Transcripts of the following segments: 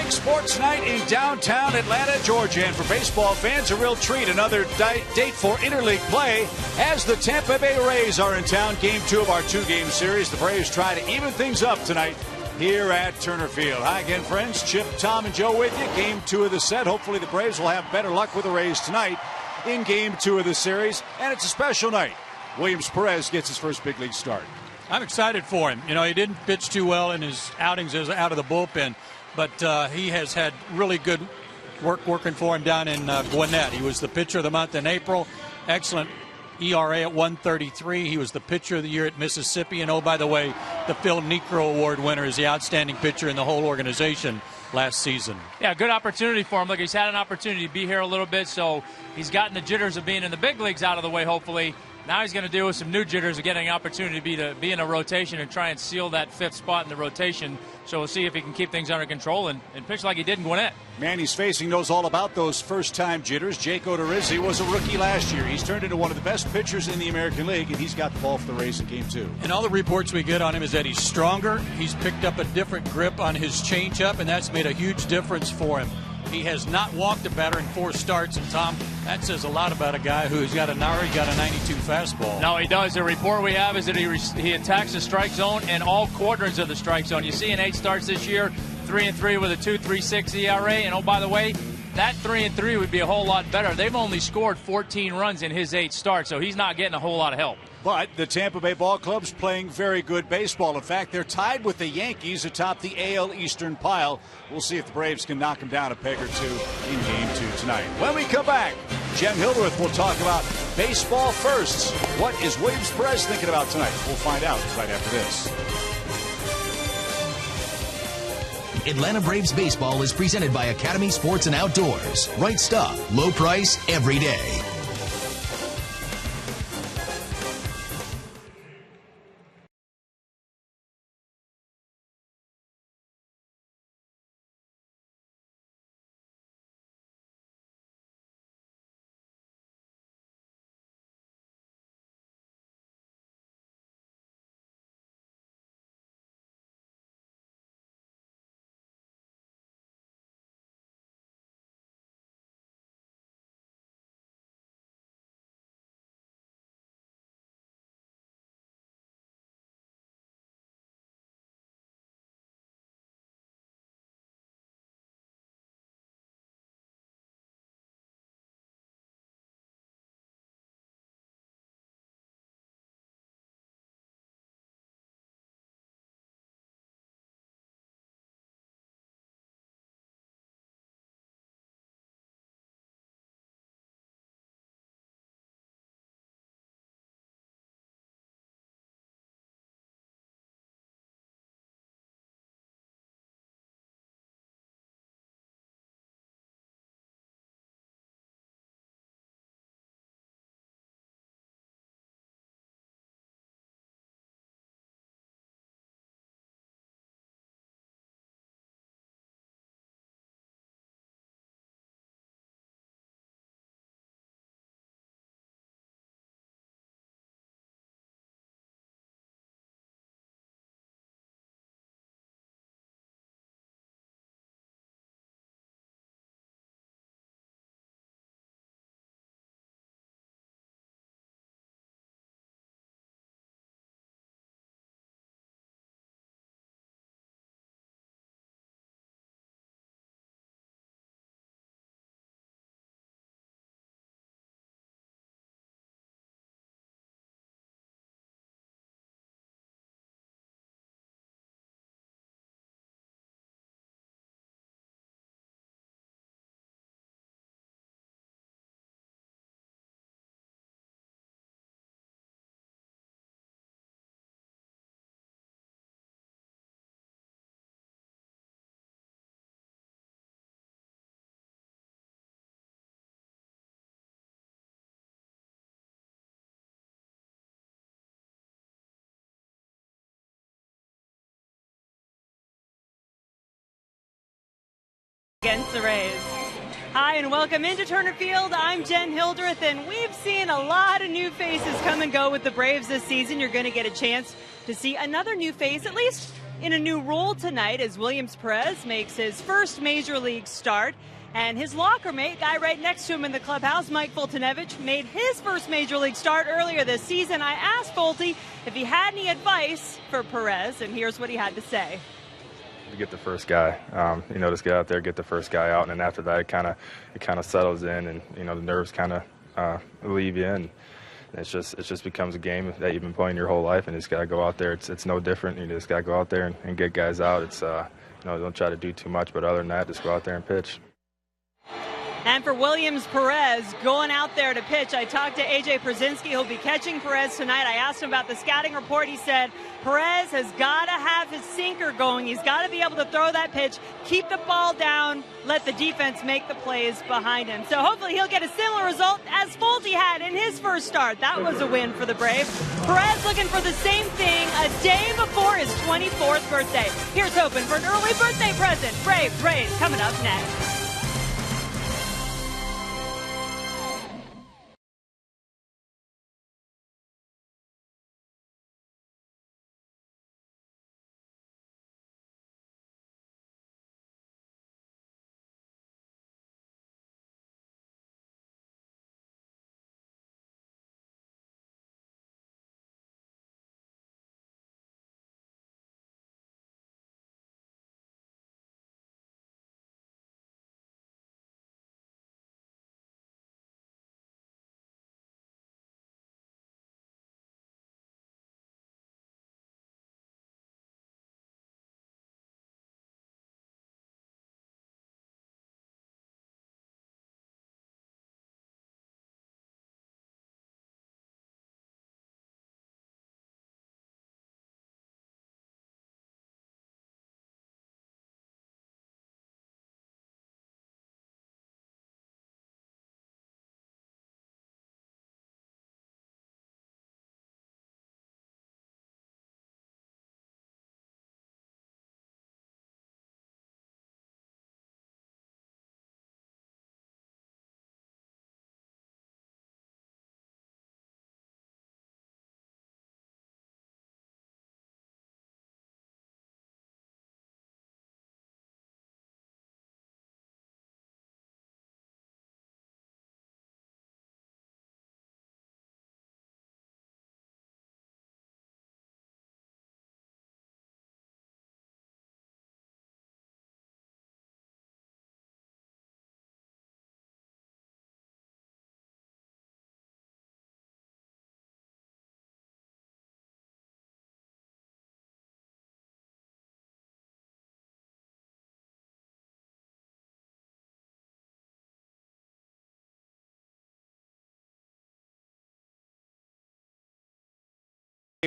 big sports night in downtown Atlanta, Georgia. And for baseball fans, a real treat. Another date for interleague play as the Tampa Bay Rays are in town. Game 2 of our 2-game series. The Braves try to even things up tonight here at Turner Field. Hi again, friends. Chip, Tom, and Joe with you. Game 2 of the set. Hopefully the Braves will have better luck with the Rays tonight in Game 2 of the series. And it's a special night. Williams Perez gets his first big league start. I'm excited for him. You know, he didn't pitch too well in his outings as out of the bullpen, but he has had really good work working for him down in Gwinnett. He was the pitcher of the month in April. Excellent ERA at 1.33. He was the pitcher of the year at Mississippi. And, oh, by the way, the Phil Niekro Award winner is the outstanding pitcher in the whole organization last season. Yeah, good opportunity for him. Look, he's had an opportunity to be here a little bit, so he's gotten the jitters of being in the big leagues out of the way, hopefully. Now he's going to deal with some new jitters of getting an opportunity to be in a rotation and try and seal that 5th spot in the rotation. So we'll see if he can keep things under control and pitch like he did in Gwinnett. Man he's facing knows all about those first-time jitters. Jake Odorizzi was a rookie last year. He's turned into one of the best pitchers in the American League, and he's got the ball for the Rays in Game 2. And all the reports we get on him is that he's stronger. He's picked up a different grip on his changeup, and that's made a huge difference for him. He has not walked a batter in 4 starts, and Tom, that says a lot about a guy who's got a 92 fastball. No, he does. The report we have is that he attacks the strike zone and all quadrants of the strike zone. You see in 8 starts this year, 3-3 with a 2.36 ERA, and oh, by the way, that 3-3 would be a whole lot better. They've only scored 14 runs in his 8 starts, so he's not getting a whole lot of help. But the Tampa Bay ball club's playing very good baseball. In fact, they're tied with the Yankees atop the AL Eastern pile. We'll see if the Braves can knock them down a peg or two in Game 2 tonight. When we come back, Jen Hildreth will talk about baseball firsts. What is Williams Perez thinking about tonight? We'll find out right after this. Atlanta Braves baseball is presented by Academy Sports and Outdoors. Right stuff, low price, every day. Against the Rays. Hi, and welcome into Turner Field. I'm Jen Hildreth, and we've seen a lot of new faces come and go with the Braves this season. You're going to get a chance to see another new face, at least in a new role tonight as Williams Perez makes his first major league start. And his locker mate, guy right next to him in the clubhouse, Mike Foltynewicz, made his first major league start earlier this season. I asked Folty if he had any advice for Perez, and here's what he had to say. To get the first guy, just get out there, get the first guy out, and then after that, it kind of settles in, and the nerves kind of leave you, and it just becomes a game that you've been playing your whole life, and you just got to go out there. It's no different. You just got to go out there and get guys out. It's don't try to do too much, but other than that, just go out there and pitch. And for Williams Perez going out there to pitch, I talked to A.J. Pierzynski, who'll be catching Perez tonight. I asked him about the scouting report. He said Perez has got to have his sinker going. He's got to be able to throw that pitch, keep the ball down, let the defense make the plays behind him. So hopefully he'll get a similar result as Folty had in his first start. That was a win for the Braves. Perez looking for the same thing a day before his 24th birthday. Here's hoping for an early birthday present. Braves Rays coming up next.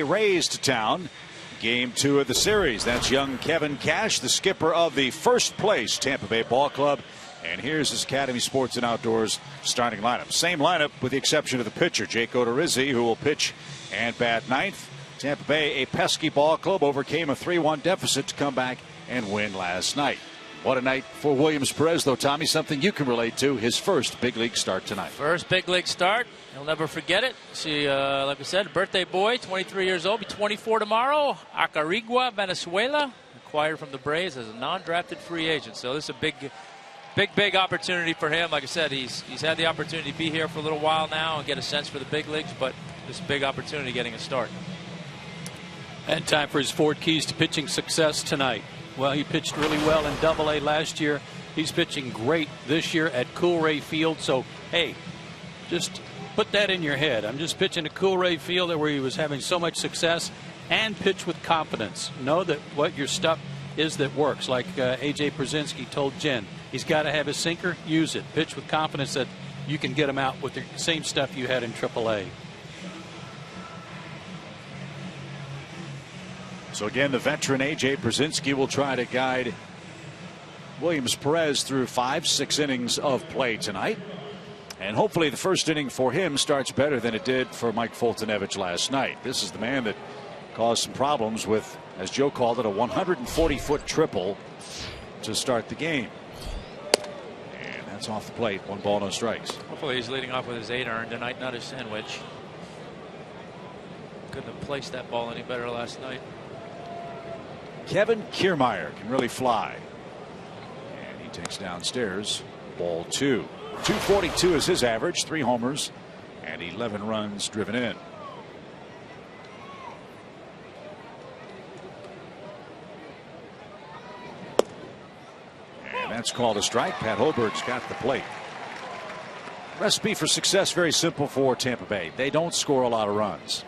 Rays to town. Game 2 of the series. That's young Kevin Cash, the skipper of the first place Tampa Bay Ball Club. And here's his Academy Sports and Outdoors starting lineup. Same lineup with the exception of the pitcher, Jake Odorizzi, who will pitch and bat ninth. Tampa Bay, a pesky ball club, overcame a 3-1 deficit to come back and win last night. What a night for Williams Perez, though, Tommy, something you can relate to, his first big league start tonight. First big league start. He'll never forget it. See, like I said, birthday boy, 23 years old, be 24 tomorrow. Acarigua, Venezuela, acquired from the Braves as a non-drafted free agent. So this is a big opportunity for him. Like I said, he's had the opportunity to be here for a little while now and get a sense for the big leagues, but this is a big opportunity getting a start. And time for his 4 keys to pitching success tonight. Well, he pitched really well in Double-A last year. He's pitching great this year at Coolray Field. So, hey, just put that in your head. I'm just pitching at Coolray Field where he was having so much success, and pitch with confidence. Know that what your stuff is that works. Like A.J. Pierzynski told Jen, he's got to have his sinker, use it. Pitch with confidence that you can get him out with the same stuff you had in Triple-A. So again, the veteran A.J. Pierzynski will try to guide Williams Perez through 5-6 innings of play tonight. And hopefully the first inning for him starts better than it did for Mike Foltynewicz last night. This is the man that caused some problems with, as Joe called it, a 140-foot triple to start the game. And that's off the plate. 1 ball, no strikes. Hopefully he's leading off with his 8 iron tonight, not his sandwich. Couldn't have placed that ball any better last night. Kevin Kiermaier can really fly. And he takes downstairs. Ball 2. 242 is his average. 3 homers and 11 runs driven in. And that's called a strike. Pat Hoberg's got the plate. Recipe for success very simple for Tampa Bay. They don't score a lot of runs.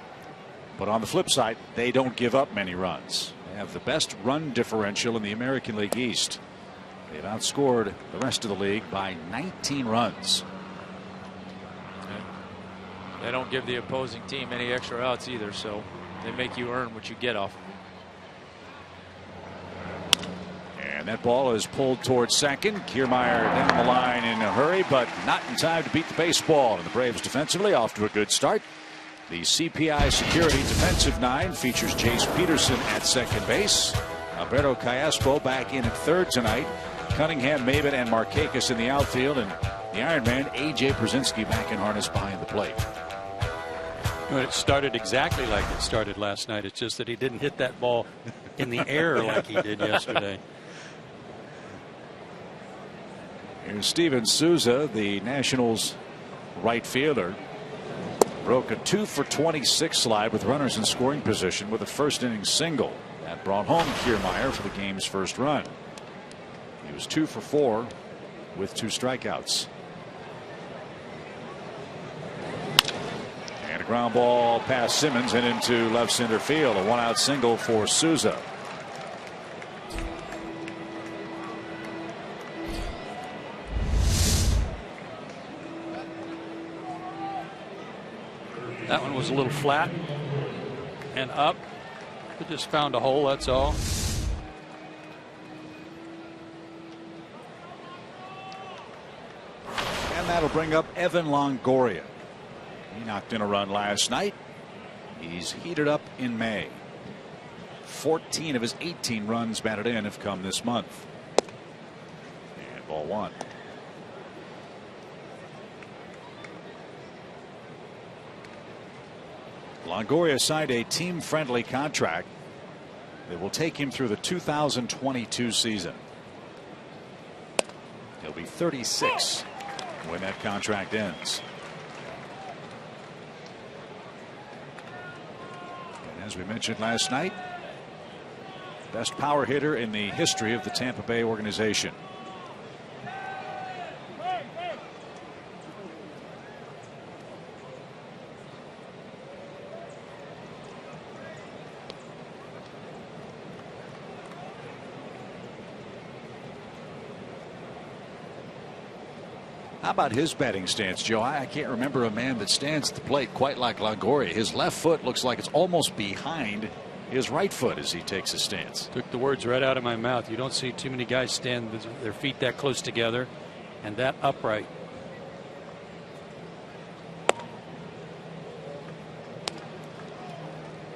But on the flip side, they don't give up many runs. They have the best run differential in the American League East. They've outscored the rest of the league by 19 runs. They don't give the opposing team any extra outs either, so they make you earn what you get off. And that ball is pulled towards second. Kiermaier down the line in a hurry, but not in time to beat the baseball. And the Braves defensively off to a good start. The CPI Security defensive 9 features Chase Peterson at second base. Alberto Callaspo back in at third tonight. Cunningham, Maven, and Markakis in the outfield. And the Iron Man, A.J. Brzezinski, back in harness behind the plate. Well, it started exactly like it started last night. It's just that he didn't hit that ball in the air like he did yesterday. Here's Steven Souza, the Nationals right fielder. Broke a 2-for-26 slide with runners in scoring position with a first inning single. That brought home Kiermaier for the game's first run. He was 2 for 4 with 2 strikeouts. And a ground ball past Simmons and into left center field. A 1-out single for Souza. That one was a little flat and up. It just found a hole, that's all. And that'll bring up Evan Longoria. He knocked in a run last night. He's heated up in May. 14 of his 18 runs batted in have come this month. And ball 1. Longoria signed a team-friendly contract that will take him through the 2022 season. He'll be 36 when that contract ends. And as we mentioned last night, best power hitter in the history of the Tampa Bay organization. How about his batting stance, Joe? I can't remember a man that stands at the plate quite like Longoria. His left foot looks like it's almost behind his right foot as he takes his stance. Took the words right out of my mouth. You don't see too many guys stand with their feet that close together and that upright.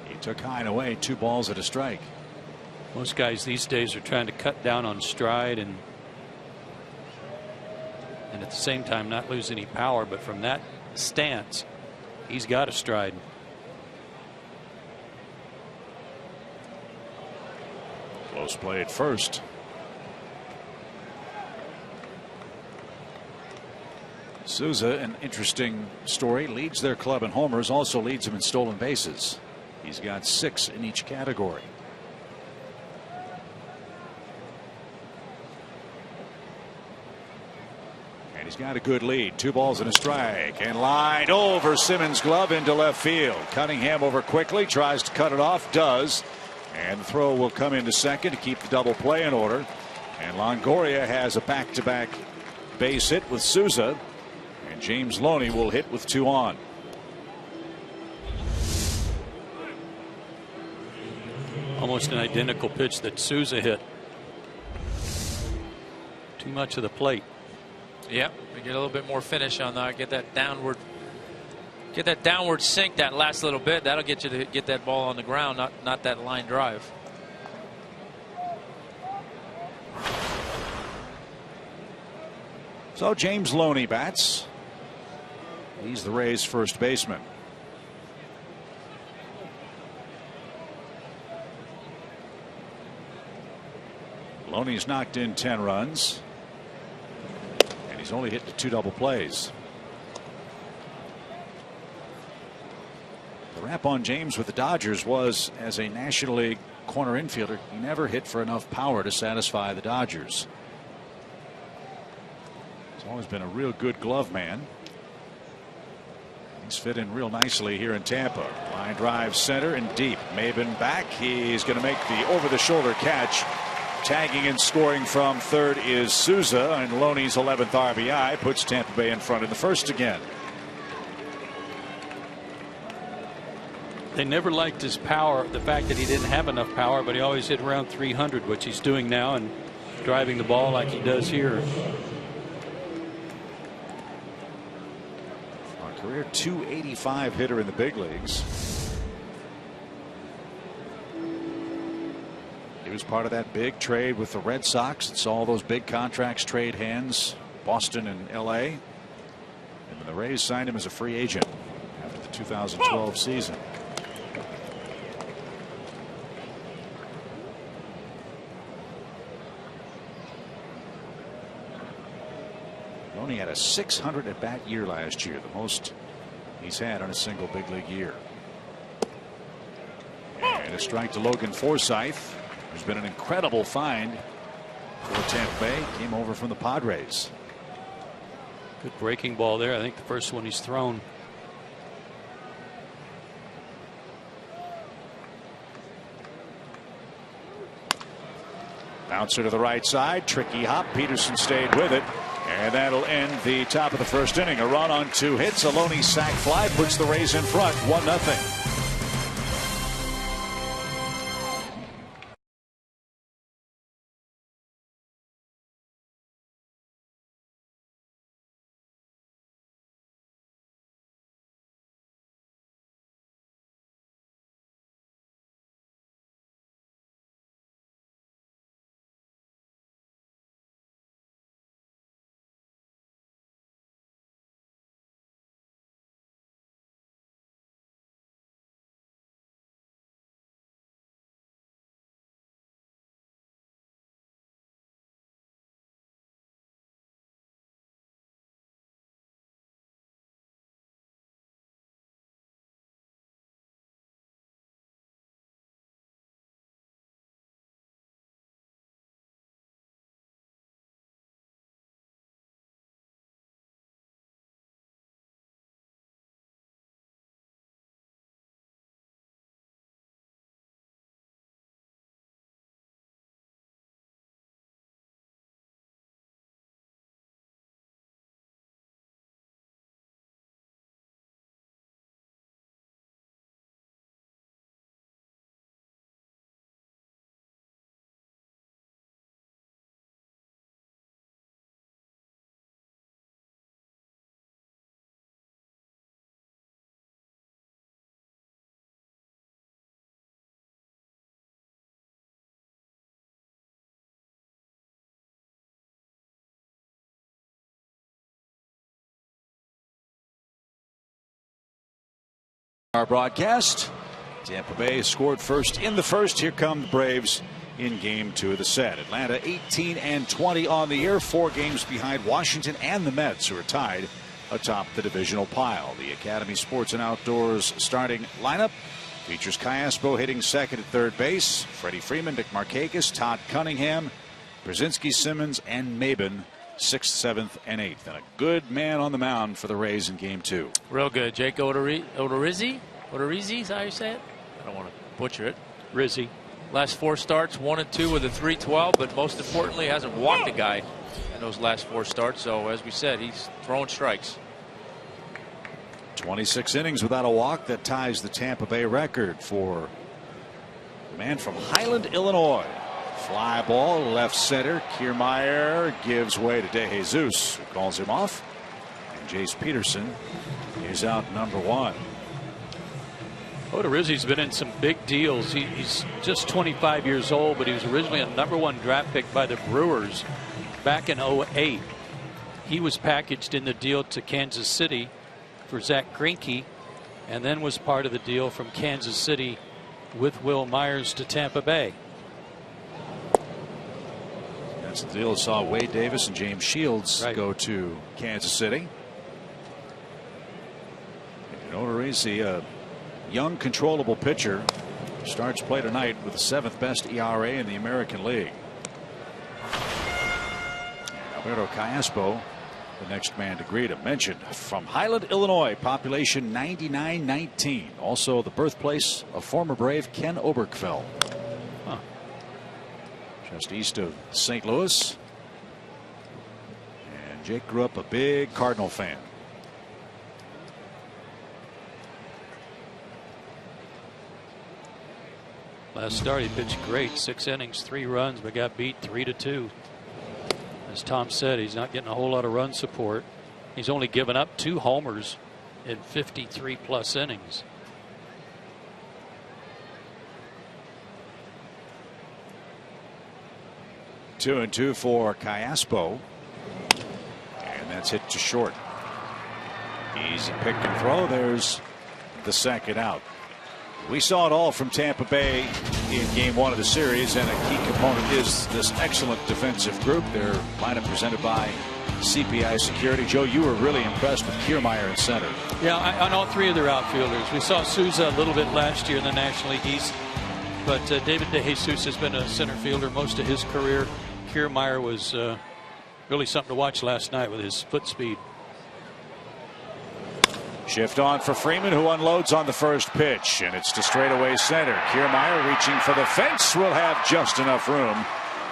He took high and away, 2 balls and a strike. Most guys these days are trying to cut down on stride and at the same time not lose any power, but from that stance he's got a stride. Close play at first. Souza, an interesting story, leads their club in homers, also leads them in stolen bases. He's got 6 in each category. He's got a good lead. 2 balls and a strike, and lined over Simmons' glove into left field. Cunningham over quickly, tries to cut it off, does, and the throw will come into second to keep the double play in order. And Longoria has a back-to-back base hit with Souza, and James Loney will hit with 2 on. Almost an identical pitch that Souza hit. Too much of the plate. Yep, we get a little bit more finish on that. Get that downward sink that last little bit. That'll get you to get that ball on the ground, not that line drive. So James Loney bats. He's the Rays' first baseman. Loney's knocked in 10 runs. And he's only hit 2 double plays. The rap on James with the Dodgers was, as a National League corner infielder, he never hit for enough power to satisfy the Dodgers. He's always been a real good glove man. He's fit in real nicely here in Tampa. Line drive center and deep. Maben back. He's going to make the over-the-shoulder catch. Tagging and scoring from third is Souza, and Loney's 11th RBI puts Tampa Bay in front in the first again. They never liked his power, the fact that he didn't have enough power, but he always hit around 300, which he's doing now, and driving the ball like he does here. A career .285 hitter in the big leagues. He was part of that big trade with the Red Sox. It's all those big contracts trade hands, Boston and LA. And the Rays signed him as a free agent after the 2012 season. Loney had a 600 at bat year last year, the most he's had on a single big league year. And a strike to Logan Forsythe, who's been an incredible find for Tampa Bay. Came over from the Padres. Good breaking ball there. I think the first one he's thrown. Bouncer to the right side. Tricky hop. Peterson stayed with it. And that'll end the top of the first inning. A run on 2 hits. A Loney sac fly puts the Rays in front 1-0. Our broadcast. Tampa Bay scored first in the first. Here come the Braves in game 2 of the set. Atlanta 18-20 on the year, 4 games behind Washington and the Mets, who are tied atop the divisional pile. The Academy Sports and Outdoors starting lineup features Cayaspo hitting second at third base, Freddie Freeman, Nick Markakis, Todd Cunningham, Brzezinski, Simmons, and Maben 6th, 7th, and 8th. And a good man on the mound for the Rays in game 2. Real good. Jake Odorizzi? Odorizzi, is that how you say it? I don't want to butcher it. Rizzi. Last 4 starts, 1 and 2 with a 3.12, but most importantly hasn't walked a guy in those last 4 starts. So as we said, he's throwing strikes. 26 innings without a walk. That ties the Tampa Bay record for the man from Highland, Illinois. Fly ball left center. Kiermaier gives way to De Jesus, who calls him off. And Jace Peterson is out number 1. Odorizzi's been in some big deals. He's just 25 years old, but he was originally a #1 draft pick by the Brewers back in 2008. He was packaged in the deal to Kansas City for Zach Greinke, and then was part of the deal from Kansas City with Will Myers to Tampa Bay. That's the deal. Saw Wade Davis and James Shields go to Kansas City. And Odorizzi, a young, controllable pitcher, starts play tonight with the 7th best ERA in the American League. Alberto Callaspo, the next man to greet him. Mentioned from Highland, Illinois, population 9919. Also the birthplace of former Brave Ken Oberkfell. Just east of St. Louis. And Jake grew up a big Cardinal fan. Last start he pitched great, 6 innings, 3 runs, but got beat 3-2. As Tom said, he's not getting a whole lot of run support. He's only given up 2 homers in 53+ innings. Two and two for Callaspo, and that's hit to short. Easy pick and throw. There's the second out. We saw it all from Tampa Bay in game 1 of the series, and a key component is this excellent defensive group. Their lineup presented by CPI Security. Joe, you were really impressed with Kiermaier in center. Yeah, on all 3 of their outfielders. We saw Souza a little bit last year in the National League East, but David DeJesus has been a center fielder most of his career. Kiermaier was really something to watch last night with his foot speed. Shift on for Freeman, who unloads on the first pitch, and it's to straightaway center. Kiermaier reaching for the fence, will have just enough room,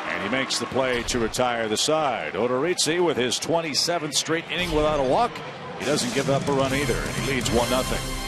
and he makes the play to retire the side. Odorizzi with his 27th straight inning without a walk. He doesn't give up a run either, and he leads 1-0.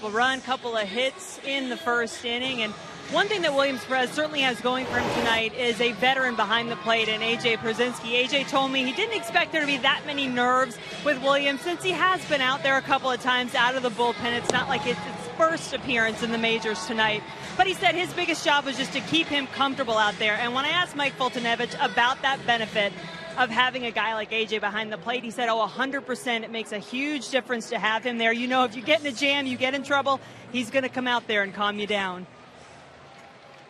Run, couple of hits in the first inning, and one thing that Williams Perez certainly has going for him tonight is a veteran behind the plate in AJ Pierzynski. AJ told me he didn't expect there to be that many nerves with Williams since he has been out there a couple of times out of the bullpen. It's not like it's his first appearance in the majors tonight, but he said his biggest job was just to keep him comfortable out there. And when I asked Mike Fultonevich about that benefit of having a guy like AJ behind the plate, he said, 100%. It makes a huge difference to have him there. You know, if you get in a jam, you get in trouble, he's going to come out there and calm you down.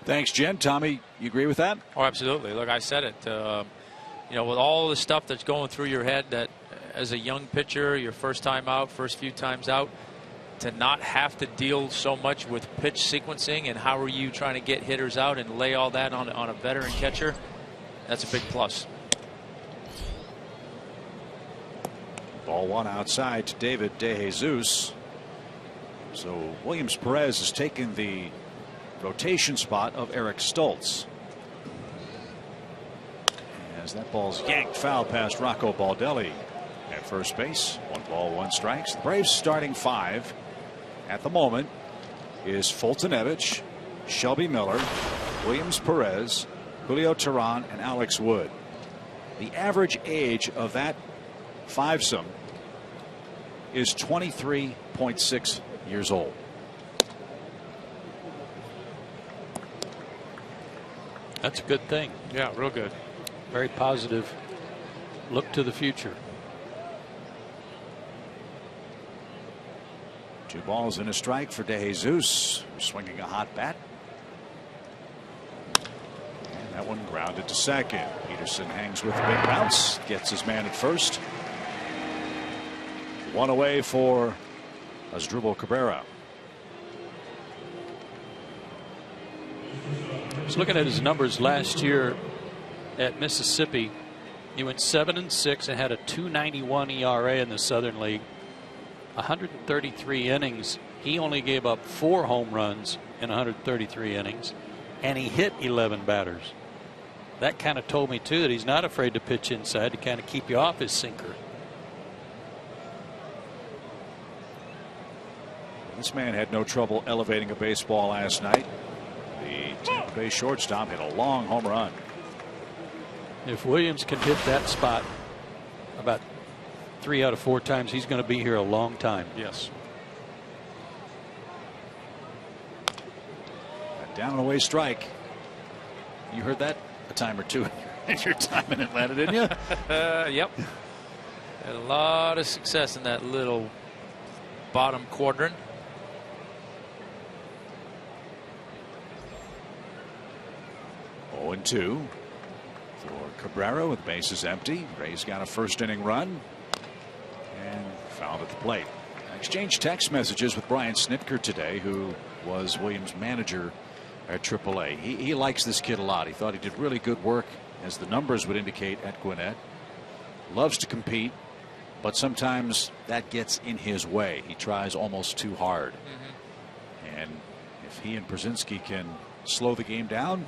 Thanks, Jen. Tommy, you agree with that? Oh, absolutely. Look, I said it. You know, with all the stuff that's going through your head, that as a young pitcher, your first time out, first few times out, to not have to deal so much with pitch sequencing and how are you trying to get hitters out and lay all that on a veteran catcher, that's a big plus. Ball 1 outside to David DeJesus. So Williams Perez has taken the rotation spot of Eric Stoltz. As that ball's yanked foul past Rocco Baldelli at first base. 1 ball, 1 strike. The Braves starting 5 at the moment is Fultonevich, Shelby Miller, Williams Perez, Julio Teheran, and Alex Wood. The average age of that fivesome is 23.6 years old. That's a good thing. Yeah, real good. Very positive look to the future. 2 balls and a strike for DeJesus, swinging a hot bat. And that one grounded to second. Peterson hangs with the big bounce, gets his man at first. 1 away for Asdrubal Cabrera. I was looking at his numbers last year at Mississippi. He went 7-6 and had a 2.91 ERA in the Southern League. 133 innings. He only gave up 4 home runs in 133 innings, and he hit 11 batters. That kind of told me too that he's not afraid to pitch inside to kind of keep you off his sinker. This man had no trouble elevating a baseball last night. The Tampa Bay shortstop hit a long home run. If Williams can hit that spot about 3 out of 4 times, he's going to be here a long time. Yes. A down and away strike. You heard that a time or two in your time in Atlanta, didn't you? Yep. Had a lot of success in that little bottom quadrant. Oh, 0-2 for Cabrera with bases empty. Rays got a first inning run and fouled at the plate. I exchanged text messages with Brian Snitker today, who was Williams' manager at AAA. He likes this kid a lot. He thought he did really good work, as the numbers would indicate, at Gwinnett. Loves to compete, but sometimes that gets in his way. He tries almost too hard. And if he and Brzezinski can slow the game down,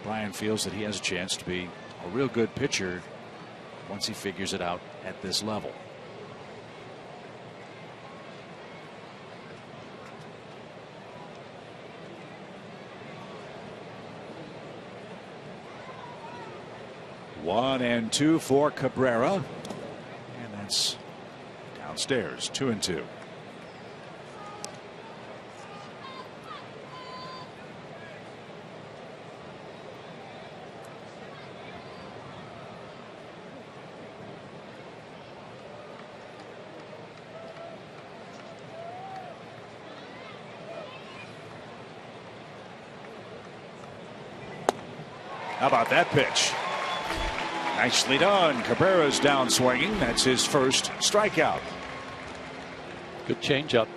Brian feels that he has a chance to be a real good pitcher once he figures it out at this level. One and 2 for Cabrera, and that's downstairs. 2-2. How about that pitch? Nicely done. Cabrera's down swinging. That's his first strikeout. Good changeup.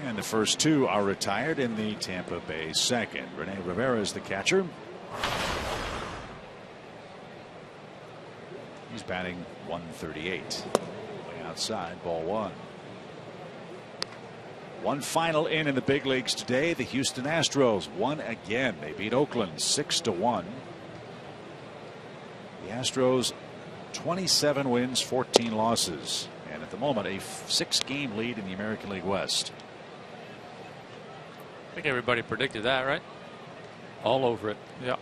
And the first 2 are retired in the Tampa Bay second. Rene Rivera is the catcher. He's batting 138. Way outside, ball 1. One final in the big leagues today. The Houston Astros won again. They beat Oakland 6-1. The Astros 27 wins, 14 losses, and at the moment a 6-game lead in the American League West. I think everybody predicted that, right? All over it. Yeah.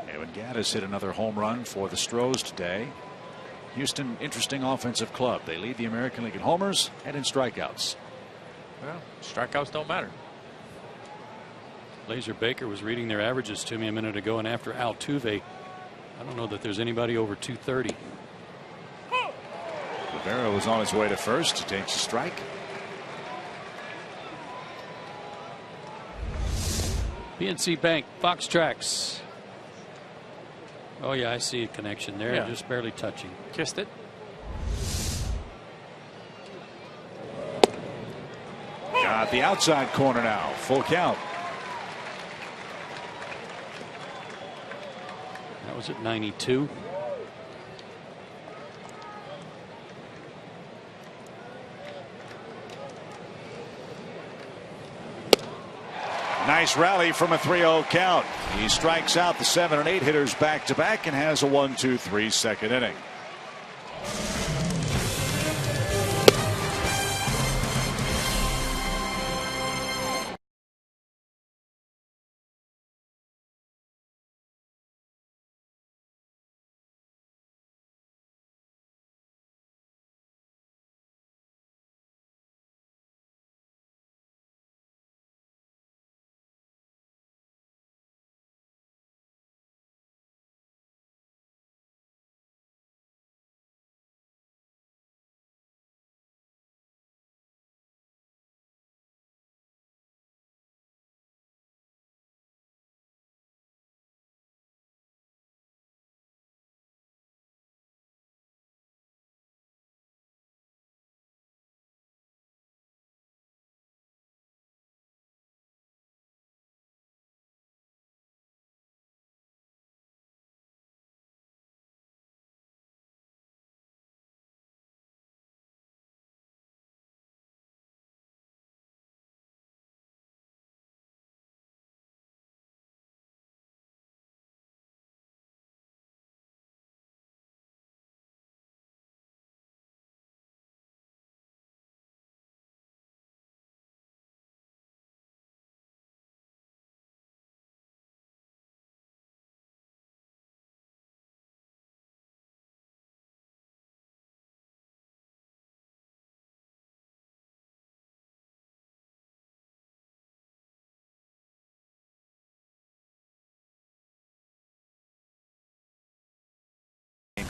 Evan Gattis hit another home run for the Stros today. Houston, interesting offensive club. They lead the American League in homers and in strikeouts. Well, strikeouts don't matter. Laser Baker was reading their averages to me a minute ago, and after Altuve, I don't know that there's anybody over 230. Rivera was on his way to first. He takes a strike. PNC Bank, Fox Tracks. Oh yeah, I see a connection there. Yeah. Just barely touching. Kissed it. Got the outside corner now. Full count. That was at 92. Nice rally from a 3-0 count. He strikes out the 7 and 8 hitters back to back and has a 1-2-3 second inning.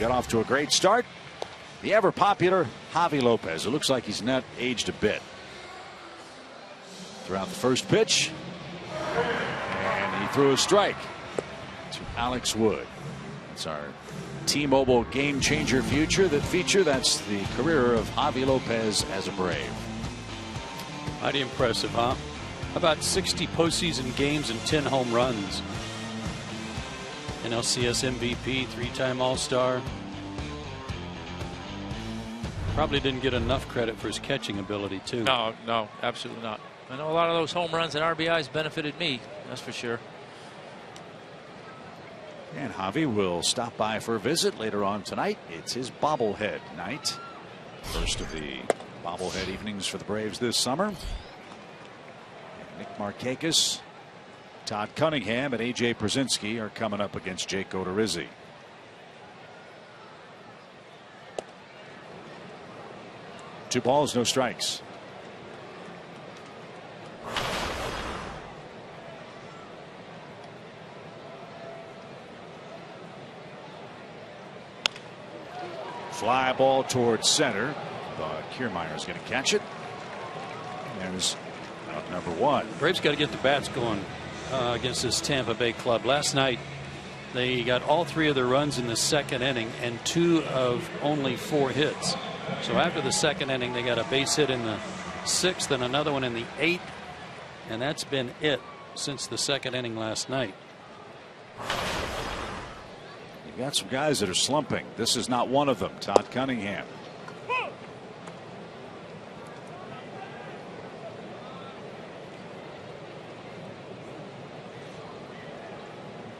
got off to a great start. The ever popular Javi Lopez. It looks like he's not aged a bit. Throughout the first pitch, and he threw a strike to Alex Wood. It's our T-Mobile game changer feature. That's the career of Javi Lopez as a Brave. Mighty impressive, huh? About 60 postseason games and 10 home runs. NLCS MVP, 3-time All-Star. Probably didn't get enough credit for his catching ability, too. No, absolutely not. I know a lot of those home runs and RBIs benefited me, that's for sure. And Javi will stop by for a visit later on tonight. It's his bobblehead night. First of the bobblehead evenings for the Braves this summer. And Nick Markakis, Todd Cunningham, and A.J. Pierzynski are coming up against Jake Odorizzi. Two balls, no strikes. Fly ball towards center, but Kiermaier is going to catch it. And there's out number one. Braves got to get the bats going against this Tampa Bay club. Last night they got all 3 of their runs in the second inning and 2 of only 4 hits. So after the second inning they got a base hit in the 6th and another one in the 8th, and that's been it since the second inning last night. You've got some guys that are slumping. This is not one of them. Todd Cunningham.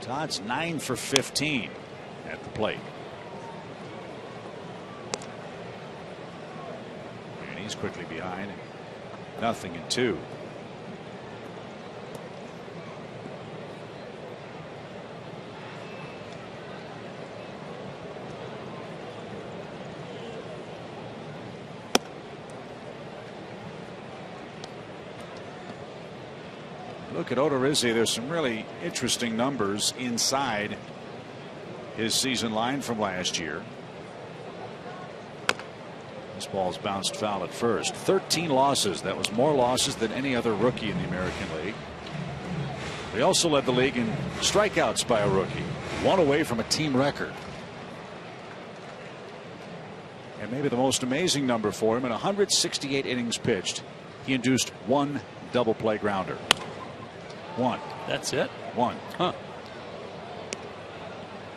Todd's 9 for 15 at the plate. And he's quickly behind. 0-2. Look at Odorizzi. There's some really interesting numbers inside his season line from last year. This ball's bounced foul at first. 13 losses. That was more losses than any other rookie in the American League. He also led the league in strikeouts by a rookie, 1 away from a team record. And maybe the most amazing number for him, in 168 innings pitched, he induced 1 double play grounder. 1. That's it? 1. Huh.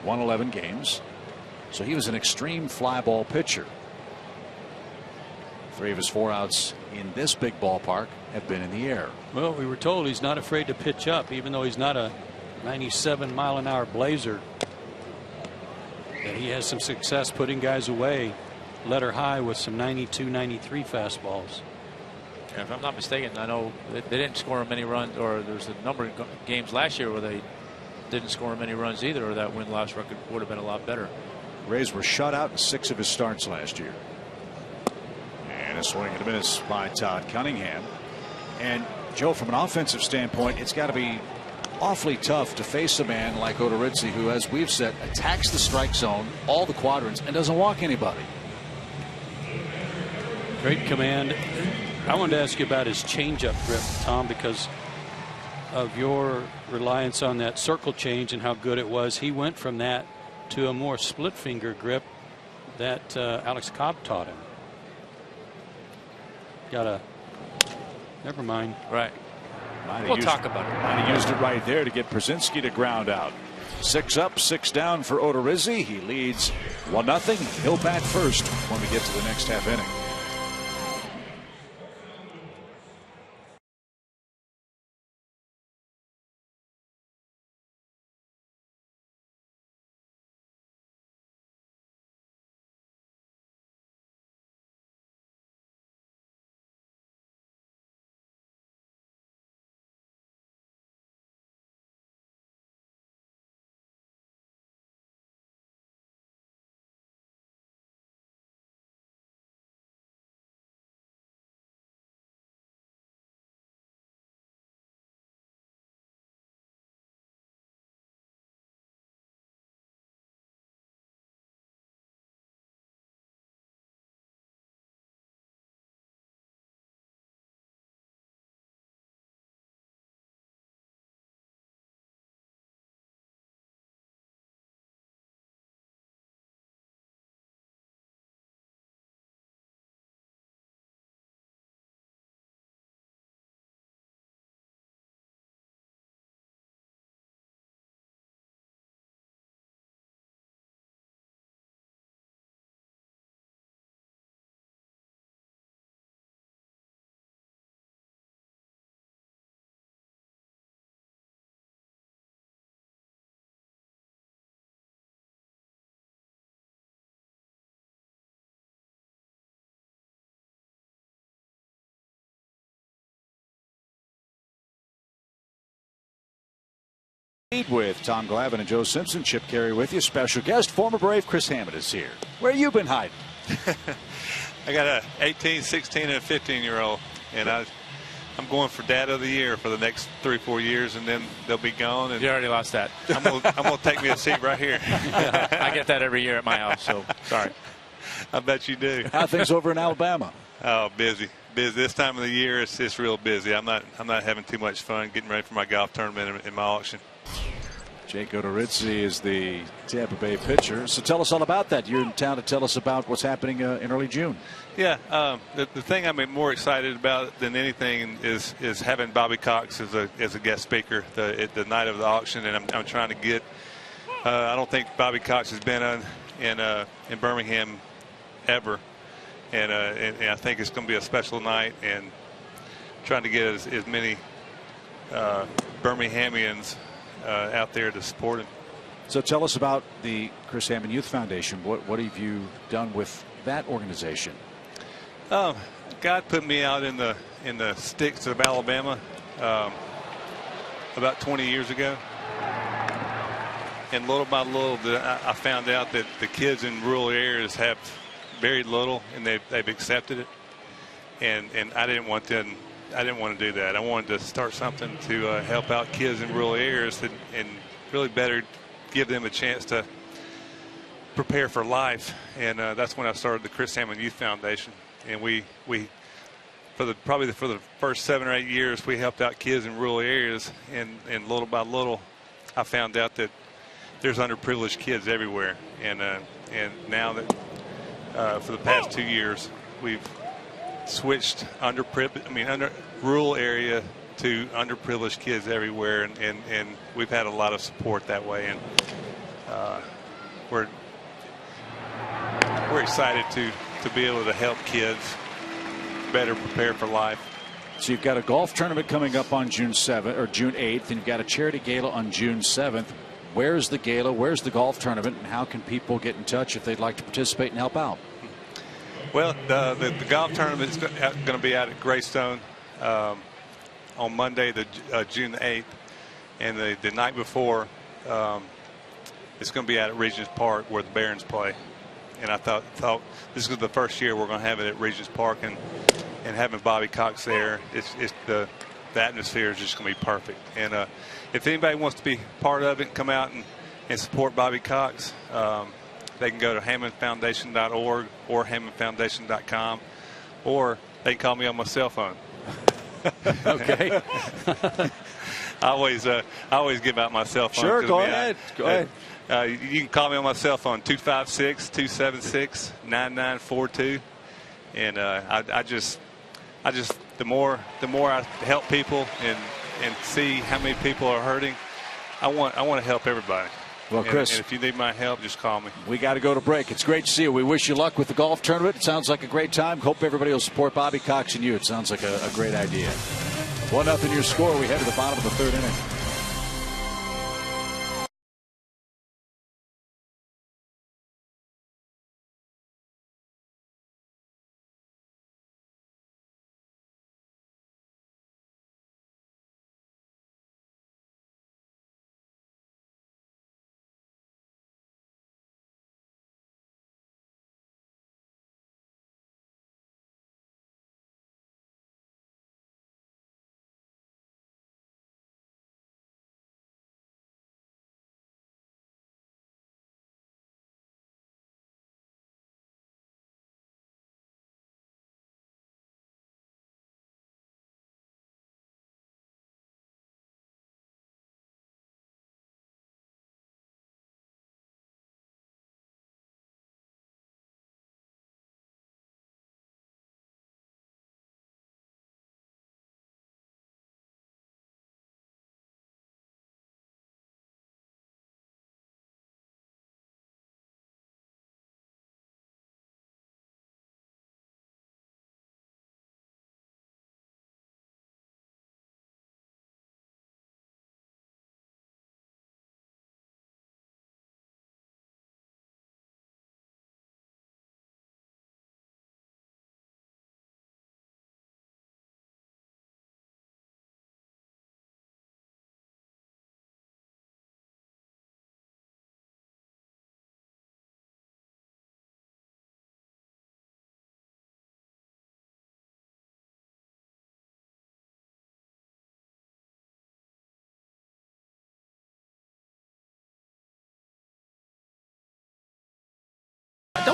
111 games. So he was an extreme fly ball pitcher. 3 of his 4 outs in this big ballpark have been in the air. Well, we were told he's not afraid to pitch up, even though he's not a 97-mile-an-hour blazer. That he has some success putting guys away. Led her high with some 92, 93 fastballs. If I'm not mistaken, I know they didn't score many runs, or there's a number of games last year where they didn't score many runs either, or that win-loss record would have been a lot better. Rays were shut out in 6 of his starts last year. And a swing and a miss by Todd Cunningham. And Joe, from an offensive standpoint, it's got to be awfully tough to face a man like Odorizzi, who, as we've said, attacks the strike zone, all the quadrants, and doesn't walk anybody. Great command. I wanted to ask you about his changeup grip, Tom, because of your reliance on that circle change and how good it was. He went from that to a more split finger grip that Alex Cobb taught him. Never mind. Right. We'll talk about it. And he used it right there to get Pierzynski to ground out. 6 up, 6 down for Odorizzi. He leads 1-0. He'll bat first when we get to the next half inning. With Tom Glavine and Joe Simpson. Chip Carey with you. Special guest, former Brave Chris Hammond is here. Where you been hiding? I got a 18, 16, and a 15-year-old, and I'm going for Dad of the Year for the next 3-4 years, and then they'll be gone. And You already lost that. I'm gonna take me a seat right here. I get that every year at my house, so sorry. I bet you do. How are things over in Alabama? Oh, busy. This time of the year, it's real busy. I'm not having too much fun getting ready for my golf tournament and my auction. Jake Odorizzi is the Tampa Bay pitcher. So tell us all about that. You're in town to tell us about what's happening in early June. Yeah, the thing I'm more excited about than anything is having Bobby Cox as a guest speaker the night of the auction, and I'm trying to get. I don't think Bobby Cox has been in Birmingham ever, and I think it's going to be a special night, and trying to get as many Birminghamians out there to support him. So tell us about the Chris Hammond Youth Foundation. What have you done with that organization? God put me out in the sticks of Alabama about 20 years ago, and little by little I found out that the kids in rural areas have very little, and they've accepted it, and I didn't want to do that. I wanted to start something to help out kids in rural areas and really better give them a chance to prepare for life. And that's when I started the Chris Hammond Youth Foundation. And we probably for the first 7 or 8 years, we helped out kids in rural areas. And little by little, I found out that there's underprivileged kids everywhere. And now that for the past 2 years, we've switched under rural area to underprivileged kids everywhere, and we've had a lot of support that way, and we're excited to be able to help kids better prepare for life. So you've got a golf tournament coming up on June 7th or June 8th, and you've got a charity gala on June 7th. Where's the gala? Where's the golf tournament? And how can people get in touch if they'd like to participate and help out? Well, the golf tournament is going to be out at Greystone on Monday, June 8th, and the night before it's going to be out at Regents Park where the Barons play. And I thought this is the first year we're going to have it at Regents Park, and having Bobby Cox there, the atmosphere is just going to be perfect. And if anybody wants to be part of it and come out and support Bobby Cox, they can go to HammondFoundation.org or HammondFoundation.com, or they can call me on my cell phone. Okay. I always give out my cell phone. Sure, go ahead. Go ahead. You can call me on my cell phone, 256-276-9942, and I just the more I help people and see how many people are hurting, I want to help everybody. Well, Chris, and if you need my help, just call me. We got to go to break. It's great to see you. We wish you luck with the golf tournament. It sounds like a great time. Hope everybody will support Bobby Cox and you. It sounds like a great idea. 1-0 your score. We head to the bottom of the third inning.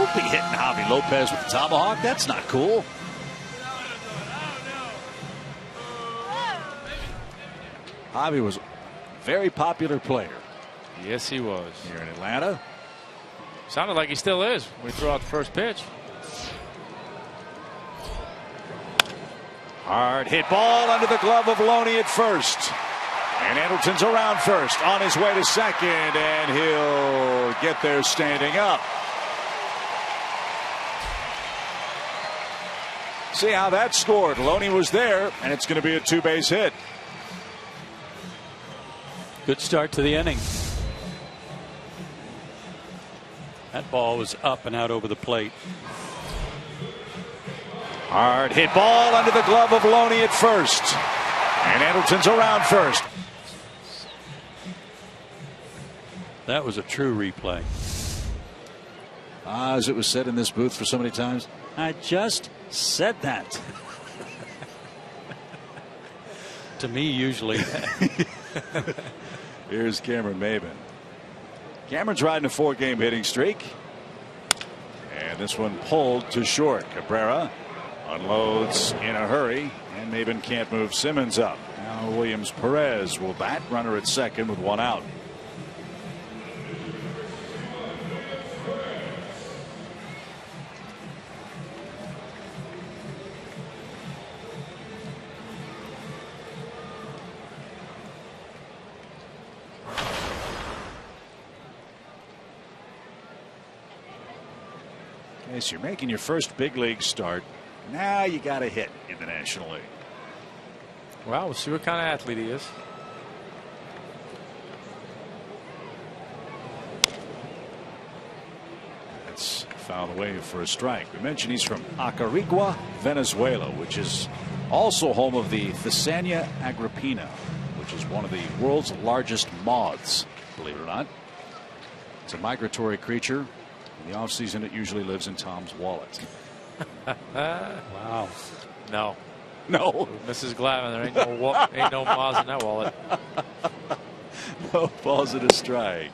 Don't be hitting Javi Lopez with the tomahawk. That's not cool. Javi was a very popular player. Yes, he was. Here in Atlanta. Sounded like he still is when we threw out the first pitch. Hard hit ball under the glove of Loney at first. And Andrelton's around first, on his way to second, and he'll get there standing up. See how that scored. Loney was there, and it's going to be a two-base hit. Good start to the inning. That ball was up and out over the plate. Hard hit ball under the glove of Loney at first. And Andrelton's around first. That was a true replay. As it was said in this booth for so many times, I just said that. To me, usually. Here's Cameron Maybin. Cameron's riding a 4-game hitting streak. And this one pulled to short. Cabrera unloads in a hurry, and Maybin can't move Simmons up. Now Williams Perez will bat, runner at second with one out. Okay, so you're making your first big league start. Now you got a hit in the National League. Well, we'll see what kind of athlete he is. That's fouled away for a strike. We mentioned he's from Acarigua, Venezuela, which is also home of the Thysania agrippina, which is one of the world's largest moths, believe it or not. It's a migratory creature. In the offseason, it usually lives in Tom's wallet. Wow. No. No. Mrs. Glavin, there ain't no moths in that wallet. No balls at a strike.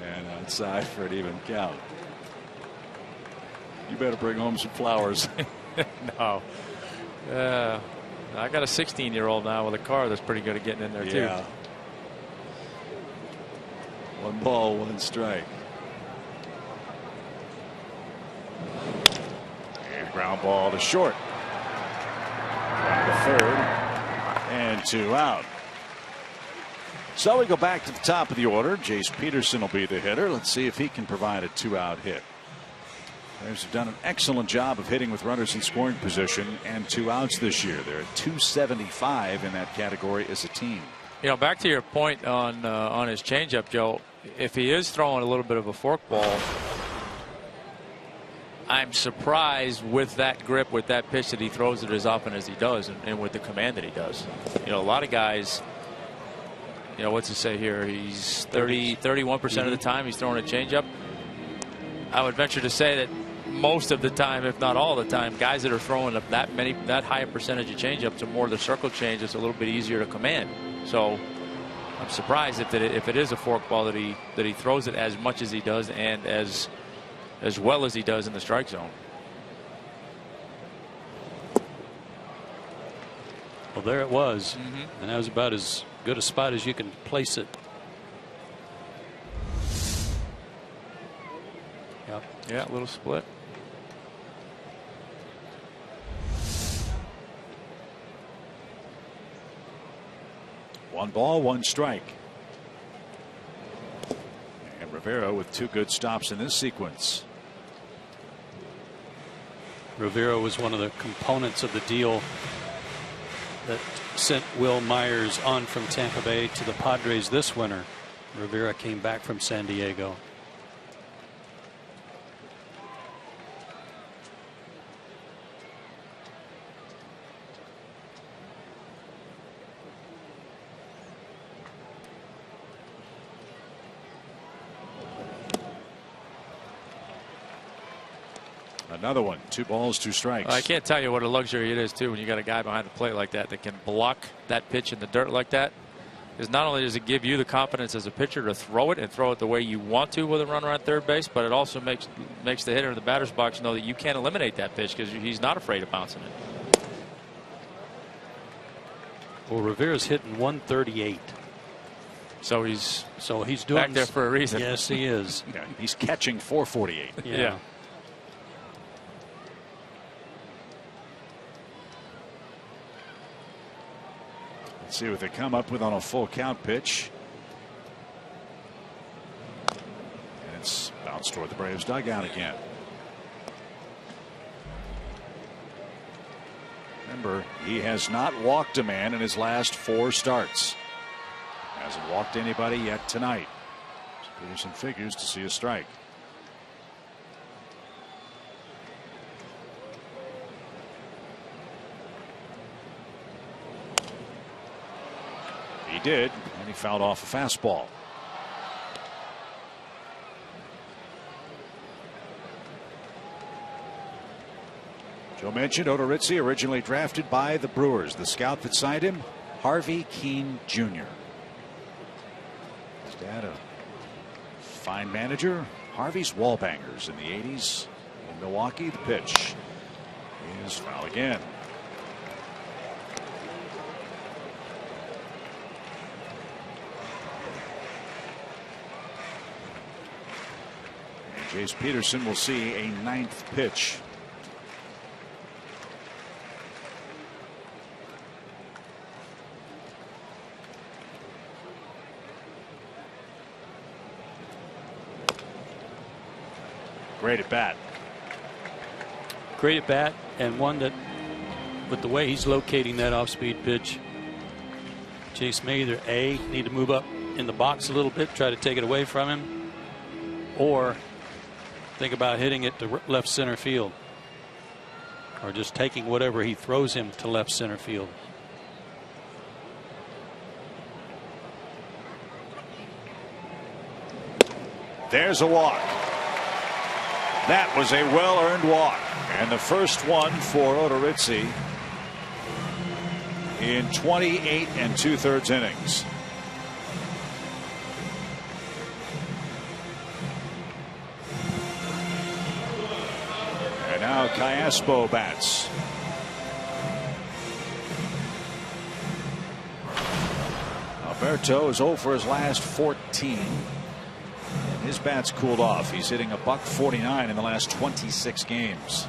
And outside for an even count. You better bring home some flowers. No. I got a 16-year-old now with a car that's pretty good at getting in there, too. Yeah. 1 ball, 1 strike. And ground ball to short. Down to third. And 2 out. So we go back to the top of the order. Jace Peterson will be the hitter. Let's see if he can provide a 2-out hit. Bears have done an excellent job of hitting with runners in scoring position and 2 outs this year. They're at 275 in that category as a team. You know, back to your point on his changeup, Joe. If he is throwing a little bit of a forkball, I'm surprised with that grip, with that pitch that he throws it as often as he does, and with the command that he does. You know, a lot of guys, you know, what's it say here? He's 31% of the time he's throwing a changeup. I would venture to say that most of the time, if not all the time, guys that are throwing that high a percentage of changeups are more the circle change. It's a little bit easier to command. So I'm surprised if it is a forkball that he throws it as much as he does and as well as he does in the strike zone. Well, there it was. And that was about as good a spot as you can place it. Yep. Yeah, a little split. One ball, 1 strike. And Rivera with 2 good stops in this sequence. Rivera was one of the components of the deal that sent Will Myers on from Tampa Bay to the Padres this winter. Rivera came back from San Diego. Another one. 2 balls, 2 strikes. I can't tell you what a luxury it is, too, when you got a guy behind the plate like that can block that pitch in the dirt like that. Because not only does it give you the confidence as a pitcher to throw it and throw it the way you want to with a runner on third base, but it also makes the hitter in the batter's box know that you can't eliminate that pitch because he's not afraid of bouncing it. Well, Rivera's hitting 138. So he's doing back there for a reason. Yes, he is. Yeah, he's catching 448. Yeah. Let's see what they come up with on a full count pitch. And it's bounced toward the Braves dugout again. Remember, he has not walked a man in his last 4 starts. Hasn't walked anybody yet tonight. Peterson figures to see a strike. He did, and he fouled off a fastball. Joe mentioned Odorizzi, originally drafted by the Brewers. The scout that signed him, Harvey Keene Jr. His dad, a fine manager. Harvey's wallbangers in the 80s in Milwaukee. The pitch is foul again. Jace Peterson will see a 9th pitch. Great at bat. Great at bat, and one that, with the way he's locating that off-speed pitch, Chase may either A, need to move up in the box a little bit, try to take it away from him, or think about hitting it to left center field, or just taking whatever he throws him to left center field. There's a walk. That was a well-earned walk, and the first one for Odorizzi in 28 2/3 innings. And now Callaspo bats. Alberto is 0 for his last 14. His bat's cooled off. He's hitting a .149 in the last 26 games.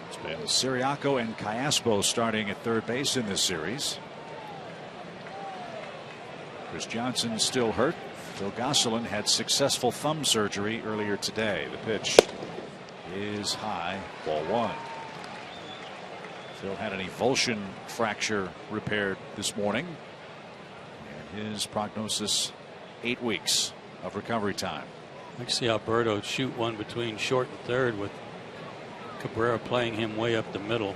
It's been Siriaco and Callaspo starting at third base in this series. Chris Johnson still hurt. Phil Gosselin had successful thumb surgery earlier today. The pitch is high, ball 1. Phil had an avulsion fracture repaired this morning, and his prognosis 8 weeks of recovery time. I can see Alberto shoot one between short and third with Cabrera playing him way up the middle.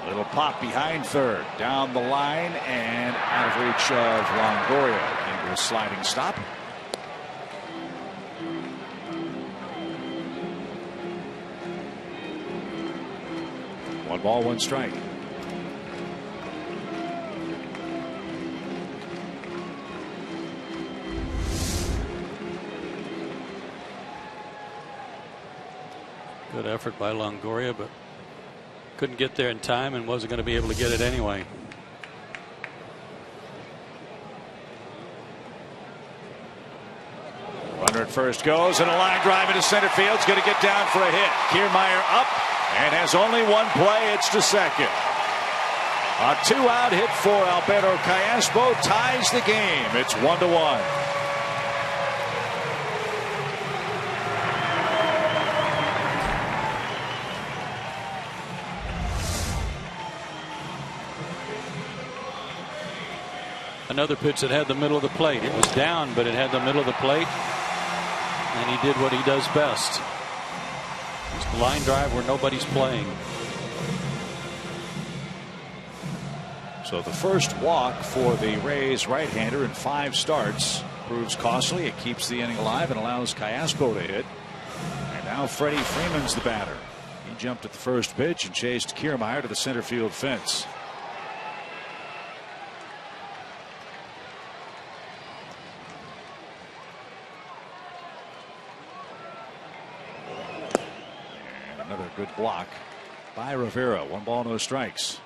Little pop behind third, down the line and out of reach of Longoria into a sliding stop. One ball, one strike. Good effort by Longoria, but couldn't get there in time and wasn't going to be able to get it anyway. Runner at first goes, and a line drive into center field. It's going to get down for a hit. Kiermaier up and has only one play. It's to second. A 2-out hit for Alberto Callaspo ties the game. It's 1-1. Another pitch that had the middle of the plate. It was down, but it had the middle of the plate, and he did what he does best. It's a line drive where nobody's playing. So the first walk for the Rays right-hander in 5 starts proves costly. It keeps the inning alive and allows Callaspo to hit. And Now Freddie Freeman's the batter. He jumped at the first pitch and chased Kiermaier to the center field fence. And another good block by Rivera. 1 ball, no strikes.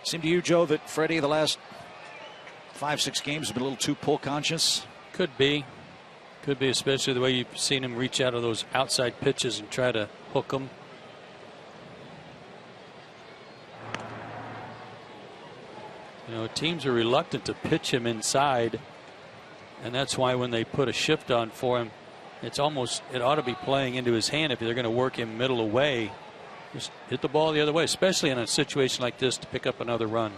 Seemed to you, Joe, that Freddie the last 5-6 games has been a little too pull conscious? Could be, especially the way you've seen him reach out of those outside pitches and try to hook them. You know, teams are reluctant to pitch him inside, and that's why when they put a shift on for him, it ought to be playing into his hand if they're going to work him middle away. Just hit the ball the other way, especially in a situation like this to pick up another run.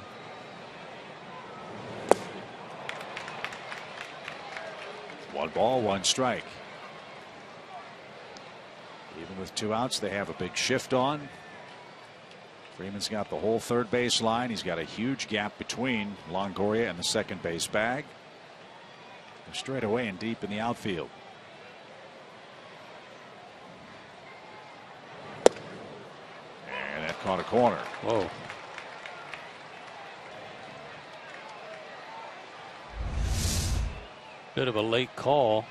One ball, 1 strike. Even with 2 outs, they have a big shift on. Freeman's got the whole third base line. He's got a huge gap between Longoria and the second base bag. They're straight away and deep in the outfield. And that caught a corner. Whoa. Bit of a late call,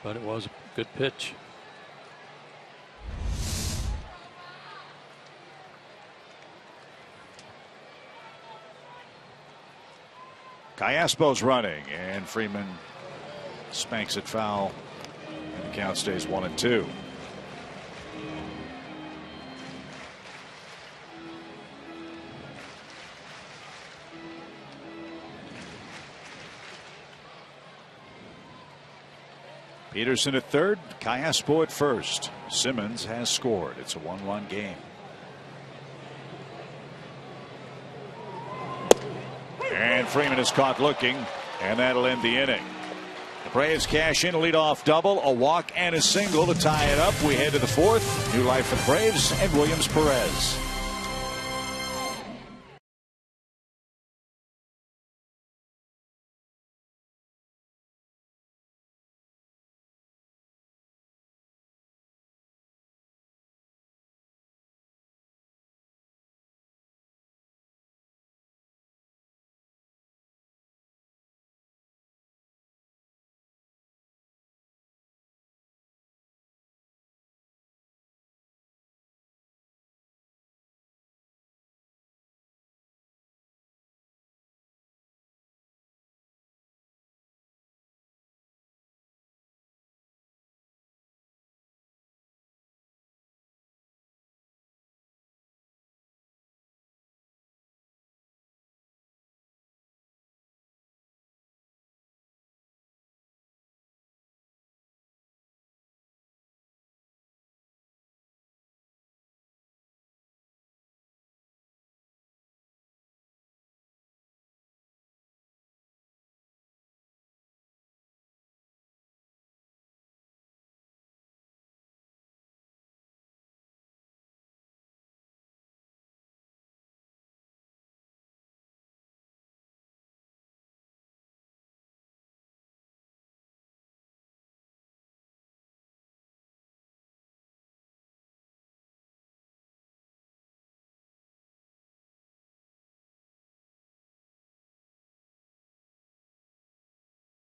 but it was a good pitch. Callaspo's running, and Freeman spanks it foul, and the count stays 1-2. Peterson at third, Callaspo at first. Simmons has scored. It's a 1-1 game. And Freeman is caught looking, and that'll end the inning. The Braves cash in a leadoff double, a walk, and a single to tie it up. We head to the 4th. New life for the Braves and Williams Perez.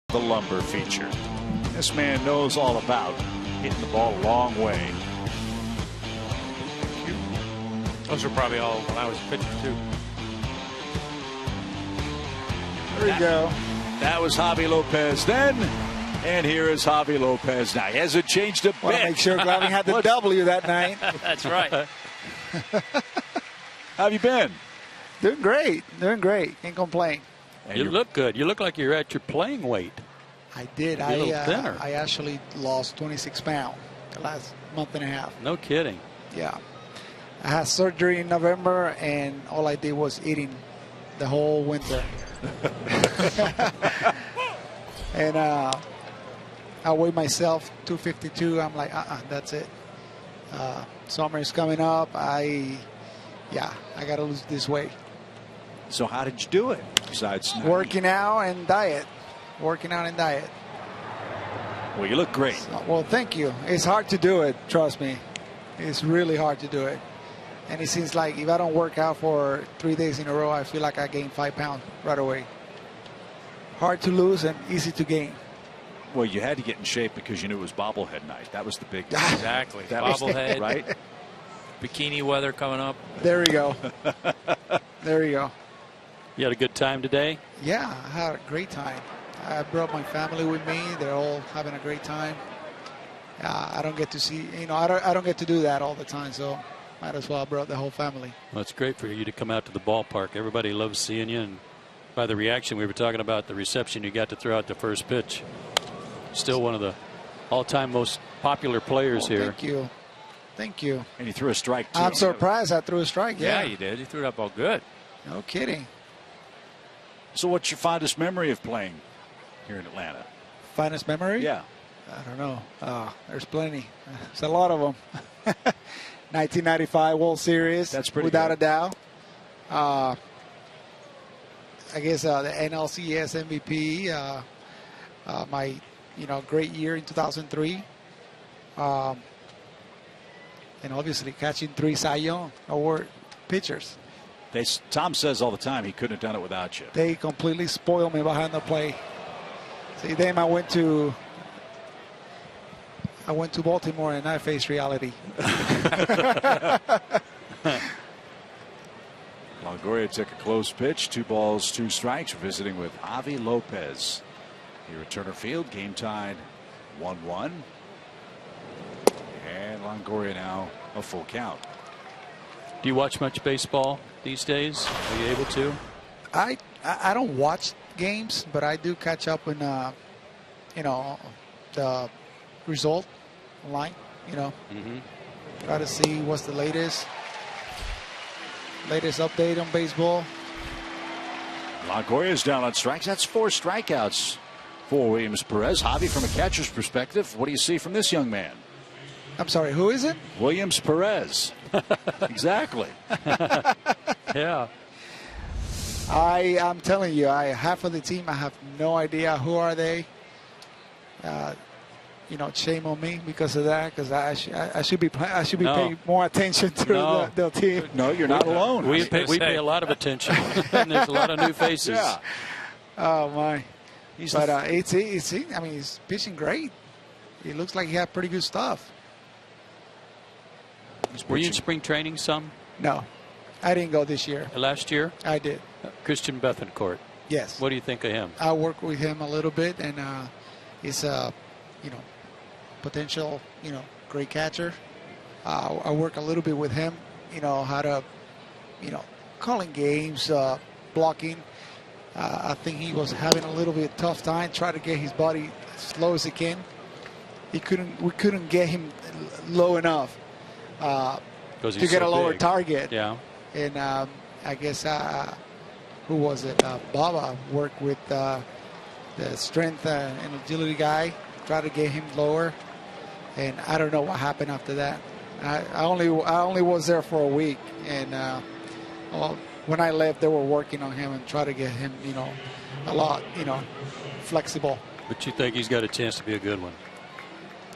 The lumber feature. This man knows all about hitting the ball a long way. Those were probably all when I was pitching too. There you go. That was Javi Lopez then, and here is Javi Lopez now. He hasn't changed a bit. Want to make sure Glavine had the W that night. That's right. How have you been? Doing great. Doing great. Can't complain. And you look good. You look like you're at your playing weight. I did. You're a little thinner. I actually lost 26 pounds the last month and a half. No kidding. Yeah. I had surgery in November, and all I did was eating the whole winter. And I weighed myself 252. I'm like, that's it. Summer is coming up. I got to lose this weight. So how did you do it? Besides working out and diet. Working out and diet. Well, you look great. Well, thank you. It's hard to do it. Trust me. It's really hard to do it. And it seems like if I don't work out for 3 days in a row, I feel like I gain 5 pounds right away. Hard to lose and easy to gain. Well, you had to get in shape because you knew it was bobblehead night. That was the big thing. Exactly. That Bobblehead. right? Bikini weather coming up. There we go. There you go. You had a good time today? Yeah, I had a great time. I brought my family with me. They're all having a great time. I don't get to see, I don't get to do that all the time, so might as well brought the whole family. Well, it's great for you to come out to the ballpark. Everybody loves seeing you, and by the reaction, we were talking about the reception you got to throw out the first pitch. Still one of the all-time most popular players here. Thank you. Thank you. And he threw a strike, too. I'm surprised I threw a strike. Yeah, you did. You threw it up all good. No kidding. So what's your fondest memory of playing here in Atlanta? Finest memory? Yeah. I don't know. There's plenty. There's a lot of them. 1995 World Series. That's pretty without good. a doubt. I guess the NLCS MVP. My great year in 2003. And obviously catching 3 Cy Young Award pitchers. Tom says all the time he couldn't have done it without you. They completely spoiled me behind the plate. See, then I went to Baltimore and I faced reality. Longoria took a close pitch, 2 balls, 2 strikes, visiting with Javi Lopez. Here at Turner Field, game tied 1-1. And Longoria now a full count. Do you watch much baseball these days? Are you able to? I don't watch games, but I do catch up in the result online. Try to see what's the latest update on baseball. Longoria's down on strikes. That's 4 strikeouts for Williams Perez. Javi, from a catcher's perspective, what do you see from this young man? I'm sorry, who is it? Williams Perez. Exactly. Yeah. I'm telling you, half of the team, I have no idea who are they. Shame on me because of that, because I should be paying more attention to the team. No, you're not alone. We pay a lot of attention, and there's a lot of new faces. Yeah. Oh my! He's pitching great. It looks like he had pretty good stuff. Were you in spring training some? No, I didn't go this year. Last year? I did. Christian Bethancourt. Yes. What do you think of him? I worked with him a little bit, and he's a potential great catcher. I work a little bit with him. How to calling games, blocking. I think he was having a little bit tough time trying to get his body as slow as he can. We couldn't get him low enough to get a lower target. Yeah. And I guess who was it? Baba worked with the strength and agility guy, try to get him lower. And I don't know what happened after that. I only was there for a week, and when I left, they were working on him and try to get him, a lot, flexible. But you think he's got a chance to be a good one?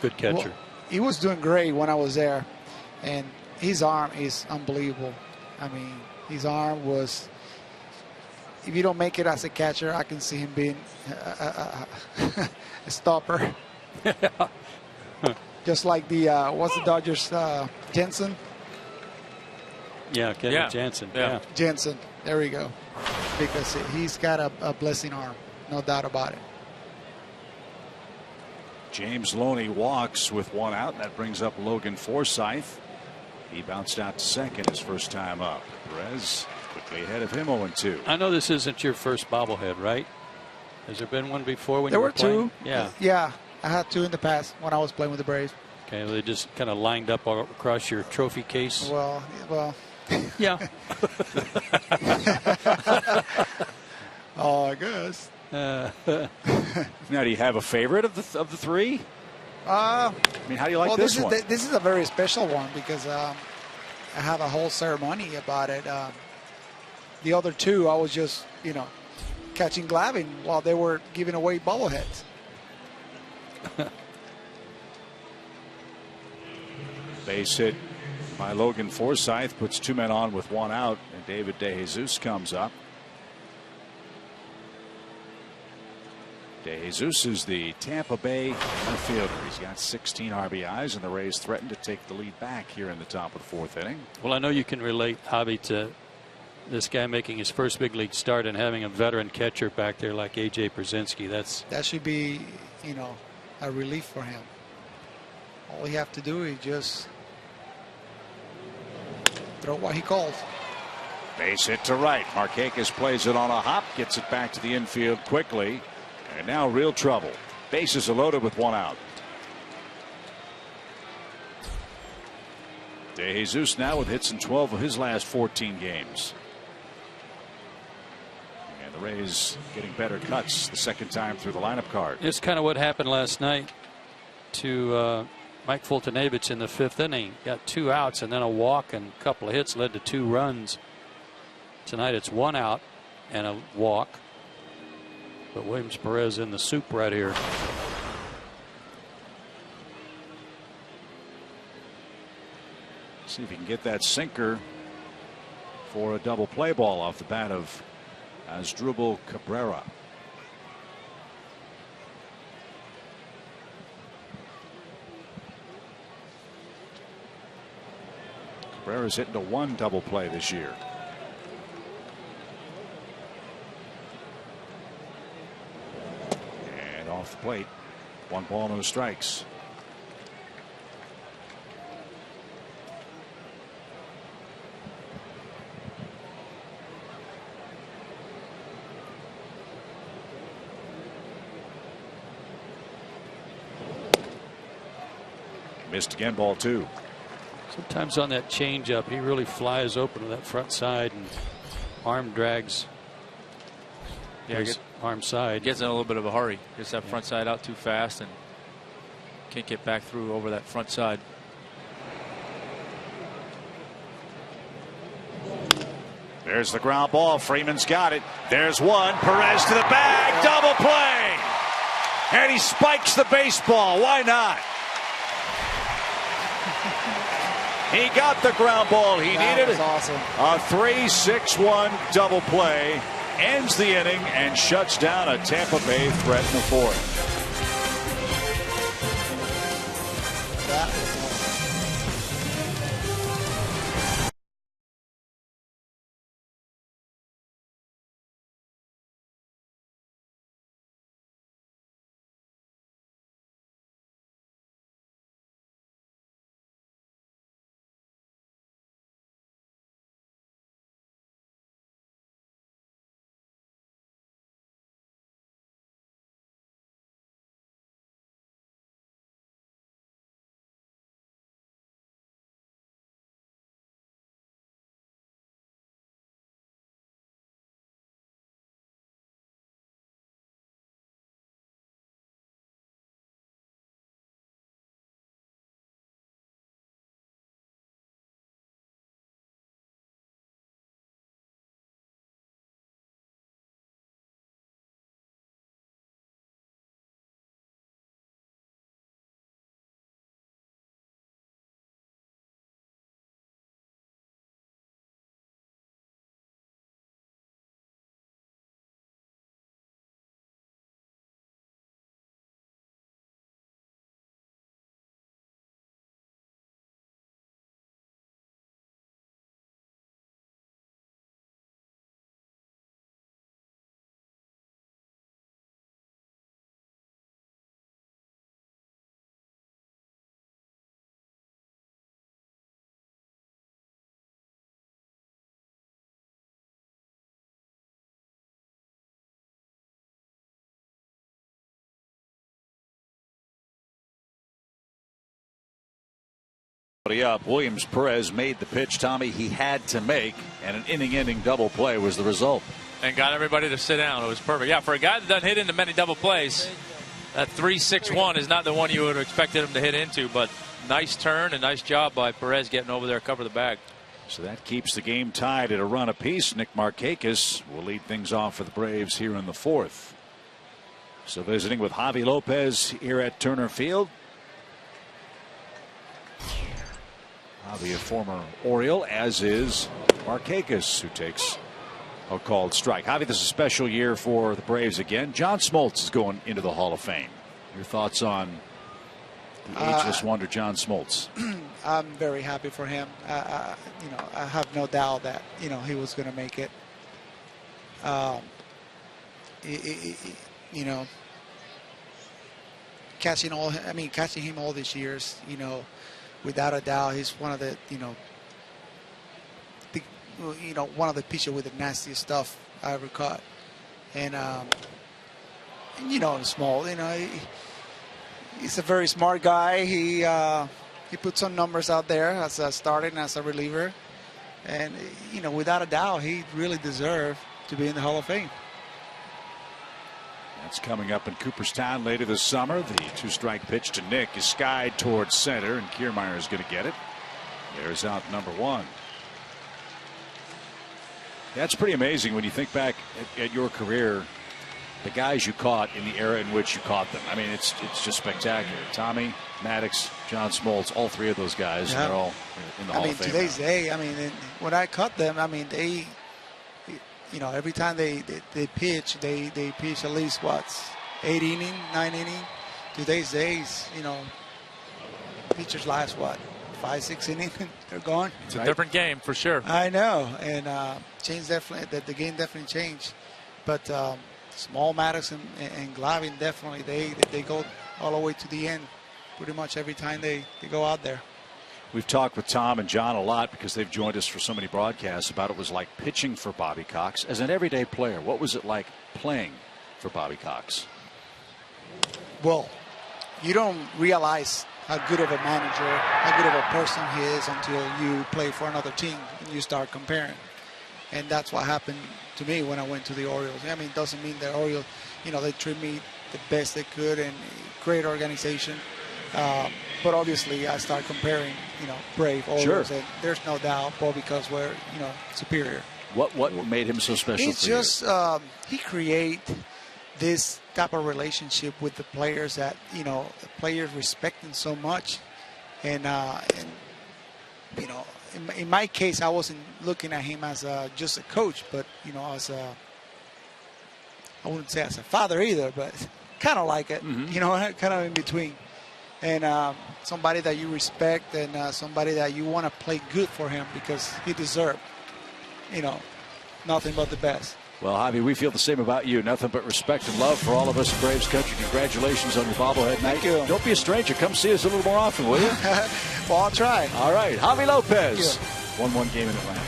Good catcher. Well, he was doing great when I was there, and his arm is unbelievable. I mean, his arm was. If you don't make it as a catcher, I can see him being a stopper. Just like what's the Dodgers, Jensen? Yeah, Kevin Jansen. Yeah. Jensen. There we go. Because he's got a blessing arm, no doubt about it. James Loney walks with 1 out, and that brings up Logan Forsythe. He bounced out to second his first time up. Perez quickly ahead of him, 0-2. I know this isn't your first bobblehead, right? Has there been one before when there you were playing? Two. Yeah. Yeah, I had 2 in the past when I was playing with the Braves. Okay, well, they just kind of lined up all across your trophy case. Well. Yeah. Oh, I guess. Now, do you have a favorite of the 3? I mean, how do you like this one? This is a very special one because I have a whole ceremony about it. The other 2, I was just, catching Glavine while they were giving away bobbleheads. Base hit by Logan Forsythe puts 2 men on with 1 out, and David DeJesus comes up. DeJesus is the Tampa Bay infielder. He's got 16 RBIs, and the Rays threaten to take the lead back here in the top of the 4th inning. Well, I know you can relate, Javi, to this guy making his first big league start and having a veteran catcher back there like AJ Pierzynski. That should be, a relief for him. All you have to do is just throw what he calls. Base hit to right. Markakis plays it on a hop, gets it back to the infield quickly, and now real trouble. Bases are loaded with 1 out. DeJesus now with hits in 12 of his last 14 games. And the Rays getting better cuts the second time through the lineup card. It's kind of what happened last night to Mike Fultonevich in the 5th inning. Got 2 outs and then a walk and a couple of hits led to 2 runs. Tonight it's 1 out and a walk. But Williams Perez in the soup right here. See if he can get that sinker for a double play ball off the bat of Asdrubal Cabrera. Cabrera's hitting to 1 double play this year. And off the plate, 1 ball, no strikes. Missed again, ball 2. Sometimes on that changeup, he really flies open to that front side and arm drags. His arm side. Gets in a little bit of a hurry. Gets that front side out too fast and can't get back through over that front side. There's the ground ball. Freeman's got it. There's one. Perez to the bag. Double play. And he spikes the baseball. Why not? He got the ground ball he needed. Was awesome. A 3-6-1 double play ends the inning and shuts down a Tampa Bay threat in the 4th. That was awesome. Up. Williams Perez made the pitch, Tommy, he had to make, and an inning-ending double play was the result. And got everybody to sit down. It was perfect. Yeah, for a guy that doesn't hit into many double plays, that 3-6-1 is not the one you would have expected him to hit into, but nice turn and nice job by Perez getting over there, cover the bag. So that keeps the game tied at a run apiece. Nick Markakis will lead things off for the Braves here in the 4th. So visiting with Javi Lopez here at Turner Field. Javi, a former Oriole, as is Markakis, who takes a called strike. Javi, this is a special year for the Braves again. John Smoltz is going into the Hall of Fame. Your thoughts on the ageless wonder, John Smoltz? I'm very happy for him. You know, I have no doubt that he was going to make it. You know, catching him all these years, without a doubt, he's one of the one of the pitchers with the nastiest stuff I ever caught. And Small, he's a very smart guy. He put some numbers out there as a starter and as a reliever, and without a doubt, he really deserved to be in the Hall of Fame. That's coming up in Cooperstown later this summer. The 2-strike pitch to Nick is skied towards center, and Kiermaier is going to get it. There's out number 1. That's pretty amazing when you think back at your career, the guys you caught in the era in which you caught them. I mean, it's just spectacular. Tommy, Maddox, John Smoltz, all 3 of those guys, they're all in the Hall of Fame. Today's day, when I caught them, they, every time they pitch, they pitch at least 8 inning, 9 inning. Today's days, pitchers last 5, 6 innings, they're gone. It's a different game for sure. I know, and the game definitely changed. But Small, Maddox, and Glavine definitely they go all the way to the end, pretty much every time they go out there. We've talked with Tom and John a lot because they've joined us for so many broadcasts about what it was like pitching for Bobby Cox as an everyday player. What was it like playing for Bobby Cox? Well, you don't realize how good of a manager, how good of a person he is until you play for another team and you start comparing. And that's what happened to me when I went to the Orioles. It doesn't mean the Orioles, they treat me the best they could and great organization. But obviously I start comparing, Brave, Orioles, and there's no doubt, because we're, superior. What made him so special? It's just he create this type of relationship with the players that the players respect him so much, and in my case I wasn't looking at him as just a coach, but as a, I wouldn't say as a father either, but kind of like it, kind of in between, and somebody that you respect and somebody that you want to play good for him because he deserved, nothing but the best. Well, Javi, we feel the same about you. Nothing but respect and love for all of us in Braves country. Congratulations on your bobblehead night. Thank you. Don't be a stranger. Come see us a little more often, will you? Well, I'll try. All right. Javi Lopez. 1-1 game in Atlanta.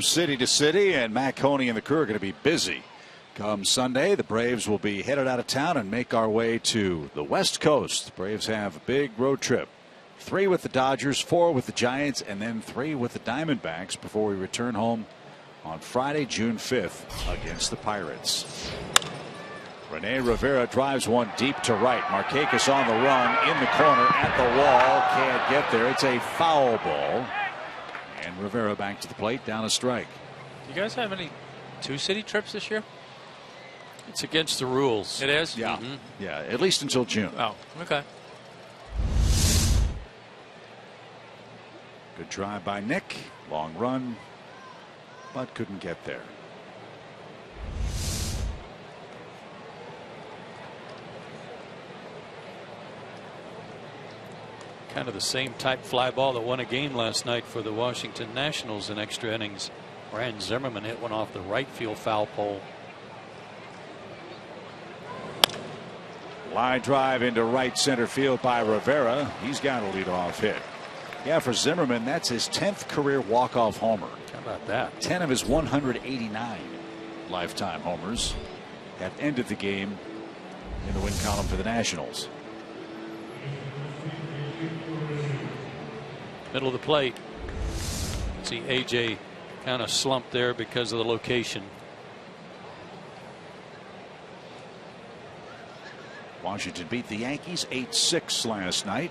from city to city, and Matt Coney and the crew are going to be busy. Come Sunday, the Braves will be headed out of town and make our way to the West Coast. The Braves have a big road trip. 3 with the Dodgers, 4 with the Giants, and then 3 with the Diamondbacks before we return home on Friday, June 5th against the Pirates. Rene Rivera drives one deep to right. Markakis on the run in the corner at the wall. Can't get there. It's a foul ball. And Rivera back to the plate, down a strike. Do you guys have any 2-city trips this year? It's against the rules. It is? Yeah. Yeah, at least until June. Oh, okay. Good drive by Nick. Long run, but couldn't get there. Kind of the same type fly ball that won a game last night for the Washington Nationals in extra innings. Ryan Zimmerman hit one off the right field foul pole. Line drive into right center field by Rivera. He's got a leadoff hit. Yeah, for Zimmerman, that's his 10th career walk-off homer. How about that? 10 of his 189 lifetime homers have ended the game in the win column for the Nationals. Middle of the plate. See AJ kind of slumped there because of the location. Washington beat the Yankees 8-6 last night.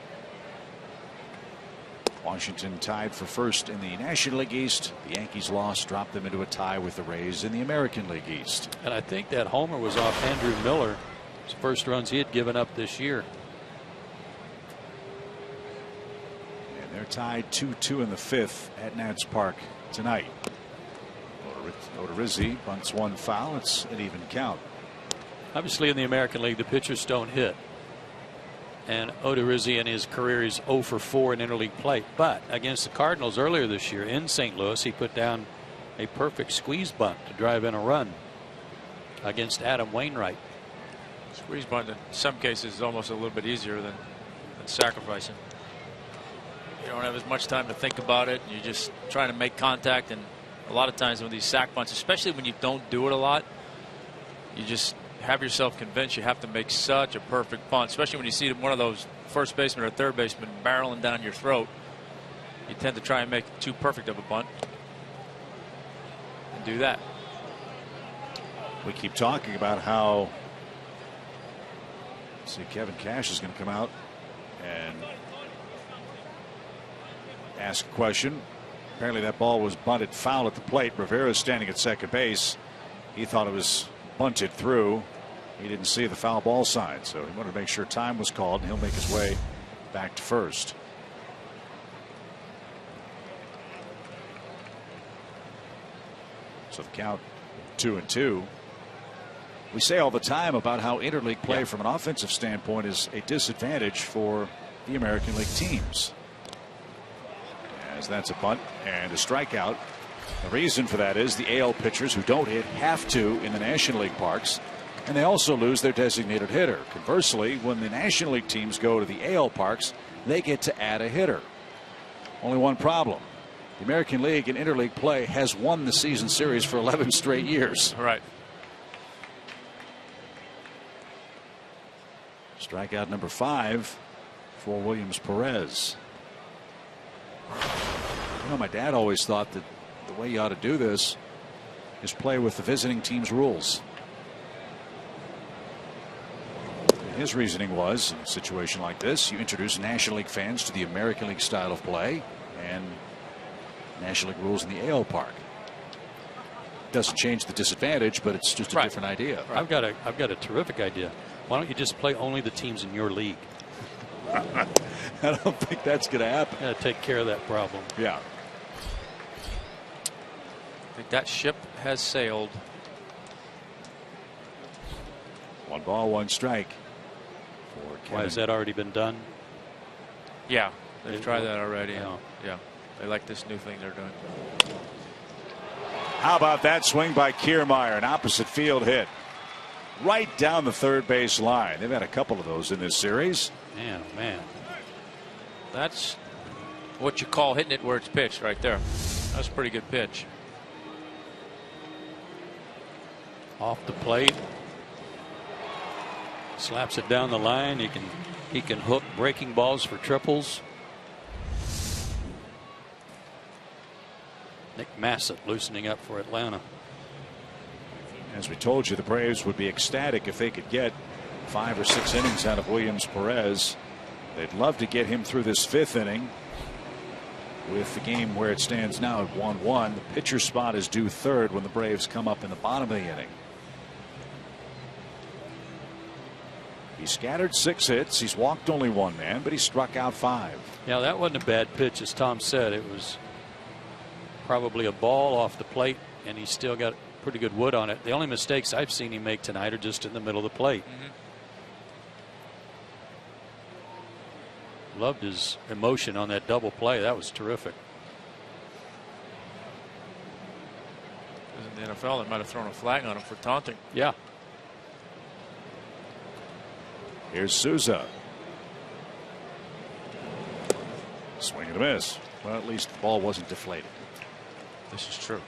Washington tied for first in the National League East. The Yankees lost, dropped them into a tie with the Rays in the American League East. And I think that homer was off Andrew Miller. His first runs he had given up this year. And they're tied 2-2 in the 5th at Nats Park tonight. Odorizzi bunts one foul. It's an even count. Obviously in the American League the pitchers don't hit. And Odorizzi in his career is 0 for 4 in interleague play. But against the Cardinals earlier this year in St. Louis, he put down a perfect squeeze bunt to drive in a run against Adam Wainwright. Squeeze bunt in some cases is almost a little bit easier than sacrificing. You don't have as much time to think about it. You're just trying to make contact. And a lot of times with these sac bunts, especially when you don't do it a lot, you just have yourself convinced you have to make such a perfect bunt, especially when you see one of those first baseman or third baseman barreling down your throat. You tend to try and make too perfect of a bunt and do that. We keep talking about how Kevin Cash is going to come out and ask a question. Apparently that ball was bunted foul at the plate. Rivera is standing at second base. He thought it was bunted through. He didn't see the foul ball sign, so he wanted to make sure time was called, and he'll make his way back to first. So the count 2-2. We say all the time about how interleague play from an offensive standpoint is a disadvantage for the American League teams. As that's a bunt and a strikeout. The reason for that is the AL pitchers who don't hit have to in the National League parks, and they also lose their designated hitter. Conversely, when the National League teams go to the AL parks, they get to add a hitter. Only one problem. The American League in interleague play has won the season series for 11 straight years. Right. Strikeout number 5 for Williams Perez. You know, my dad always thought that the way you ought to do this is play with the visiting team's rules. His reasoning was, in a situation like this, you introduce National League fans to the American League style of play and National League rules in the AL park. Doesn't change the disadvantage, but it's just a different idea. I've got a terrific idea. Why don't you just play only the teams in your league? I don't think that's going to happen. Take care of that problem. Yeah. I think that ship has sailed. 1 ball, 1 strike. Why has that already been done? Yeah, they've tried that already. Yeah, they like this new thing they're doing. How about that swing by Kiermaier, an opposite field hit right down the third base line. They've had a couple of those in this series. Man, that's what you call hitting it where it's pitched right there. That's a pretty good pitch. Off the plate. Slaps it down the line. He can hook breaking balls for triples. Nick Massett loosening up for Atlanta. As we told you, the Braves would be ecstatic if they could get 5 or 6 innings out of Williams Perez. They'd love to get him through this 5th inning. With the game where it stands now at 1-1, the pitcher spot is due 3rd when the Braves come up in the bottom of the inning. He scattered 6 hits. He's walked only 1 man, but he struck out 5. Yeah, that wasn't a bad pitch, as Tom said. It was probably a ball off the plate, and he still got pretty good wood on it. The only mistakes I've seen him make tonight are just in the middle of the plate. Loved his emotion on that double play. That was terrific. In the NFL, they might have thrown a flag on him for taunting. Yeah. Here's Souza. Swing and a miss. Well, at least the ball wasn't deflated. This is true.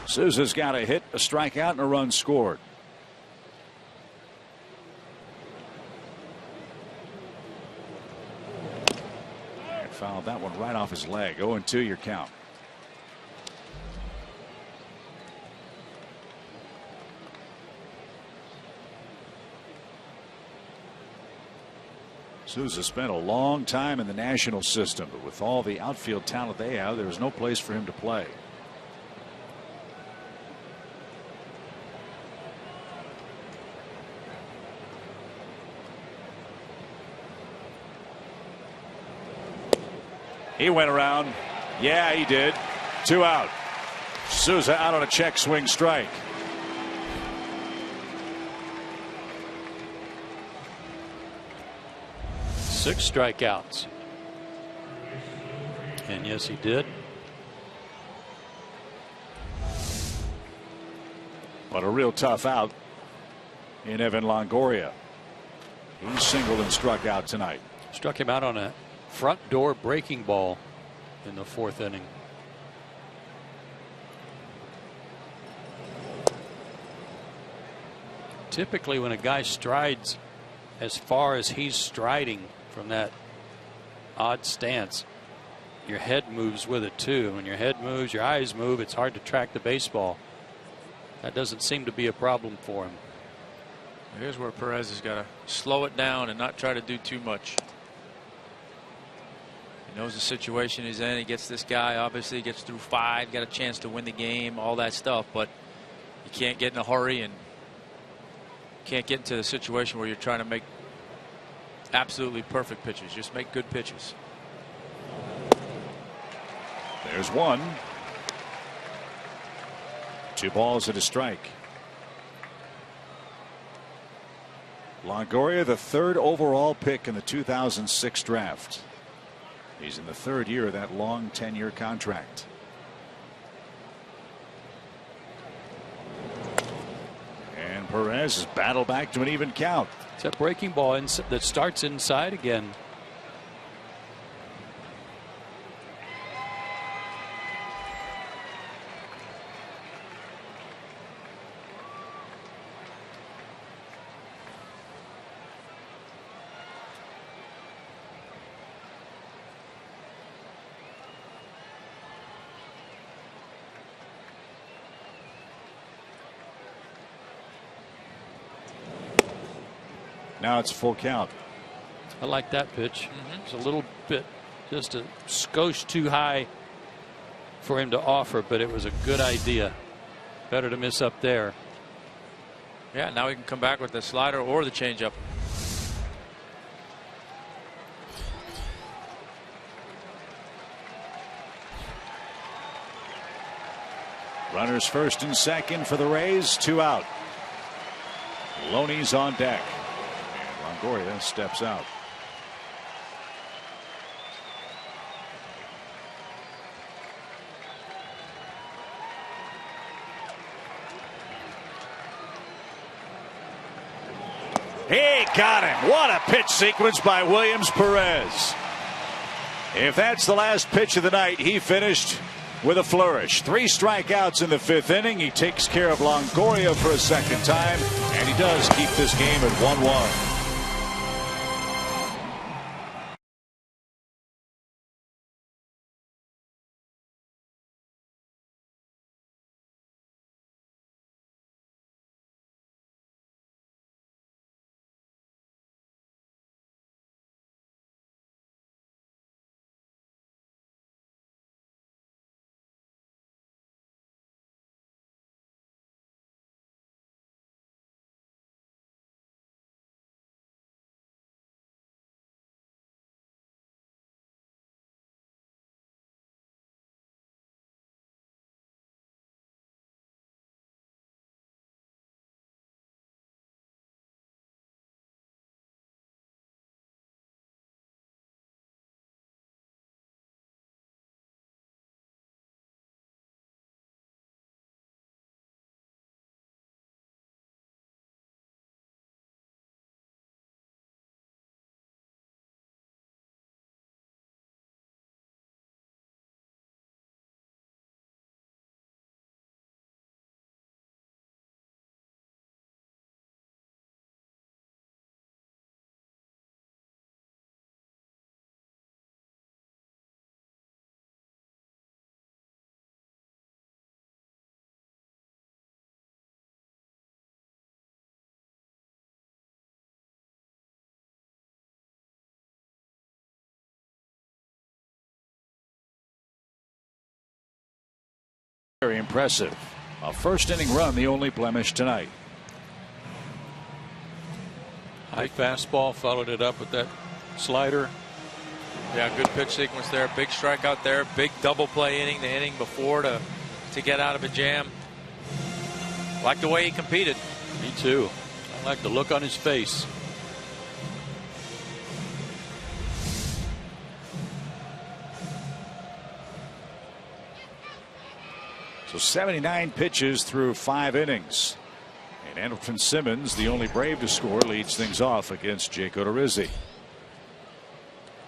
Souza's got a hit, a strikeout, and a run scored. And fouled that one right off his leg. 0-2 your count. Souza spent a long time in the national system, but with all the outfield talent they have, there was no place for him to play. He went around. Yeah, he did. 2 out. Souza out on a check swing strike. Six strikeouts. And yes, he did. But a real tough out in Evan Longoria. He singled and struck out tonight. Struck him out on a front door breaking ball in the 4th inning. Typically, when a guy strides as far as he's striding from that odd stance, your head moves with it too. When your head moves, your eyes move. It's hard to track the baseball. That doesn't seem to be a problem for him. Here's where Perez has got to slow it down and not try to do too much. He knows the situation he's in. He gets this guy, obviously gets through 5, got a chance to win the game, all that stuff, but you can't get in a hurry and can't get into the situation where you're trying to make absolutely perfect pitches. Just make good pitches. There's one. 2 balls and a strike. Longoria, the 3rd overall pick in the 2006 draft. He's in the 3rd year of that long 10-year contract. And Perez has battled back to an even count. It's a breaking ball that starts inside again. Now it's full count. I like that pitch. It's a little bit, just a skosh too high for him to offer, but it was a good idea. Better to miss up there. Yeah, now he can come back with the slider or the changeup. Runners first and second for the Rays. 2 out. Loney's on deck. Longoria steps out. He got him. What a pitch sequence by Williams Perez. If that's the last pitch of the night, he finished with a flourish. 3 strikeouts in the 5th inning. He takes care of Longoria for a second time, and he does keep this game at 1-1. Very impressive. A 1st inning run, the only blemish tonight. High fastball, followed it up with that slider. Yeah, good pitch sequence there. Big strikeout there. Big double play inning, the inning before to get out of a jam. Like the way he competed. Me too. I like the look on his face. So 79 pitches through 5 innings. And Andrelton Simmons, the only Brave to score, leads things off against Jake Odorizzi.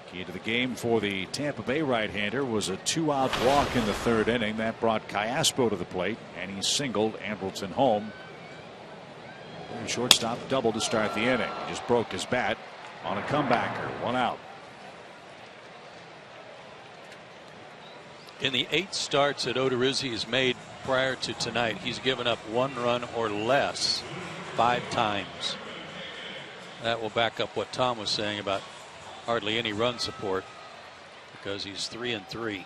Key to the game for the Tampa Bay right-hander was a 2-out walk in the 3rd inning. That brought Callaspo to the plate, and he singled Andrelton home. And shortstop double to start the inning. He just broke his bat on a comebacker. 1 out. In the 8 starts that Odorizzi has made prior to tonight, he's given up 1 run or less 5 times. That will back up what Tom was saying about hardly any run support, because he's 3-3.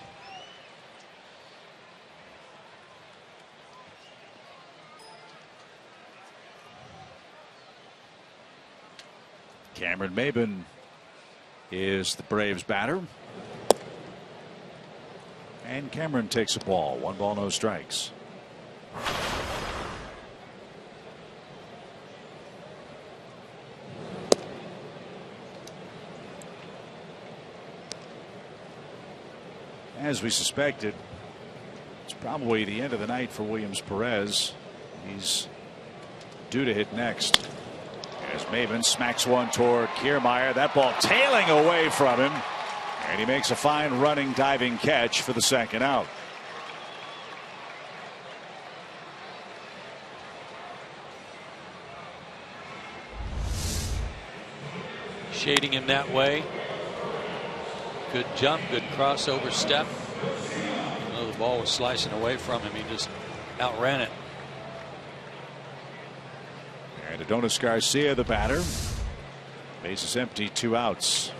Cameron Maybin is the Braves batter. And Cameron takes a ball. 1 ball, no strikes. As we suspected, it's probably the end of the night for Williams Perez. He's due to hit next. As Maybin smacks one toward Kiermaier. That ball tailing away from him. And he makes a fine running diving catch for the 2nd out. Shading him that way. Good jump, good crossover step. Though the ball was slicing away from him, he just outran it. And Adonis Garcia, the batter. Base is empty, 2 outs.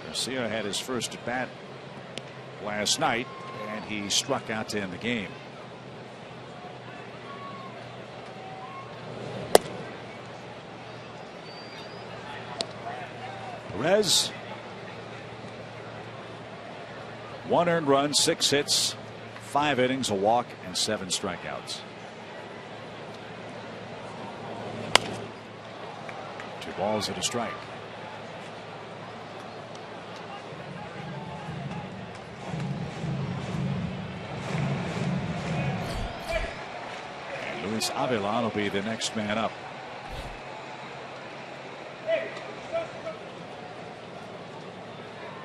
Garcia had his first at bat last night, and he struck out to end the game. Perez, 1 earned run, 6 hits, 5 innings, a walk, and 7 strikeouts. 2 balls and a strike. And Luis Avilan will be the next man up.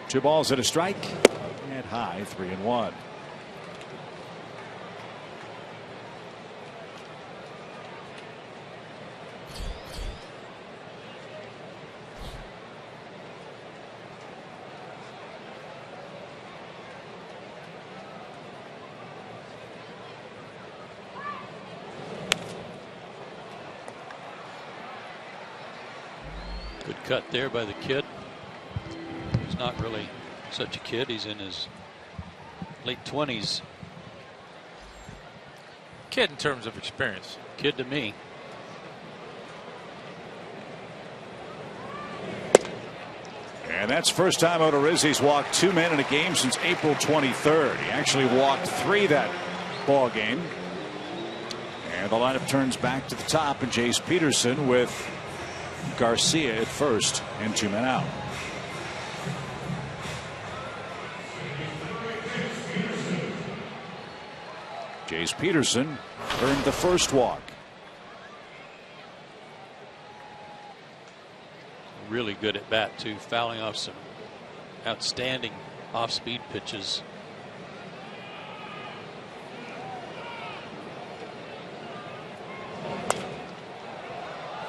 Two balls and a strike. And high, 3-1. Good cut there by the kid. He's not really such a kid. He's in his late 20s. Kid in terms of experience. Kid to me. And that's first time Odorizzi's walked 2 men in a game since April 23rd. He actually walked 3 that ball game. And the lineup turns back to the top, and Jace Peterson with Garcia at first and 2 men out. Jace Peterson earned the first walk. Really good at bat too, fouling off some outstanding off-speed pitches.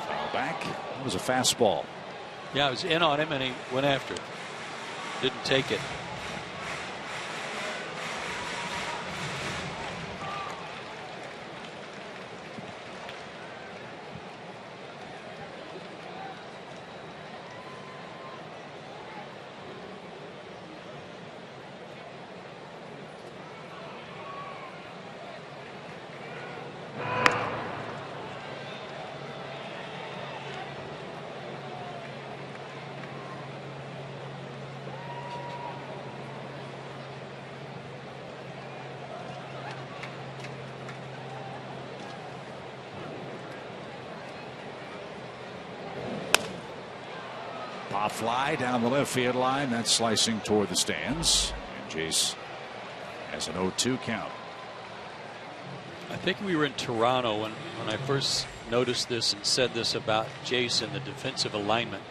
Foul back. That was a fastball. Yeah, I was in on him and he went after it. Didn't take it. Pop fly down the left field line. That's slicing toward the stands. And Jace has an 0-2 count. I think we were in Toronto when I first noticed this and said this about Jace and the defensive alignment.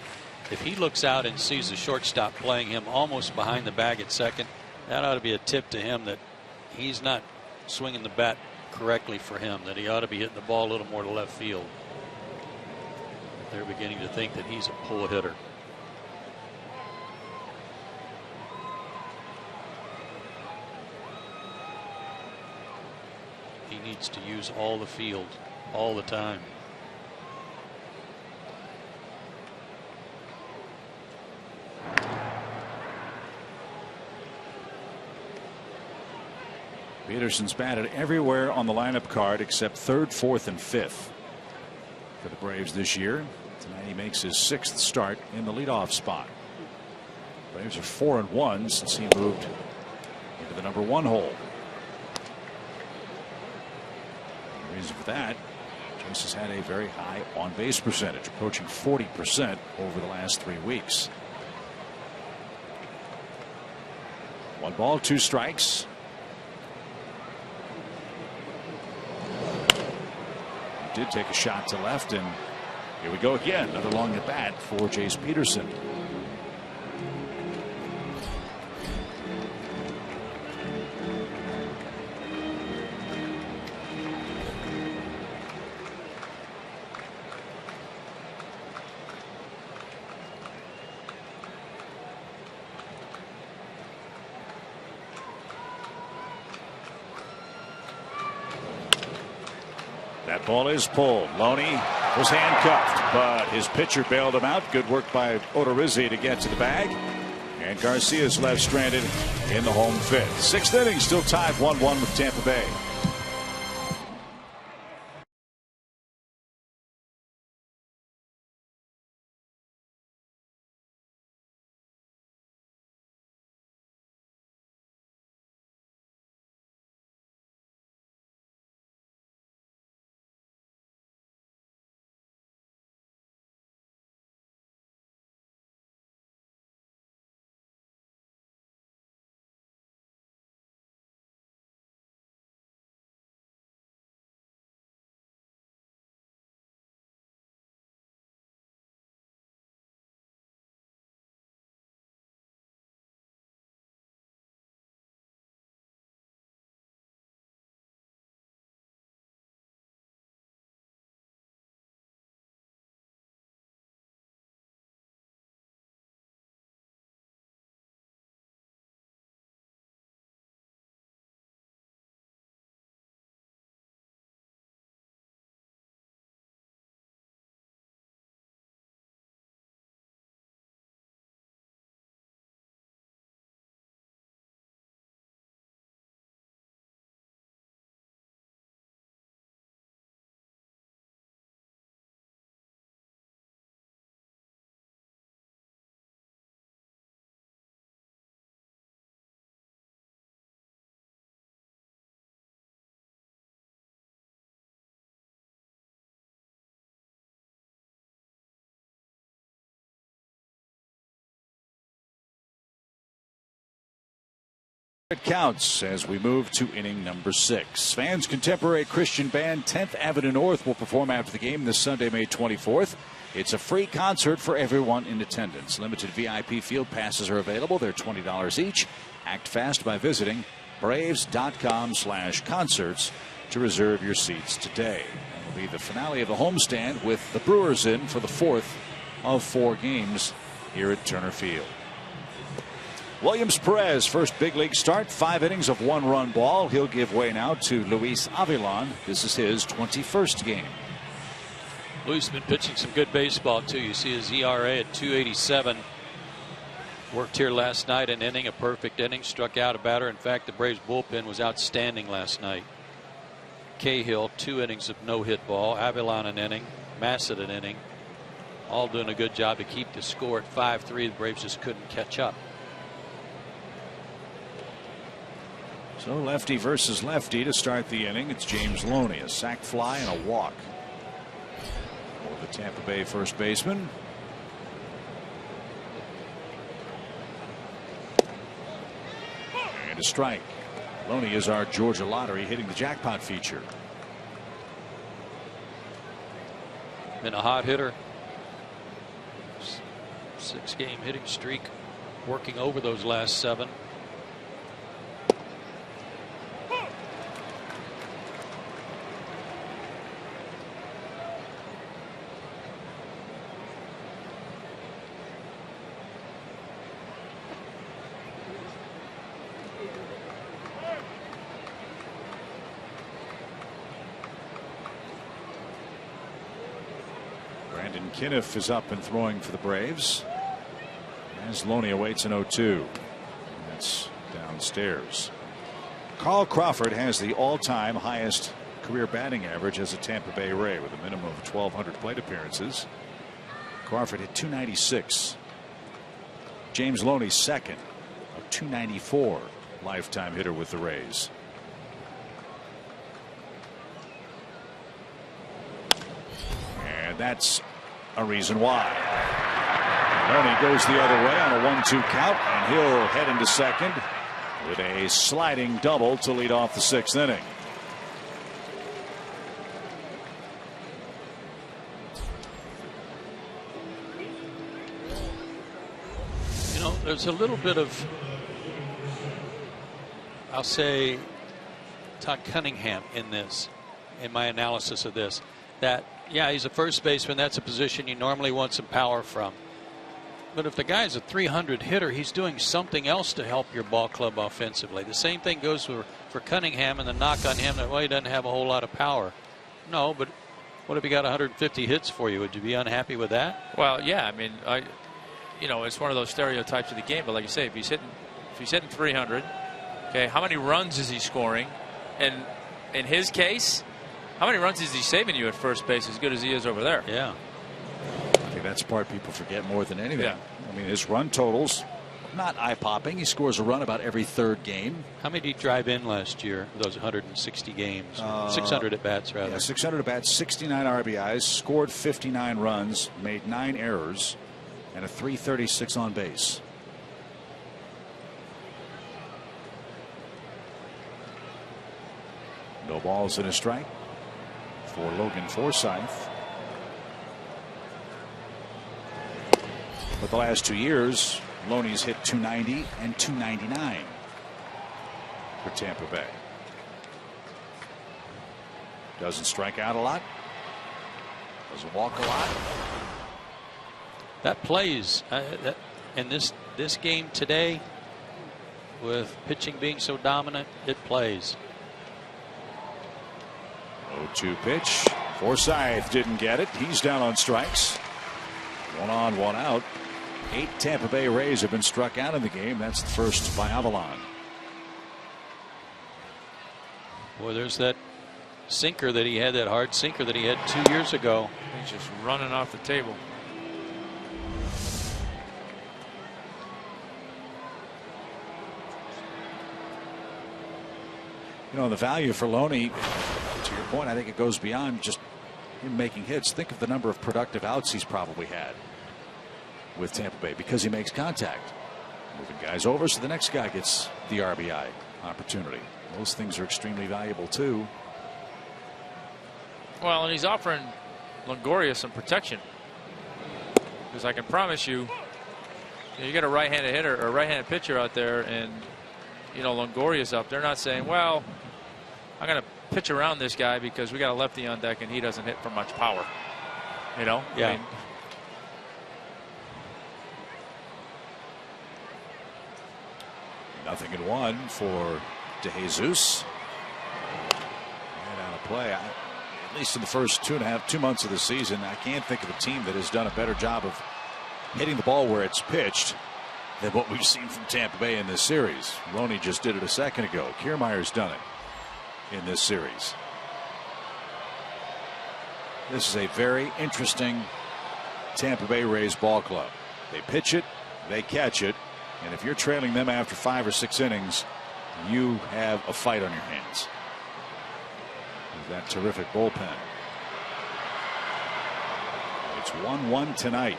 If he looks out and sees the shortstop playing him almost behind the bag at second, that ought to be a tip to him that he's not swinging the bat correctly for him, that he ought to be hitting the ball a little more to left field. They're beginning to think that he's a pull hitter. He needs to use all the field all the time. Peterson's batted everywhere on the lineup card except 3rd, 4th, and 5th for the Braves this year. Tonight he makes his 6th start in the leadoff spot. Braves are 4-1 since he moved into the number 1 hole. The reason for that, Jace has had a very high on-base percentage, approaching 40% over the last 3 weeks. 1 ball, 2 strikes. Did take a shot to left, and here we go again. Another long at bat for Jace Peterson. That ball is pulled. Loney was handcuffed, but his pitcher bailed him out. Good work by Odorizzi to get to the bag. And Garcia's left stranded in the home 5th. 6th inning, still tied 1-1 with Tampa Bay. It counts as we move to inning number 6. Fans' contemporary Christian band 10th Avenue North will perform after the game this Sunday, May 24th. It's a free concert for everyone in attendance. Limited VIP field passes are available. They're $20 each. Act fast by visiting Braves.com/concerts to reserve your seats today. It will be the finale of the homestand with the Brewers in for the 4th of 4 games here at Turner Field. Williams Perez, first big league start, 5 innings of 1-run ball. He'll give way now to Luis Avilan. This is his 21st game. Luis has been pitching some good baseball too. You see his ERA at 2.87. Worked here last night, an inning, a perfect inning, struck out a batter. In fact, the Braves bullpen was outstanding last night. Cahill, 2 innings of no-hit ball. Avilan an inning. Massett an inning. All doing a good job to keep the score at 5-3. The Braves just couldn't catch up. So lefty versus lefty to start the inning. It's James Loney, a sac fly and a walk for the Tampa Bay first baseman. And a strike. Loney is our Georgia lottery hitting the jackpot feature. Been a hot hitter. 6-game hitting streak, working over those last 7. Kinniff is up and throwing for the Braves as Loney awaits an 0-2. That's downstairs. Carl Crawford has the all-time highest career batting average as a Tampa Bay Ray with a minimum of 1,200 plate appearances. Crawford hit 296. James Loney second, a 294 lifetime hitter with the Rays. And that's a reason why. Loney goes the other way on a 1-2 count, and he'll head into second with a sliding double to lead off the 6th inning. You know, there's a little bit of, I'll say, Todd Cunningham in this, in my analysis of this, that yeah, he's a first baseman. That's a position you normally want some power from. But if the guy's a 300 hitter, he's doing something else to help your ball club offensively. The same thing goes for Cunningham, and the knock on him that, well, he doesn't have a whole lot of power. No, but what if he got 150 hits for you? Would you be unhappy with that? Well, yeah. I mean, it's one of those stereotypes of the game. But like you say, if he's hitting 300, okay, how many runs is he scoring? And in his case, how many runs is he saving you at first base as good as he is over there? Yeah. I think that's the part people forget more than anything. Yeah. I mean, his run totals, not eye-popping. He scores a run about every 3rd game. How many did he drive in last year, those 160 games? 600 at-bats, rather. Yeah, 600 at-bats, 69 RBIs, scored 59 runs, made 9 errors, and a 336 on base. No balls and a strike for Logan Forsythe. But the last 2 years, Loney's hit 290 and 299 for Tampa Bay. Doesn't strike out a lot. Doesn't walk a lot. That plays in this game today, with pitching being so dominant, it plays. 0-2 pitch. Forsythe didn't get it. He's down on strikes. 1 on, 1 out. 8 Tampa Bay Rays have been struck out in the game. That's the first by Avilan. Boy, there's that sinker that he had, that hard sinker that he had 2 years ago. He's just running off the table. You know, the value for Loney, to your point, I think it goes beyond just him making hits. Think of the number of productive outs he's probably had with Tampa Bay because he makes contact. Moving guys over so the next guy gets the RBI opportunity. Those things are extremely valuable too. Well, and he's offering Longoria some protection, because I can promise you, you get a right-handed hitter or a right-handed pitcher out there, and Longoria's up. They're not saying, well, I'm going to pitch around this guy because we got a lefty on deck and he doesn't hit for much power. Yeah. I mean, Nothing in one for De Jesus. And out of play. At least in the first 2 months of the season, I can't think of a team that has done a better job of hitting the ball where it's pitched than what we've seen from Tampa Bay in this series. Loney just did it a second ago. Kiermaier's done it in this series. This is a very interesting Tampa Bay Rays ball club. They pitch it, they catch it, and if you're trailing them after 5 or 6 innings, you have a fight on your hands. With that terrific bullpen. It's 1-1 tonight.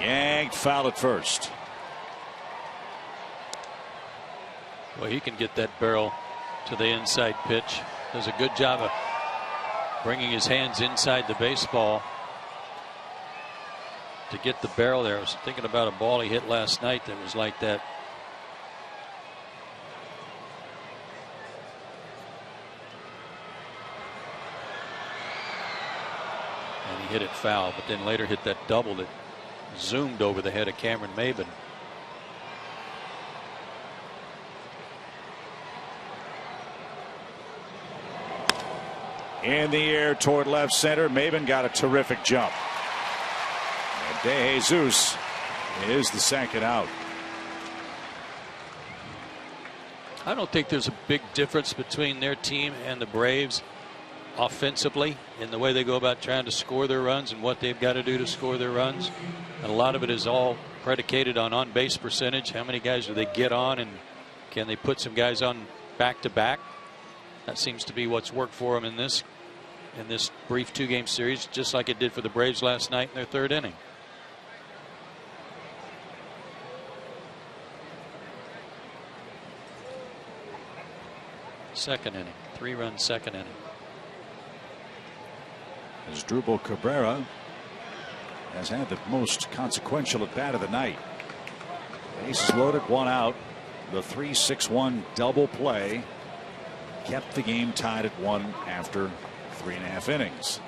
Yanked foul at first. Well, he can get that barrel to the inside pitch. Does a good job of bringing his hands inside the baseball to get the barrel there. I was thinking about a ball he hit last night that was like that. And he hit it foul, but then later hit that double that zoomed over the head of Cameron Maybin. In the air toward left center. Maybin got a terrific jump. And De Jesus is the second out. I don't think there's a big difference between their team and the Braves offensively in the way they go about trying to score their runs and what they've got to do to score their runs. And a lot of it is all predicated on base percentage. How many guys do they get on, and can they put some guys on back to back? That seems to be what's worked for them in this brief 2-game series, just like it did for the Braves last night in their 3rd inning. Second inning, 3-run second inning. As Drupal Cabrera has had the most consequential at bat of the night. Bases loaded, 1 out. The 3-6-1 double play kept the game tied at 1 after 3.5 innings.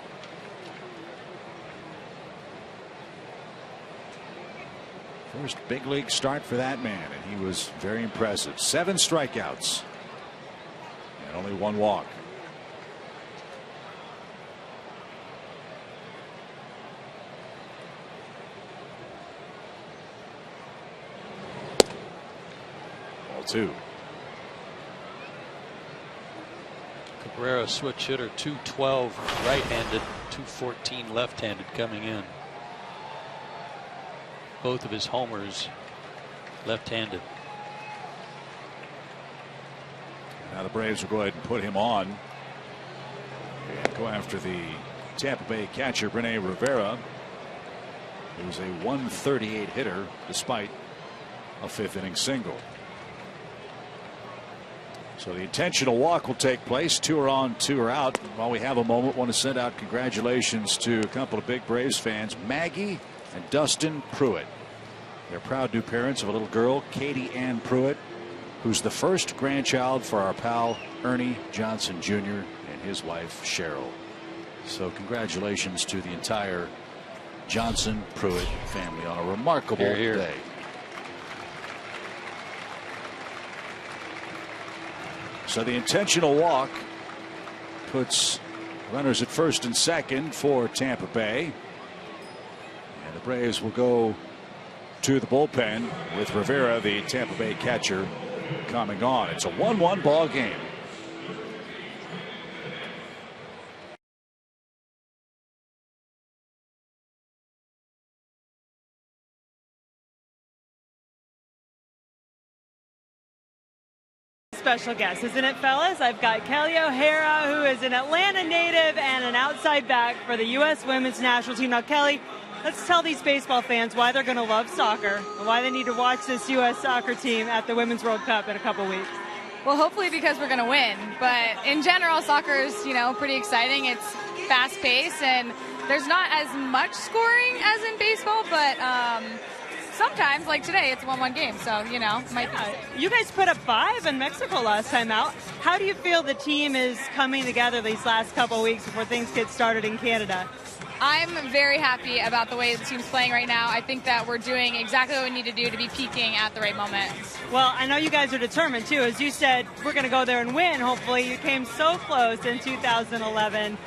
First big league start for that man, and he was very impressive. 7 strikeouts and only 1 walk. Ball 2. Cabrera switch hitter, 212 right-handed, 214 left-handed coming in. Both of his homers left-handed. Now the Braves will go ahead and put him on and go after the Tampa Bay catcher Rene Rivera, who's a 138 hitter despite a 5th inning single. So the intentional walk will take place. 2 are on, 2 are out. While we have a moment, want to send out congratulations to a couple of big Braves fans, Maggie and Dustin Pruitt. They're proud new parents of a little girl, Katie Ann Pruitt, who's the first grandchild for our pal Ernie Johnson Jr. and his wife Cheryl. So congratulations to the entire Johnson Pruitt family on a remarkable day. So the intentional walk puts runners at first and second for Tampa Bay. And the Braves will go to the bullpen with Rivera, the Tampa Bay catcher, coming on. It's a 1-1 ball game. special guest, isn't it, fellas? I've got Kelly O'Hara, who is an Atlanta native and an outside back for the U.S. women's national team. Now, Kelly, let's tell these baseball fans why they're going to love soccer and why they need to watch this U.S. soccer team at the Women's World Cup in a couple weeks. Well, hopefully because we're going to win. But in general, soccer is, pretty exciting. It's fast-paced, and there's not as much scoring as in baseball, but sometimes, like today, it's a 1-1 game, so, might be. You guys put up 5 in Mexico last time out. How do you feel the team is coming together these last couple of weeks before things get started in Canada? I'm very happy about the way the team's playing right now. I think that we're doing exactly what we need to do to be peaking at the right moment. Well, I know you guys are determined, too. As you said, we're going to go there and win, hopefully. You came so close in 2011.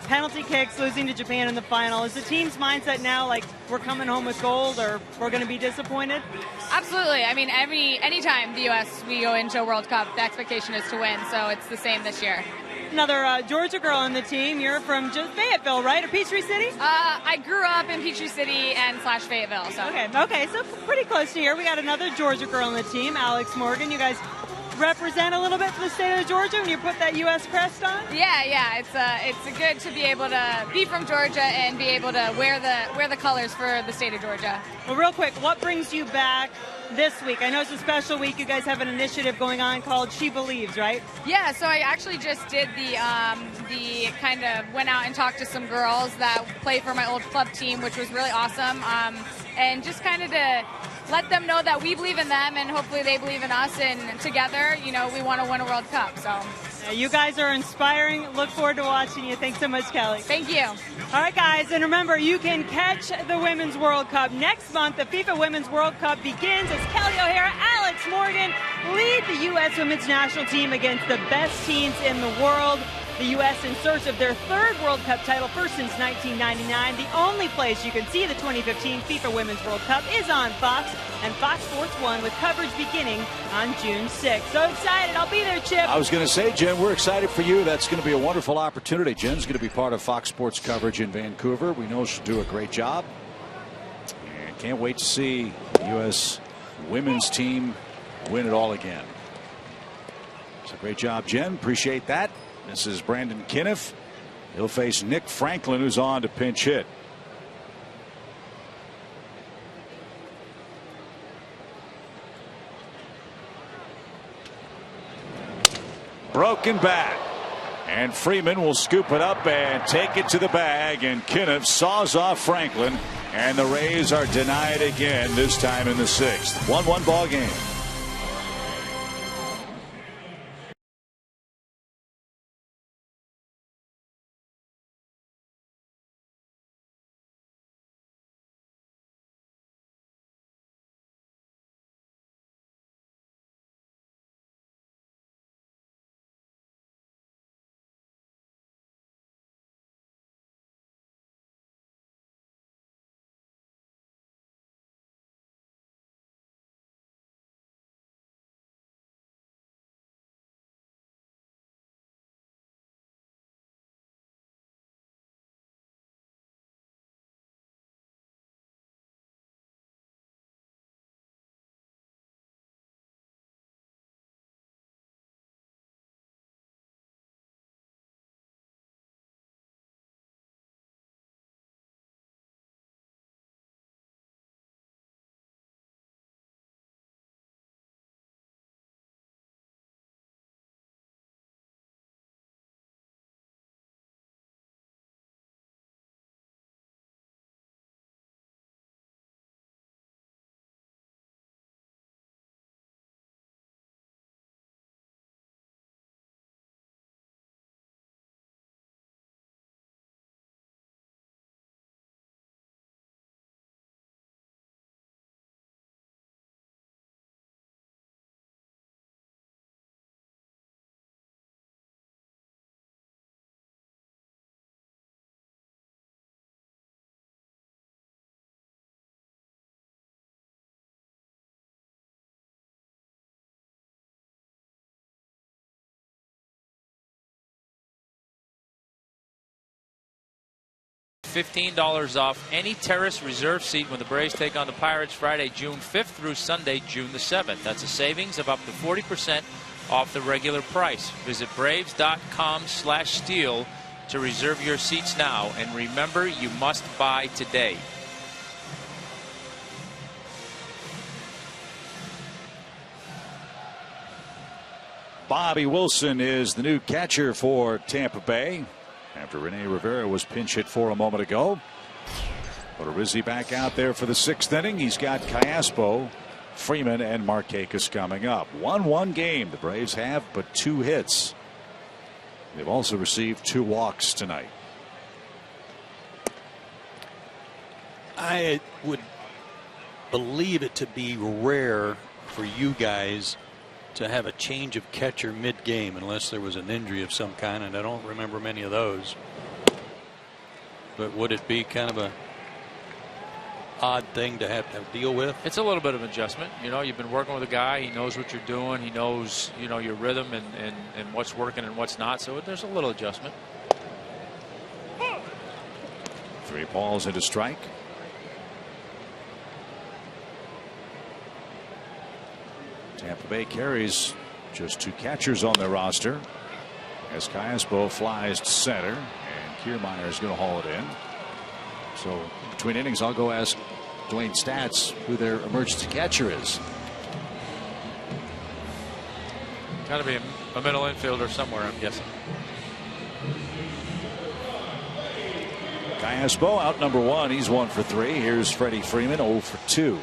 Penalty kicks, losing to Japan in the final. Is the team's mindset now like we're coming home with gold, or we're going to be disappointed? Absolutely. I mean, anytime the U.S. we go into a World Cup, the expectation is to win, so it's the same this year. Another Georgia girl on the team. You're from Fayetteville, right? Or Peachtree City? I grew up in Peachtree City and / Fayetteville. So. Okay, so pretty close to here. We got another Georgia girl on the team, Alex Morgan. You guys represent a little bit for the state of Georgia when you put that U.S. crest on? Yeah. It's good to be able to be from Georgia and be able to wear the colors for the state of Georgia. Well, real quick, what brings you back this week? I know it's a special week. You guys have an initiative going on called She Believes, right? Yeah, so I actually just did the kind of went out and talked to some girls that play for my old club team, which was really awesome. And just kind of to let them know that we believe in them and hopefully they believe in us, and together, we want to win a World Cup. So you guys are inspiring. Look forward to watching you. Thanks so much, Kelly. Thank you. All right, guys, and remember, you can catch the Women's World Cup next month. The FIFA Women's World Cup begins as Kelly O'Hara, Alex Morgan lead the U.S. Women's National Team against the best teams in the world. The U.S. in search of their 3rd World Cup title, first since 1999. The only place you can see the 2015 FIFA Women's World Cup is on Fox and Fox Sports 1, with coverage beginning on June 6th. So excited. I'll be there, Chip. I was going to say, Jen, we're excited for you. That's going to be a wonderful opportunity. Jen's going to be part of Fox Sports coverage in Vancouver. We know she'll do a great job. And can't wait to see the U.S. women's team win it all again. It's a great job, Jen. Appreciate that. This is Brandon Kinniff. He'll face Nick Franklin, who's on to pinch hit. Broken bat. And Freeman will scoop it up and take it to the bag. And Kinniff saws off Franklin. And the Rays are denied again, this time in the 6th. 1-1 ball game. $15 off any terrace reserve seat when the Braves take on the Pirates Friday, June 5th through Sunday, June the 7th. That's a savings of up to 40% off the regular price. Visit braves.com/steal to reserve your seats now. And remember, you must buy today. Bobby Wilson is the new catcher for Tampa Bay after Rene Rivera was pinch hit for a moment ago. Odorizzi back out there for the 6th inning. He's got Callaspo, Freeman, and Markakis coming up. 1-1 game the Braves have, but 2 hits. They've also received 2 walks tonight. I would believe it to be rare for you guys to have a change of catcher mid-game unless there was an injury of some kind, and I don't remember many of those. But would it be kind of a odd thing to have to deal with? It's a little bit of adjustment. You know, you've been working with a guy. He knows what you're doing. He knows, you know, your rhythm and what's working and what's not. So there's a little adjustment. 3 balls and a strike. Tampa Bay carries just 2 catchers on their roster as Callaspo flies to center and Kiermaier is going to haul it in. So between innings, I'll go ask Dwayne Stats who their emergency catcher is. Got to be a middle infielder somewhere, I'm guessing. Callaspo out number 1. He's 1 for 3. Here's Freddie Freeman 0 for 2.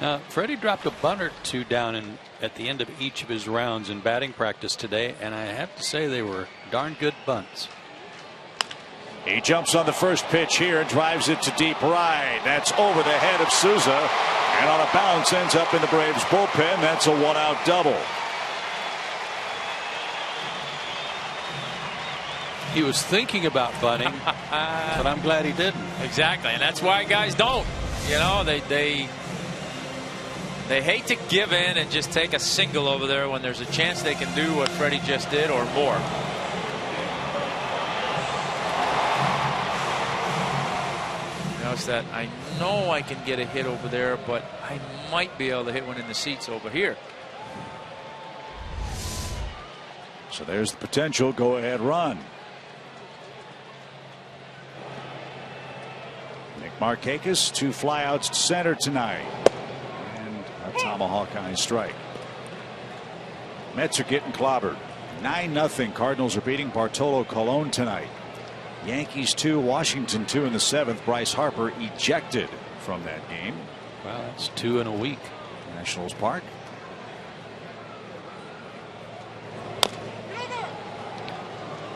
Now, Freddie dropped a bunt or 2 down at the end of each of his rounds in batting practice today, and I have to say they were darn good bunts. He jumps on the first pitch here and drives it to deep right. That's over the head of Souza, and on a bounce ends up in the Braves bullpen. That's a 1-out double. He was thinking about bunting, but I'm glad he didn't. Exactly, and that's why guys don't. You know, they hate to give in and just take a single over there when there's a chance they can do what Freddie just did or more. Notice that I know I can get a hit over there, but I might be able to hit one in the seats over here. So there's the potential go-ahead run. Nick Markakis, 2 flyouts to center tonight. Tomahawk high strike. Mets are getting clobbered. 9-0. Cardinals are beating Bartolo Colon tonight. Yankees 2, Washington 2 in the 7th. Bryce Harper ejected from that game. Wow, that's 2 in a week. Nationals Park.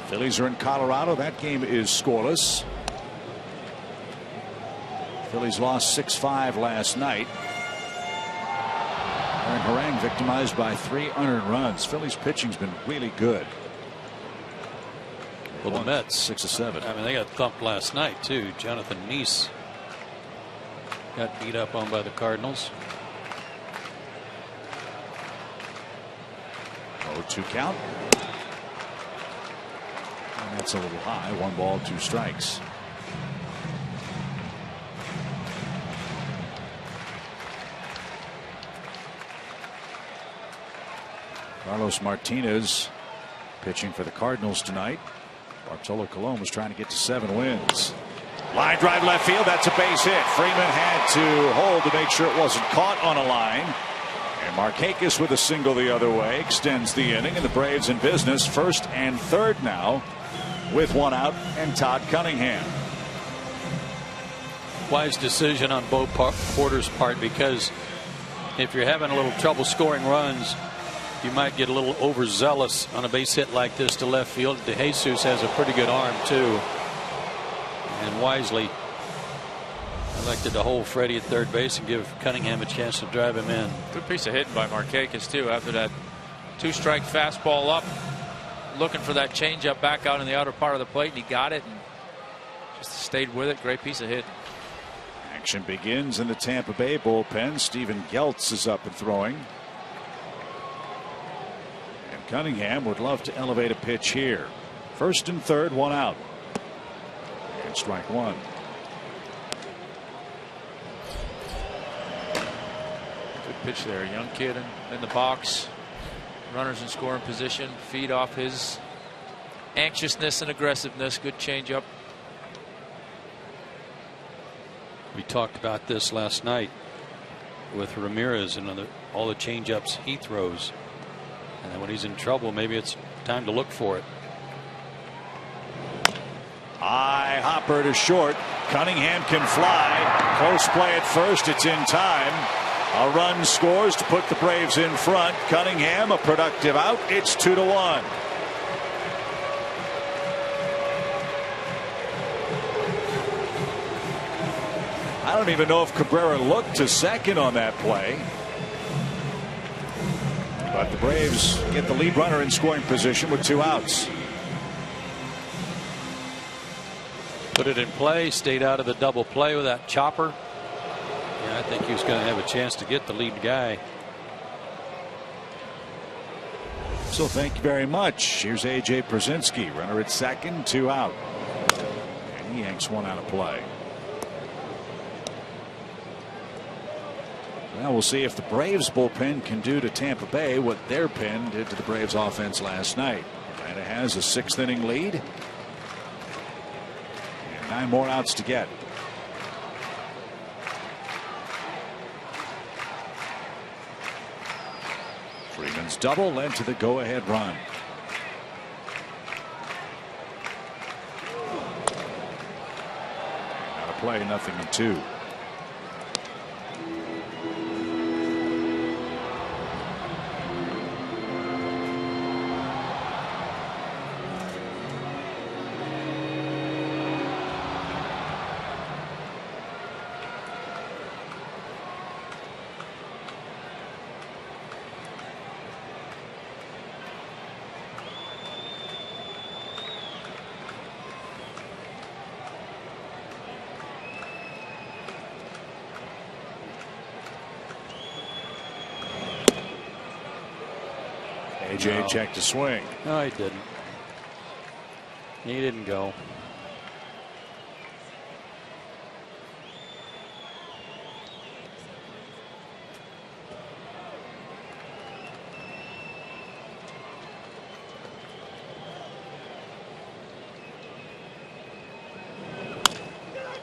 Phillies are in Colorado. That game is scoreless. Phillies lost 6-5 last night. Aaron Harang victimized by 3 unearned runs. Phillies pitching's been really good. Well, the Mets 6 of 7. I mean, they got thumped last night too. Jonathan Neese got beat up on by the Cardinals. 0-2 count. And that's a little high. 1 ball, 2 strikes. Carlos Martinez pitching for the Cardinals tonight. Bartolo Colon was trying to get to 7 wins. Line drive left field. That's a base hit. Freeman had to hold to make sure it wasn't caught on a line. And Markakis with a single the other way extends the inning, and the Braves in business 1st and 3rd now with 1 out and Todd Cunningham. Wise decision on Bo Porter's part, because if you're having a little trouble scoring runs, you might get a little overzealous on a base hit like this to left field. DeJesus has a pretty good arm too, and wisely elected to hold Freddie at 3rd base and give Cunningham a chance to drive him in. Good piece of hitting by Markakis too after that 2-strike fastball up, looking for that changeup back out in the outer part of the plate, and he got it and just stayed with it. Great piece of hit. Action begins in the Tampa Bay bullpen. Steven Geltz is up and throwing. Cunningham would love to elevate a pitch here. 1st and 3rd, 1 out. And strike 1. Good pitch there. Young kid in the box. runners in scoring position, feed off his anxiousness and aggressiveness. Good changeup. We talked about this last night with Ramirez and all the changeups he throws. And then when he's in trouble, maybe it's time to look for it. High hopper to short. Cunningham can fly. Close play at first. It's in time. A run scores to put the Braves in front. Cunningham, a productive out. It's 2-1. I don't even know if Cabrera looked to second on that play. But the Braves get the lead runner in scoring position with 2 outs. Put it in play, stayed out of the double play with that chopper. Yeah, I think he was going to have a chance to get the lead guy. So thank you very much. Here's A.J. Pierzynski, runner at second, 2 out. And he yanks 1 out of play. Well, we'll see if the Braves bullpen can do to Tampa Bay what their pen did to the Braves offense last night. Atlanta has a 6th inning lead. And 9 more outs to get. Freeman's double led to the go-ahead run. Out of play, 0-2. AJ checked to swing. No, he didn't. He didn't go.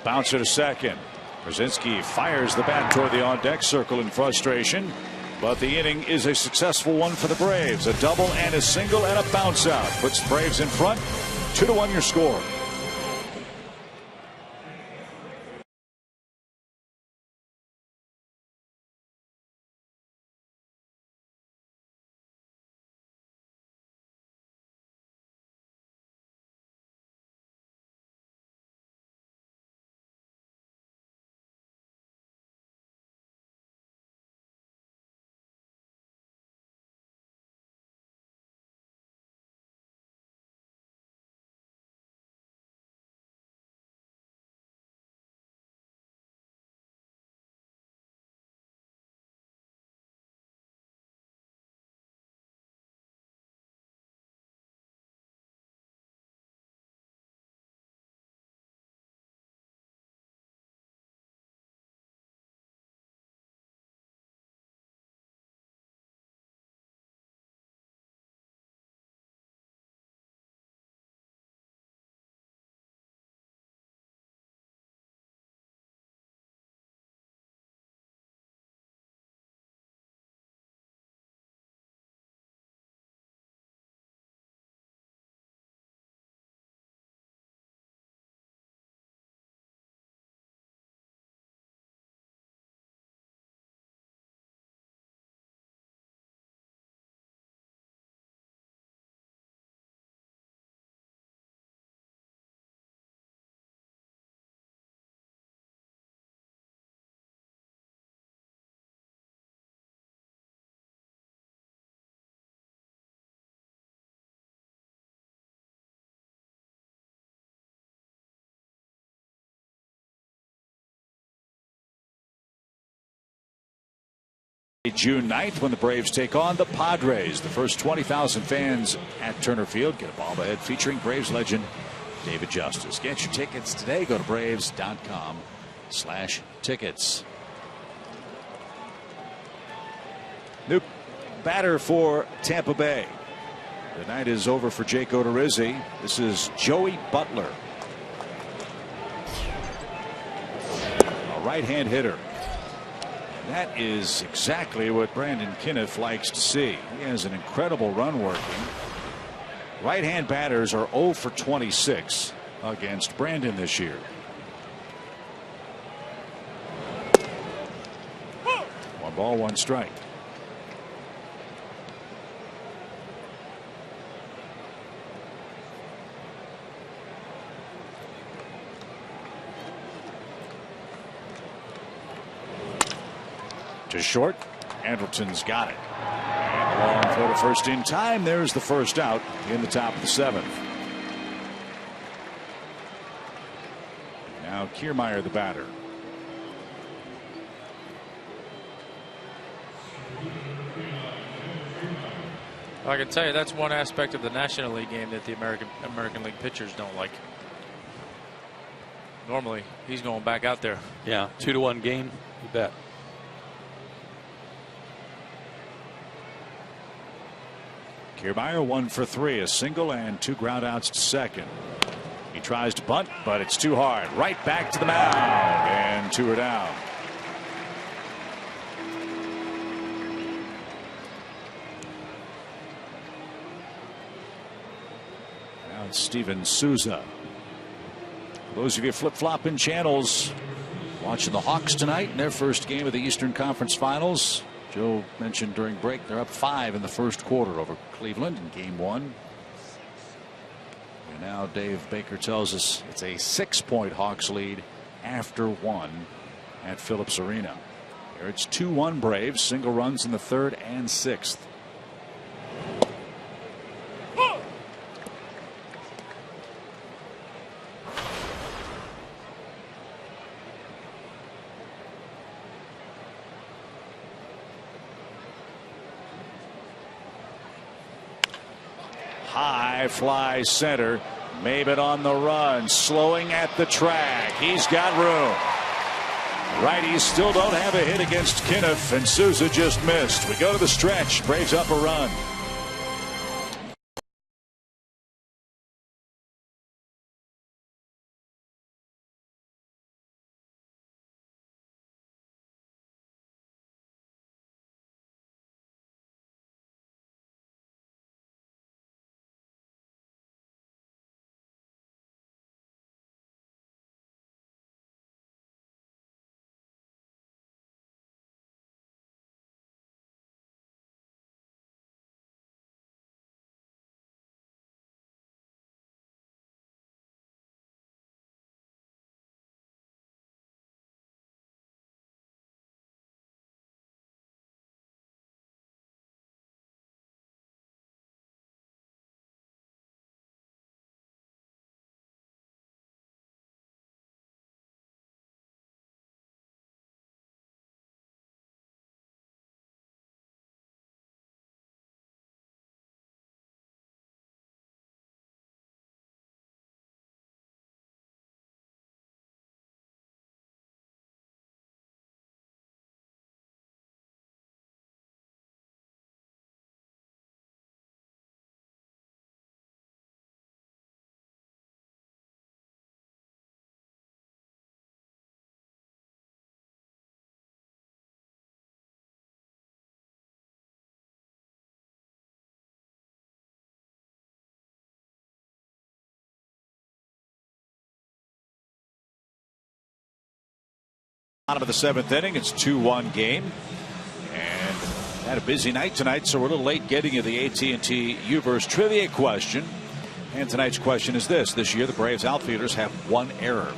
Bouncer to second. Pierzynski fires the bat toward the on-deck circle in frustration. But the inning is a successful one for the Braves. A double and a single and a bounce out puts the Braves in front. 2-1 your score. June 9th when the Braves take on the Padres. The first 20,000 fans at Turner Field get a bobblehead featuring Braves legend David Justice. Get your tickets today. Go to Braves.com/tickets. Nope. batter for Tampa Bay. The night is over for Jake Odorizzi. This is Joey Butler, a right-hand hitter. That is exactly what Brandon Kinniff likes to see. He has an incredible run working. Right-hand batters are 0 for 26 against Brandon this year. One ball, one strike. To short. Andrelton's got it. And long throw to first in time. There's the first out in the top of the 7th. Now Kiermaier, the batter. I can tell you that's one aspect of the National League game that the American League pitchers don't like. Normally, he's going back out there. Yeah, 2-1 game. You bet. Kiermaier 1 for 3, a single and 2 groundouts to second. He tries to bunt, but it's too hard. Right back to the mound, and 2 are down. Now it's Steven Souza. For those of you flip-flopping channels watching the Hawks tonight in their first game of the Eastern Conference Finals. Joe mentioned during break they're up 5 in the first quarter over Cleveland in game 1. And now Dave Baker tells us it's a 6-point Hawks lead after 1 at Phillips Arena. Here it's 2-1 Braves, single runs in the 3rd and 6th. High fly center. Maybin on the run, slowing at the track. He's got room. Righties still don't have a hit against Kinniff, and Souza just missed. We go to the stretch. Braves up a run. Bottom of the 7th inning. It's 2-1 game, and had a busy night tonight, so we're a little late getting you the AT&T Uverse trivia question. And tonight's question is this year the Braves outfielders have 1 error.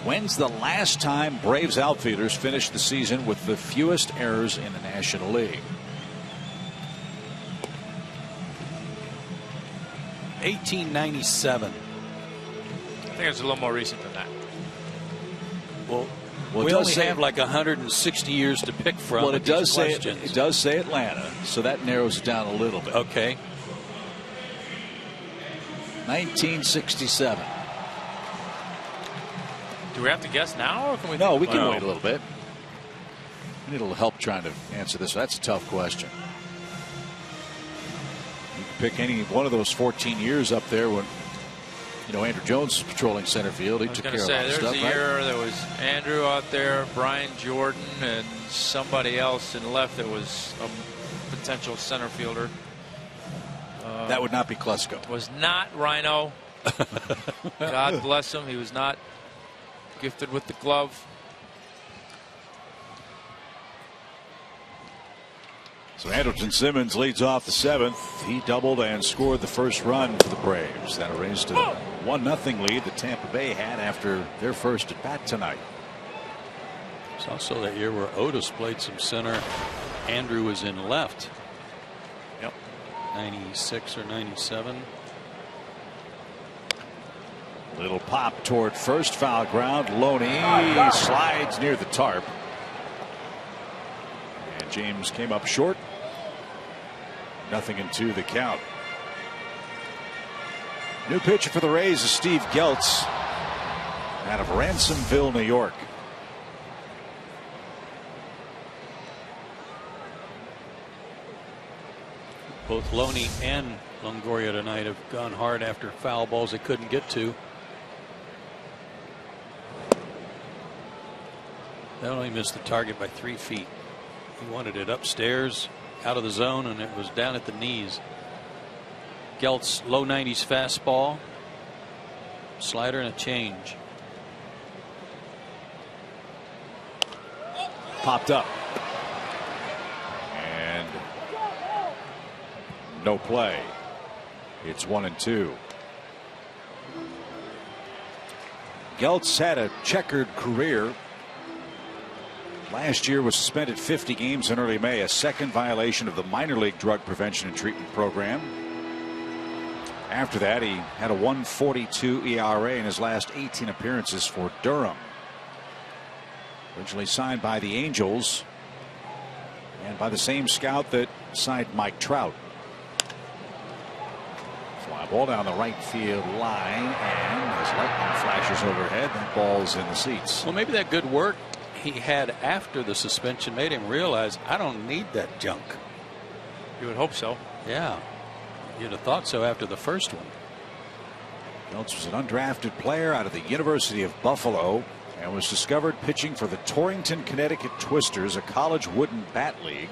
When's the last time Braves outfielders finished the season with the fewest errors in the National League? 1897. I think it's a little more recent than that. Well, we only have like 160 years to pick from. Well, it does say Atlanta, so that narrows it down a little bit. Okay. 1967. Do we have to guess now, or can we? No, we can wait a little bit. We need a little help trying to answer this. That's a tough question. pick any one of those 14 years up there when, Andrew Jones was patrolling center field. He took care of a lot of stuff. There's a year there was Andrew out there, Brian Jordan, and somebody else in left that was a potential center fielder. That would not be Klesko. Was not Rhino. God bless him. He was not gifted with the glove. So Andrelton Simmons leads off the 7th. He doubled and scored the first run for the Braves. That erased a 1-0 lead that Tampa Bay had after their first at bat tonight. It's also that year where Otis played some center. Andrew was in left. Yep. 96 or 97. Little pop toward first, foul ground. Loney slides near the tarp. And James came up short. 0-2 the count. New pitcher for the Rays is Steve Geltz out of Ransomville, New York. Both Loney and Longoria tonight have gone hard after foul balls they couldn't get to. They only missed the target by 3 feet. He wanted it upstairs, out of the zone, and it was down at the knees. Geltz, low 90s fastball, slider, and a change. Popped up. And no play. It's 1-2. Geltz had a checkered career. Last year was suspended 50 games in early May, a second violation of the minor league drug prevention and treatment program. After that, he had a 1.42 ERA in his last 18 appearances for Durham. Originally signed by the Angels and by the same scout that signed Mike Trout. Fly ball down the right field line, and as lightning flashes overhead, that ball's in the seats. Well, maybe that good work he had after the suspension made him realize, I don't need that junk. You would hope so. Yeah, you'd have thought so after the first one. Geltz was an undrafted player out of the University of Buffalo and was discovered pitching for the Torrington, Connecticut Twisters, a college wooden bat league,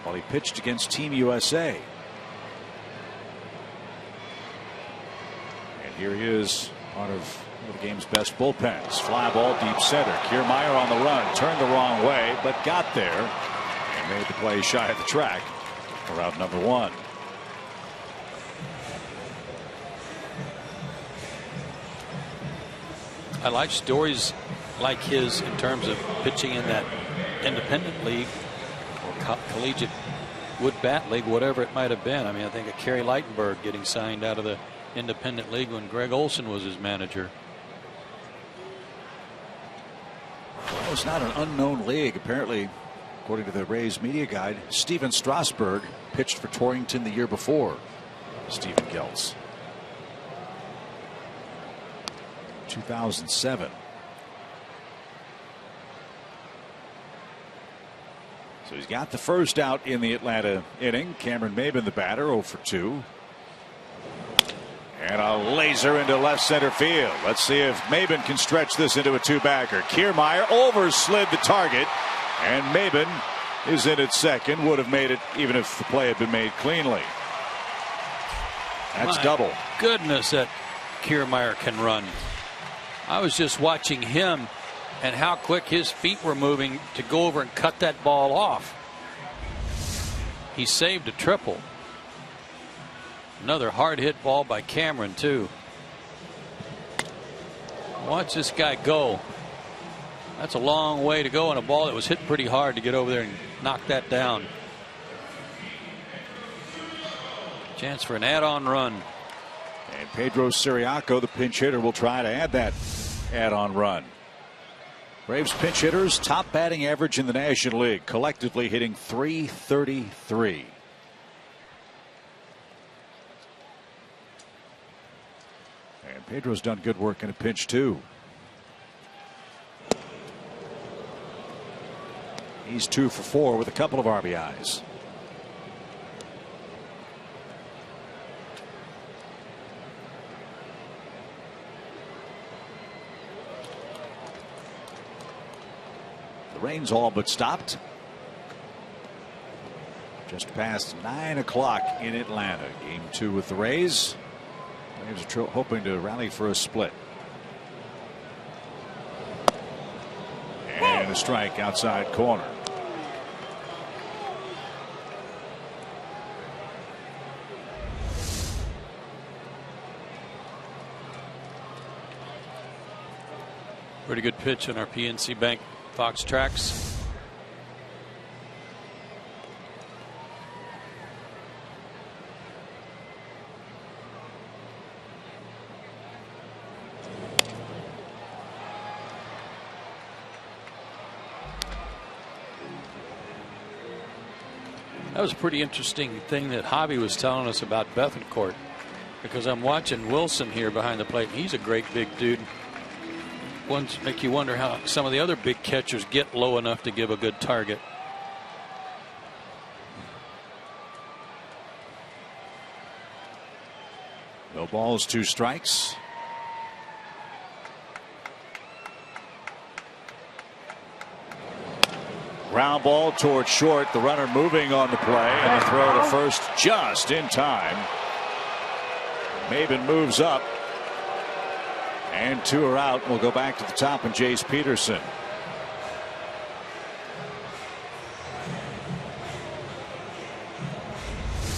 while he pitched against Team USA. And here he is, part of one of the game's best bullpens. Fly ball deep center. Kiermaier on the run, turned the wrong way, but got there and made the play shy of the track for out number 1. I like stories like his in terms of pitching in that independent league or collegiate wood bat league, whatever it might have been. I mean, I think of Kerry Lightenberg getting signed out of the independent league when Greg Olson was his manager. Well, it's not an unknown league. Apparently, according to the Rays media guide, Steven Strasburg pitched for Torrington the year before Stephen Geltz. 2007. So he's got the first out in the Atlanta inning. Cameron Maben, the batter, 0 for 2. And a laser into left center field. Let's see if Maben can stretch this into a 2-bagger. Kiermaier overslid the target, and Maben is in at second. Would have made it even if the play had been made cleanly. That's double. Goodness, that Kiermaier can run. I was just watching him and how quick his feet were moving to go over and cut that ball off. He saved a triple. Another hard hit ball by Cameron, too. Watch this guy go. That's a long way to go on a ball that was hit pretty hard to get over there and knock that down. Chance for an add-on run. And Pedro Siriaco, the pinch hitter, will try to add that add-on run. Braves pinch hitters, top batting average in the National League, collectively hitting .333. And Pedro's done good work in a pinch too. He's 2 for 4 with a couple of RBIs. The rain's all but stopped. Just past 9 o'clock in Atlanta. Game 2 with the Rays. Braves are hoping to rally for a split. And a strike outside corner. Pretty good pitch on our PNC Bank Fox tracks. That was a pretty interesting thing that Hobby was telling us about Bethancourt, because I'm watching Wilson here behind the plate. He's a great big dude. Ones make you wonder how some of the other big catchers get low enough to give a good target. No balls, 2 strikes. Ground ball towards short. The runner moving on the play, and the throw to first just in time. Maben moves up. And 2 are out. We'll go back to the top and Jace Peterson.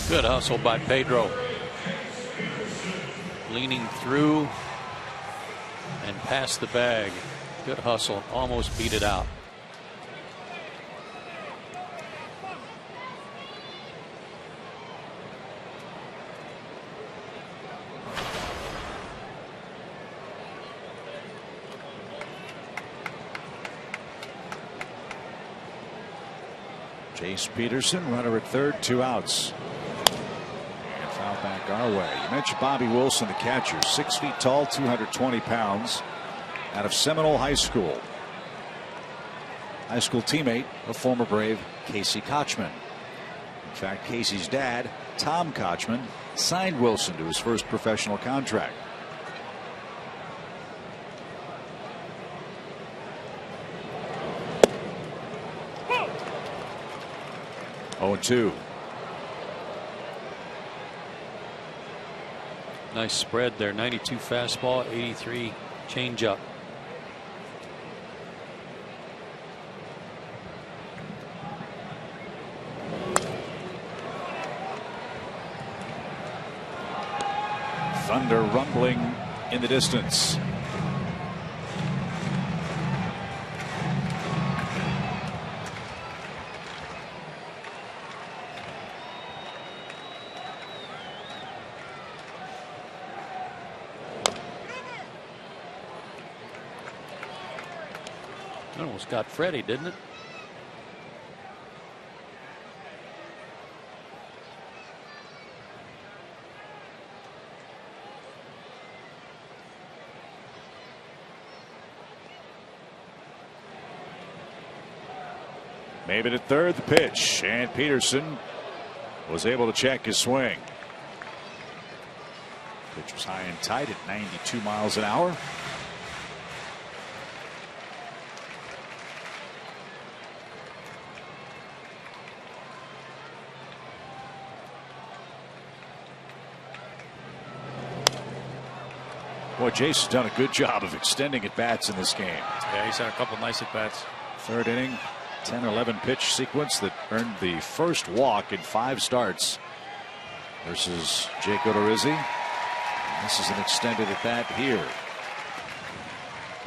Good hustle by Pedro. Leaning through and past the bag. Good hustle. Almost beat it out. Jace Peterson, runner at third, 2 outs. And foul back our way. You mentioned Bobby Wilson, the catcher, 6 feet tall, 220 pounds, out of Seminole High School. High school teammate of former Brave Casey Kochman. In fact, Casey's dad, Tom Kochman, signed Wilson to his first professional contract. Oh, 2. Nice spread there. 92 fastball, 83 changeup. Thunder rumbling in the distance. Almost got Freddie, didn't it? Maben at third, the pitch, and Peterson was able to check his swing. Pitch was high and tight at 92 miles an hour. Boy, Jason's done a good job of extending at bats in this game. Yeah, he's had a couple nice at bats. Third inning, 10-11 pitch sequence that earned the first walk in 5 starts versus Jake Odorizzi. This is an extended at bat here.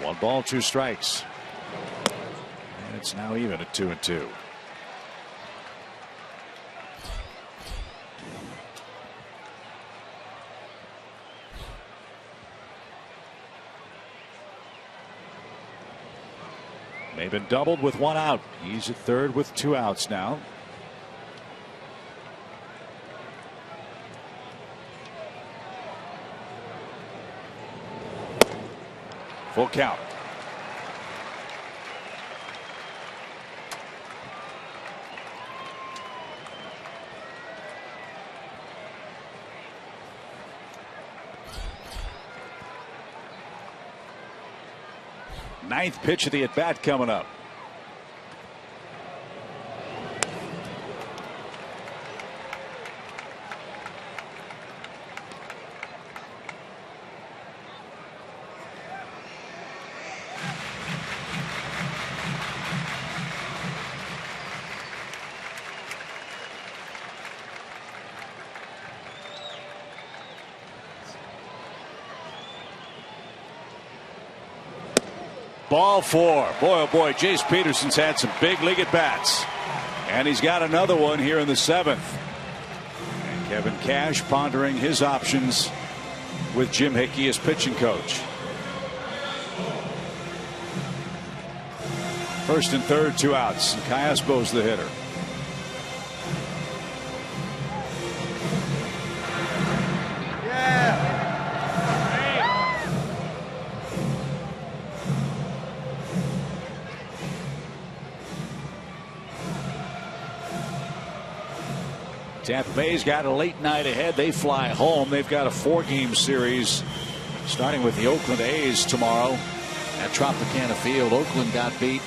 1 ball, 2 strikes. And it's now even at 2-2. Maben doubled with 1 out. He's at third with 2 outs now. Full count. Ninth pitch of the at bat coming up. ball 4. Boy, oh boy, Jace Peterson's had some big league at bats. And he's got another one here in the 7th. And Kevin Cash pondering his options with Jim Hickey as pitching coach. First and third, 2 outs. And Callasbo's the hitter. Tampa Bay's got a late night ahead. They fly home. They've got a 4-game series starting with the Oakland A's tomorrow at Tropicana Field. Oakland got beat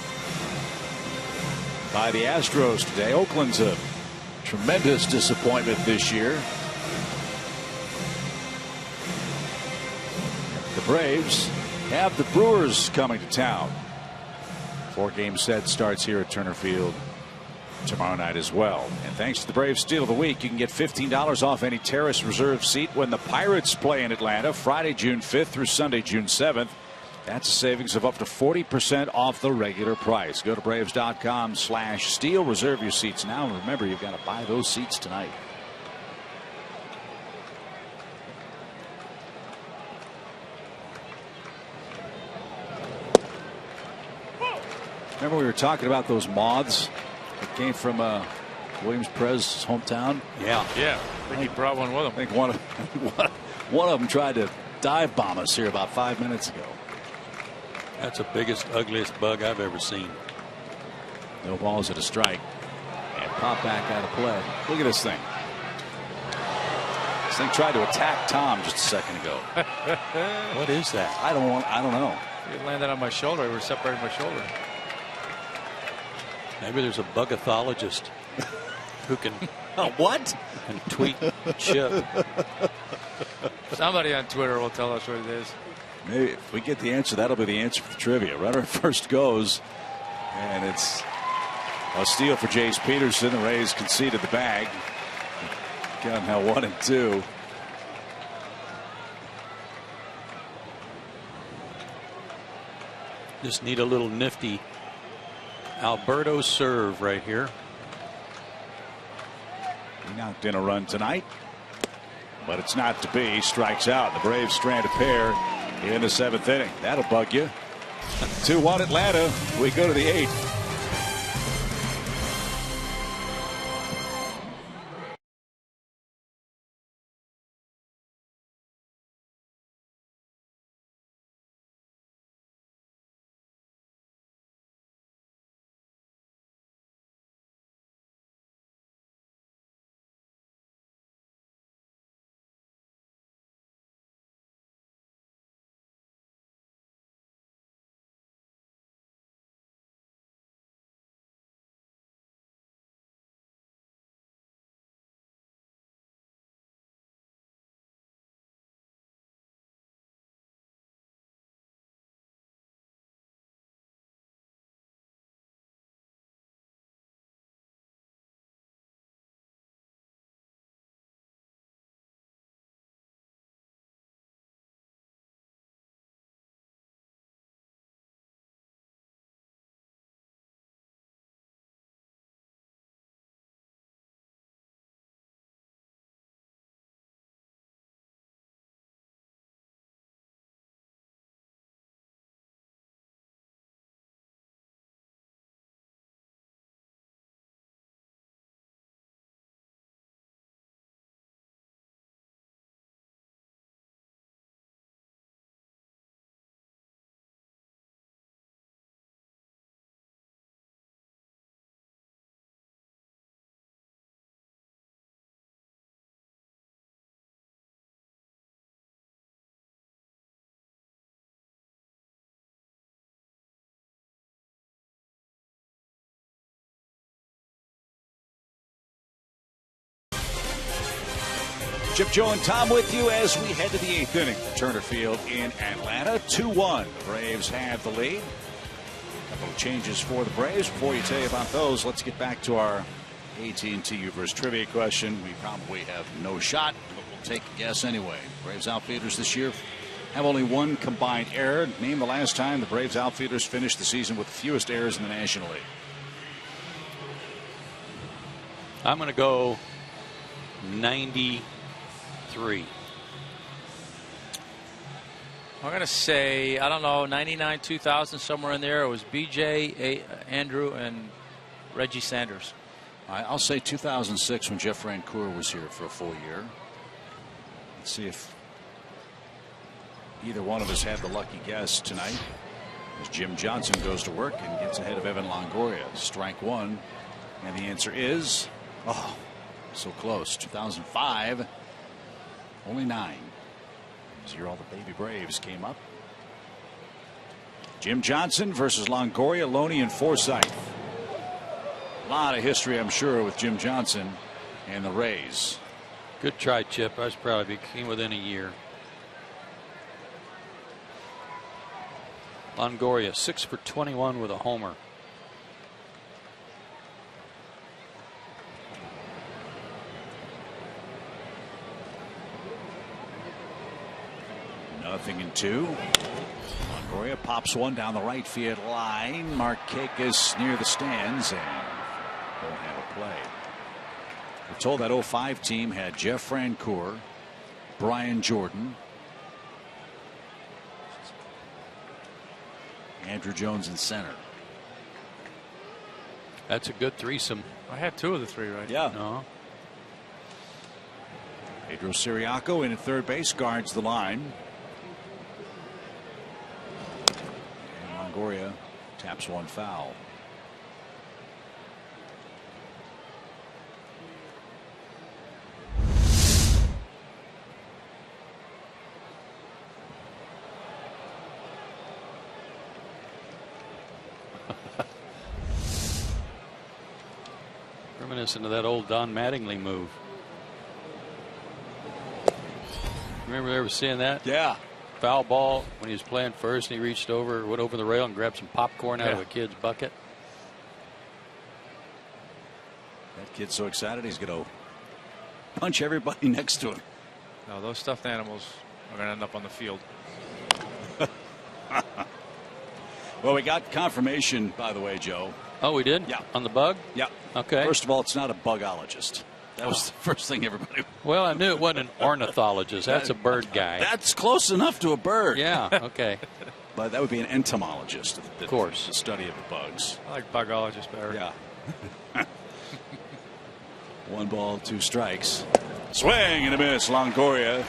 by the Astros today. Oakland's a tremendous disappointment this year. The Braves have the Brewers coming to town. 4-game set starts here at Turner Field tomorrow night as well. And thanks to the Braves Steal of the Week, you can get $15 off any Terrace Reserve seat when the Pirates play in Atlanta Friday, June 5th through Sunday, June 7th. That's a savings of up to 40% off the regular price. Go to Braves.com/steal. Reserve your seats now. And remember, you've got to buy those seats tonight. Remember we were talking about those moths that came from Williams Perez's hometown? Yeah. I think he brought one with him. I think one of them tried to dive bomb us here about 5 minutes ago. That's the biggest, ugliest bug I've ever seen. No balls at a strike. And pop back out of play. Look at this thing. This thing tried to attack Tom just a second ago. What is that? I don't know. It landed on my shoulder. It was separating my shoulder. Maybe there's a bugathologist who can what? And tweet Chip. Somebody on Twitter will tell us what it is. Maybe if we get the answer, that'll be the answer for the trivia. Runner first goes, and it's a steal for Jace Peterson. The Rays conceded the bag. Count now 1 and 2. Just need a little nifty Alberto serve right here. He knocked in a run tonight, but it's not to be. Strikes out. The Braves strand a pair in the 7th inning. That'll bug you. 2-1 Atlanta. We go to the 8th. Chip, Joe, and Tom with you as we head to the 8th inning. Turner Field in Atlanta. 2-1. The Braves have the lead. A couple of changes for the Braves. Before you tell you about those, let's get back to our AT&T Uverse trivia question. We probably have no shot, but we'll take a guess anyway. Braves outfielders this year have only one combined error. Name the last time the Braves outfielders finished the season with the fewest errors in the National League. I'm going to go 93. I'm going to say, I don't know, 99, 2000, somewhere in there. It was BJ, Andrew, and Reggie Sanders. I'll say 2006 when Jeff Rancour was here for a full year. Let's see if either one of us had the lucky guess tonight. As Jim Johnson goes to work and gets ahead of Evan Longoria. Strike one. And the answer is, oh, so close. 2005. Only 9. This year all the baby Braves came up. Jim Johnson versus Longoria, Loney, and Forsythe. A lot of history, I'm sure, with Jim Johnson and the Rays. Good try, Chip. I was proud of you. Came within a year. Longoria 6 for 21 with a homer. Nothing in 2. Longoria pops one down the right field line. Markakis near the stands and won't have a play. We're told that 05 team had Jeff Rancour, Brian Jordan, Andrew Jones in center. That's a good threesome. I had 2 of the 3 right. Yeah. No. Pedro Siriaco in at third base guards the line. And Longoria taps one foul. Reminiscent of that old Don Mattingly move. Remember ever seeing that? Yeah. Foul ball when he was playing first and he reached over, went over the rail and grabbed some popcorn out of a kid's bucket. That kid's so excited he's going to punch everybody next to him. No, those stuffed animals are going to end up on the field. Well, we got confirmation, by the way, Joe. Oh, we did? Yeah. On the bug? Yeah. Okay. First of all, it's not a bugologist. That was the first thing everybody. Well, I knew it wasn't an ornithologist. That's a bird guy. That's close enough to a bird. Yeah. Okay. But that would be an entomologist. Of course. The study of the bugs. I like bugologist better. Yeah. 1 ball, 2 strikes. Swing and a miss. Longoria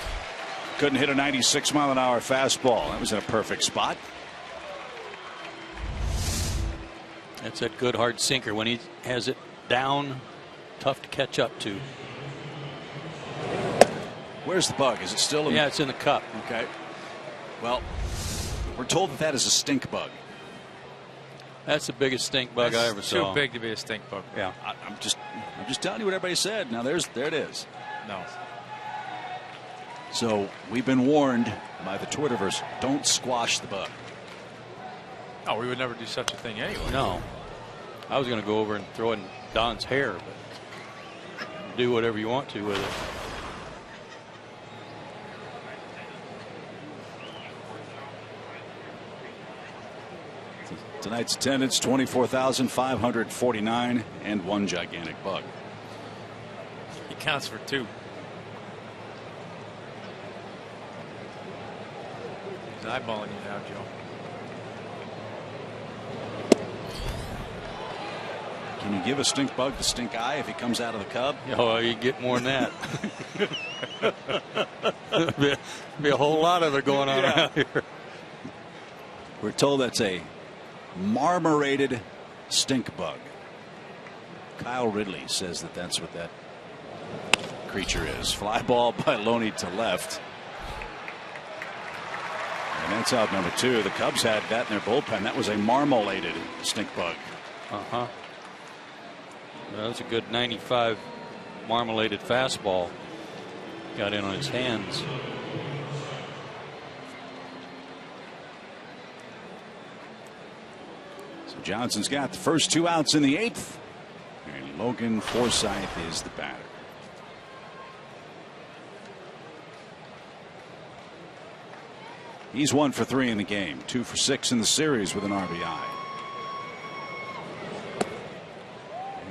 couldn't hit a 96-mile-an-hour fastball. That was in a perfect spot. That's that good hard sinker when he has it down. Tough to catch up to. Where's the bug? Is it still in? Yeah, it's in the cup. Okay. Well, we're told that is a stink bug. That's the biggest stink bug I ever saw. Too big to be a stink bug. Yeah. I'm just telling you what everybody said. Now there it is. No. So we've been warned by the Twitterverse. Don't squash the bug. Oh, we would never do such a thing anyway. No. I was going to go over and throw it in Don's hair, but do whatever you want to with it. Tonight's attendance 24,549 and 1 gigantic bug. He counts for 2. He's eyeballing you now, Joe. Can you give a stink bug the stink eye if he comes out of the cub? Oh, you get more than that. be a whole lot of it going on around here. We're told that's a marmorated stink bug. Kyle Ridley says that that's what that creature is. Fly ball by Loney to left. And that's out number 2. The Cubs had that in their bullpen. That was a marmoladed stink bug. Uh-huh. Well, that's a good 95 marmoladed fastball. Got in on his hands. So Johnson's got the first 2 outs in the 8th. And Logan Forsythe is the batter. He's 1 for 3 in the game, 2 for 6 in the series with an RBI.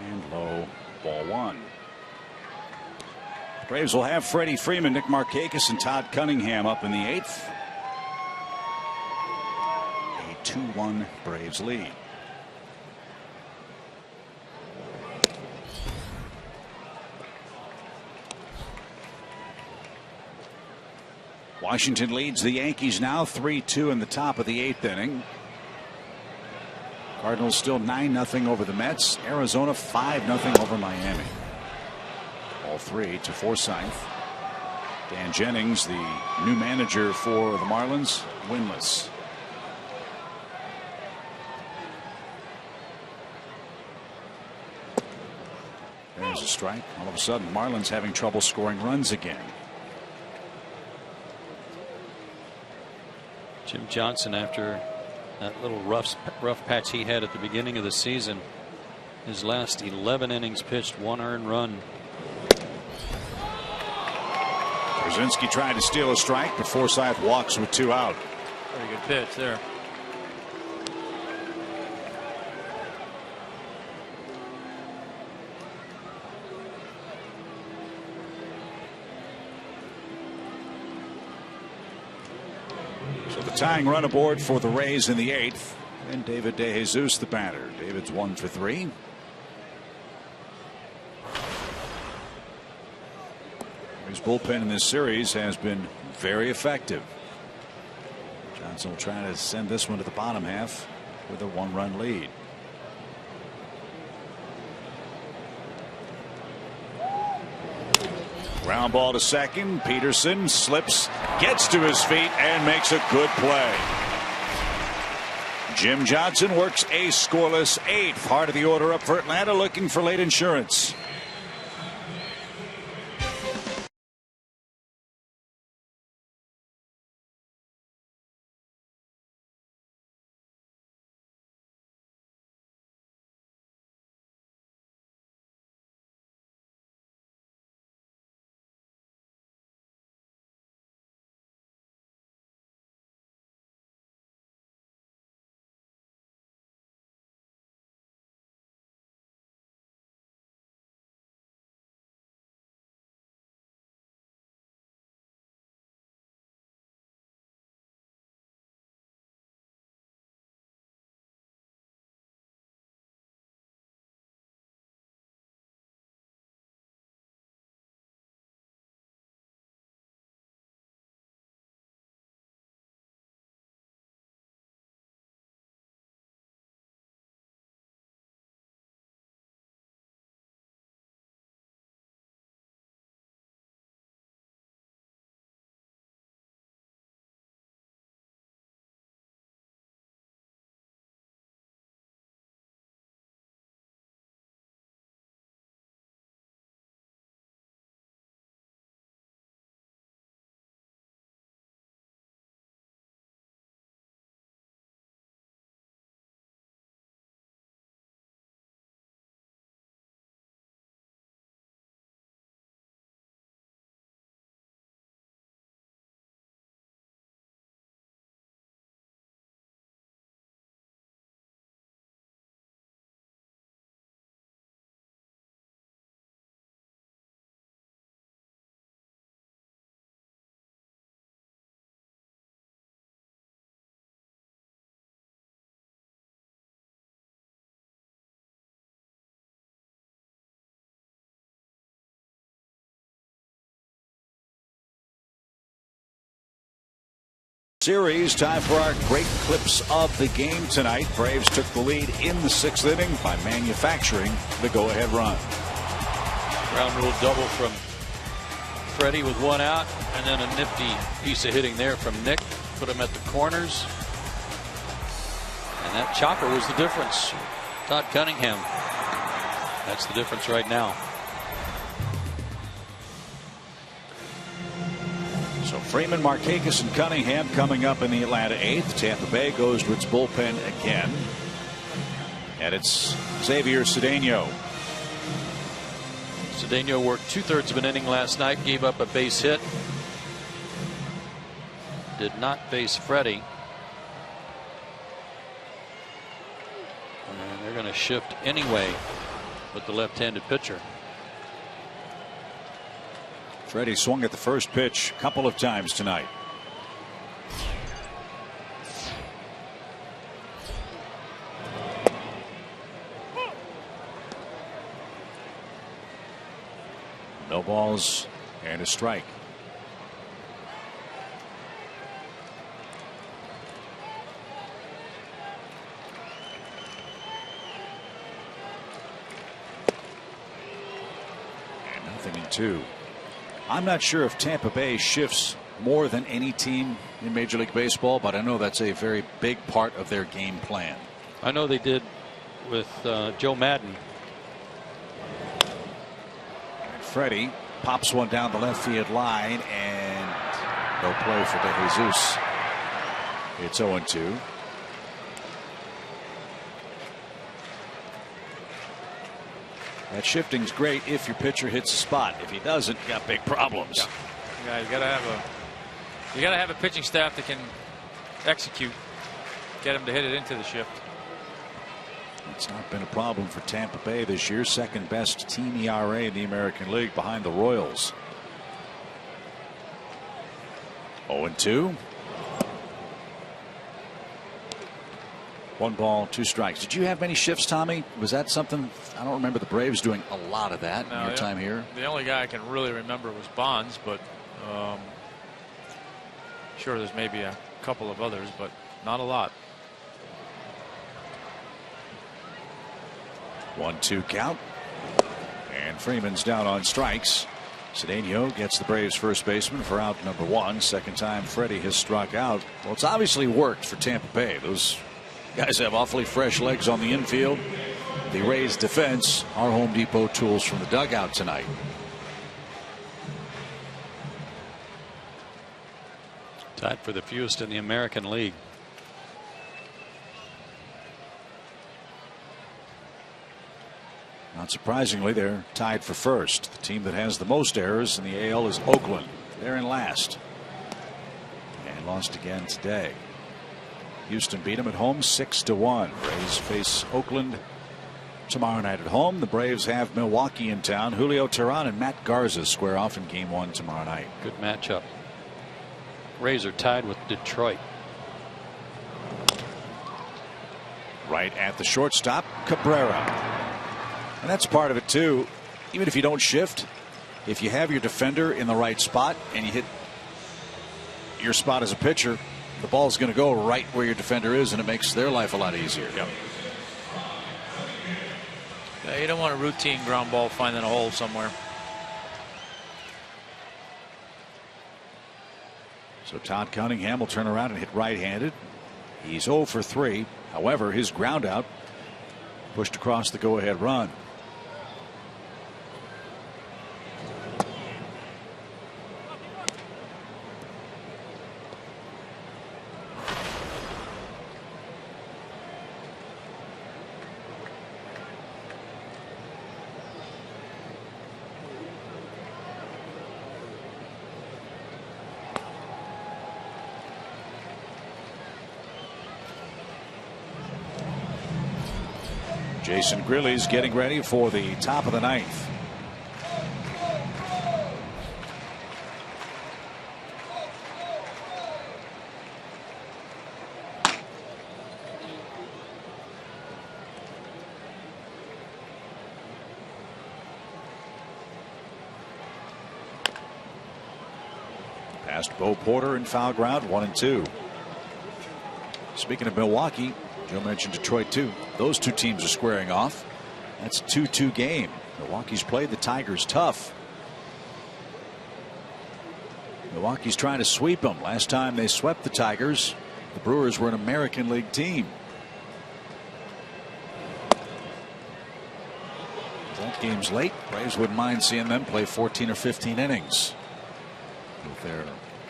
And low, ball 1. Braves will have Freddie Freeman, Nick Markakis, and Todd Cunningham up in the 8th. A 2-1 Braves lead. Washington leads the Yankees now 3-2 in the top of the 8th inning. Cardinals still 9-0 over the Mets. Arizona 5-0 over Miami. All 3 to Forsythe. Dan Jennings, the new manager for the Marlins, winless. There's a strike. All of a sudden, Marlins having trouble scoring runs again. Jim Johnson, after that little rough patch he had at the beginning of the season, his last 11 innings pitched 1 earned run. Brzezinski tried to steal a strike, but Forsythe walks with 2 out. Very good pitch there. So the tying run aboard for the Rays in the 8th. And David DeJesus, the batter. David's 1 for 3. His bullpen in this series has been very effective. Johnson will try to send this one to the bottom half with a 1-run lead. Ground ball to second. Peterson slips, gets to his feet, and makes a good play. Jim Johnson works a scoreless 8th. Heart of the order up for Atlanta, looking for late insurance. Series, time for our great clips of the game tonight. Braves took the lead in the 6th inning by manufacturing the go-ahead run. Ground rule double from Freddie with 1 out, and then a nifty piece of hitting there from Nick. Put him at the corners. And that chopper was the difference. Todd Cunningham. That's the difference right now. So Freeman, Markakis, and Cunningham coming up in the Atlanta 8th. Tampa Bay goes to its bullpen again. And it's Xavier Cedeno. Cedeno worked 2/3 of an inning last night, gave up a base hit. did not face Freddie. And they're going to shift anyway with the left-handed pitcher. Freddie swung at the first pitch a couple of times tonight. No balls and a strike. And nothing in two. I'm not sure if Tampa Bay shifts more than any team in Major League Baseball, but I know that's a very big part of their game plan. I know they did with Joe Madden. Freddie pops one down the left field line, and no play for De Jesus. It's 0-2. That shifting's great if your pitcher hits the spot. If he doesn't, you got big problems. Yeah, you gotta have a pitching staff that can execute, get him to hit it into the shift. It's not been a problem for Tampa Bay this year. Second best team ERA in the American League behind the Royals. 0-2. 1 ball, 2 strikes. Did you have many shifts, Tommy? Was that something? I don't remember the Braves doing a lot of that in your time here. The only guy I can really remember was Bonds, but sure, there's maybe a couple of others, but not a lot. 1-2 count. And Freeman's down on strikes. Cedeno gets the Braves first baseman for out number 1. Second time Freddie has struck out. Well, it's obviously worked for Tampa Bay. Those guys have awfully fresh legs on the infield. The Rays defense are Home Depot tools from the dugout tonight. Tied for the fewest in the American League. Not surprisingly, they're tied for first. The team that has the most errors in the AL is Oakland. They're in last. And lost again today. Houston beat them at home 6-1. Braves face Oakland tomorrow night at home. The Braves have Milwaukee in town. Julio Teheran and Matt Garza square off in game 1 tomorrow night. Good matchup. Rays are tied with Detroit. Right at the shortstop, Cabrera. And that's part of it too. Even if you don't shift, if you have your defender in the right spot and you hit your spot as a pitcher, the ball's going to go right where your defender is, and it makes their life a lot easier. Yep. Yeah, you don't want a routine ground ball finding a hole somewhere. So Todd Cunningham will turn around and hit right-handed. He's 0 for 3. However, his ground out pushed across the go-ahead run. Jason Grilly's getting ready for the top of the 9th. Past Bo Porter in foul ground, 1-2. Speaking of Milwaukee, Joe mentioned Detroit too. Those two teams are squaring off. That's a 2-2 game. Milwaukee's played the Tigers tough. Milwaukee's trying to sweep them. Last time they swept the Tigers, the Brewers were an American League team. That game's late. Braves wouldn't mind seeing them play 14 or 15 innings with their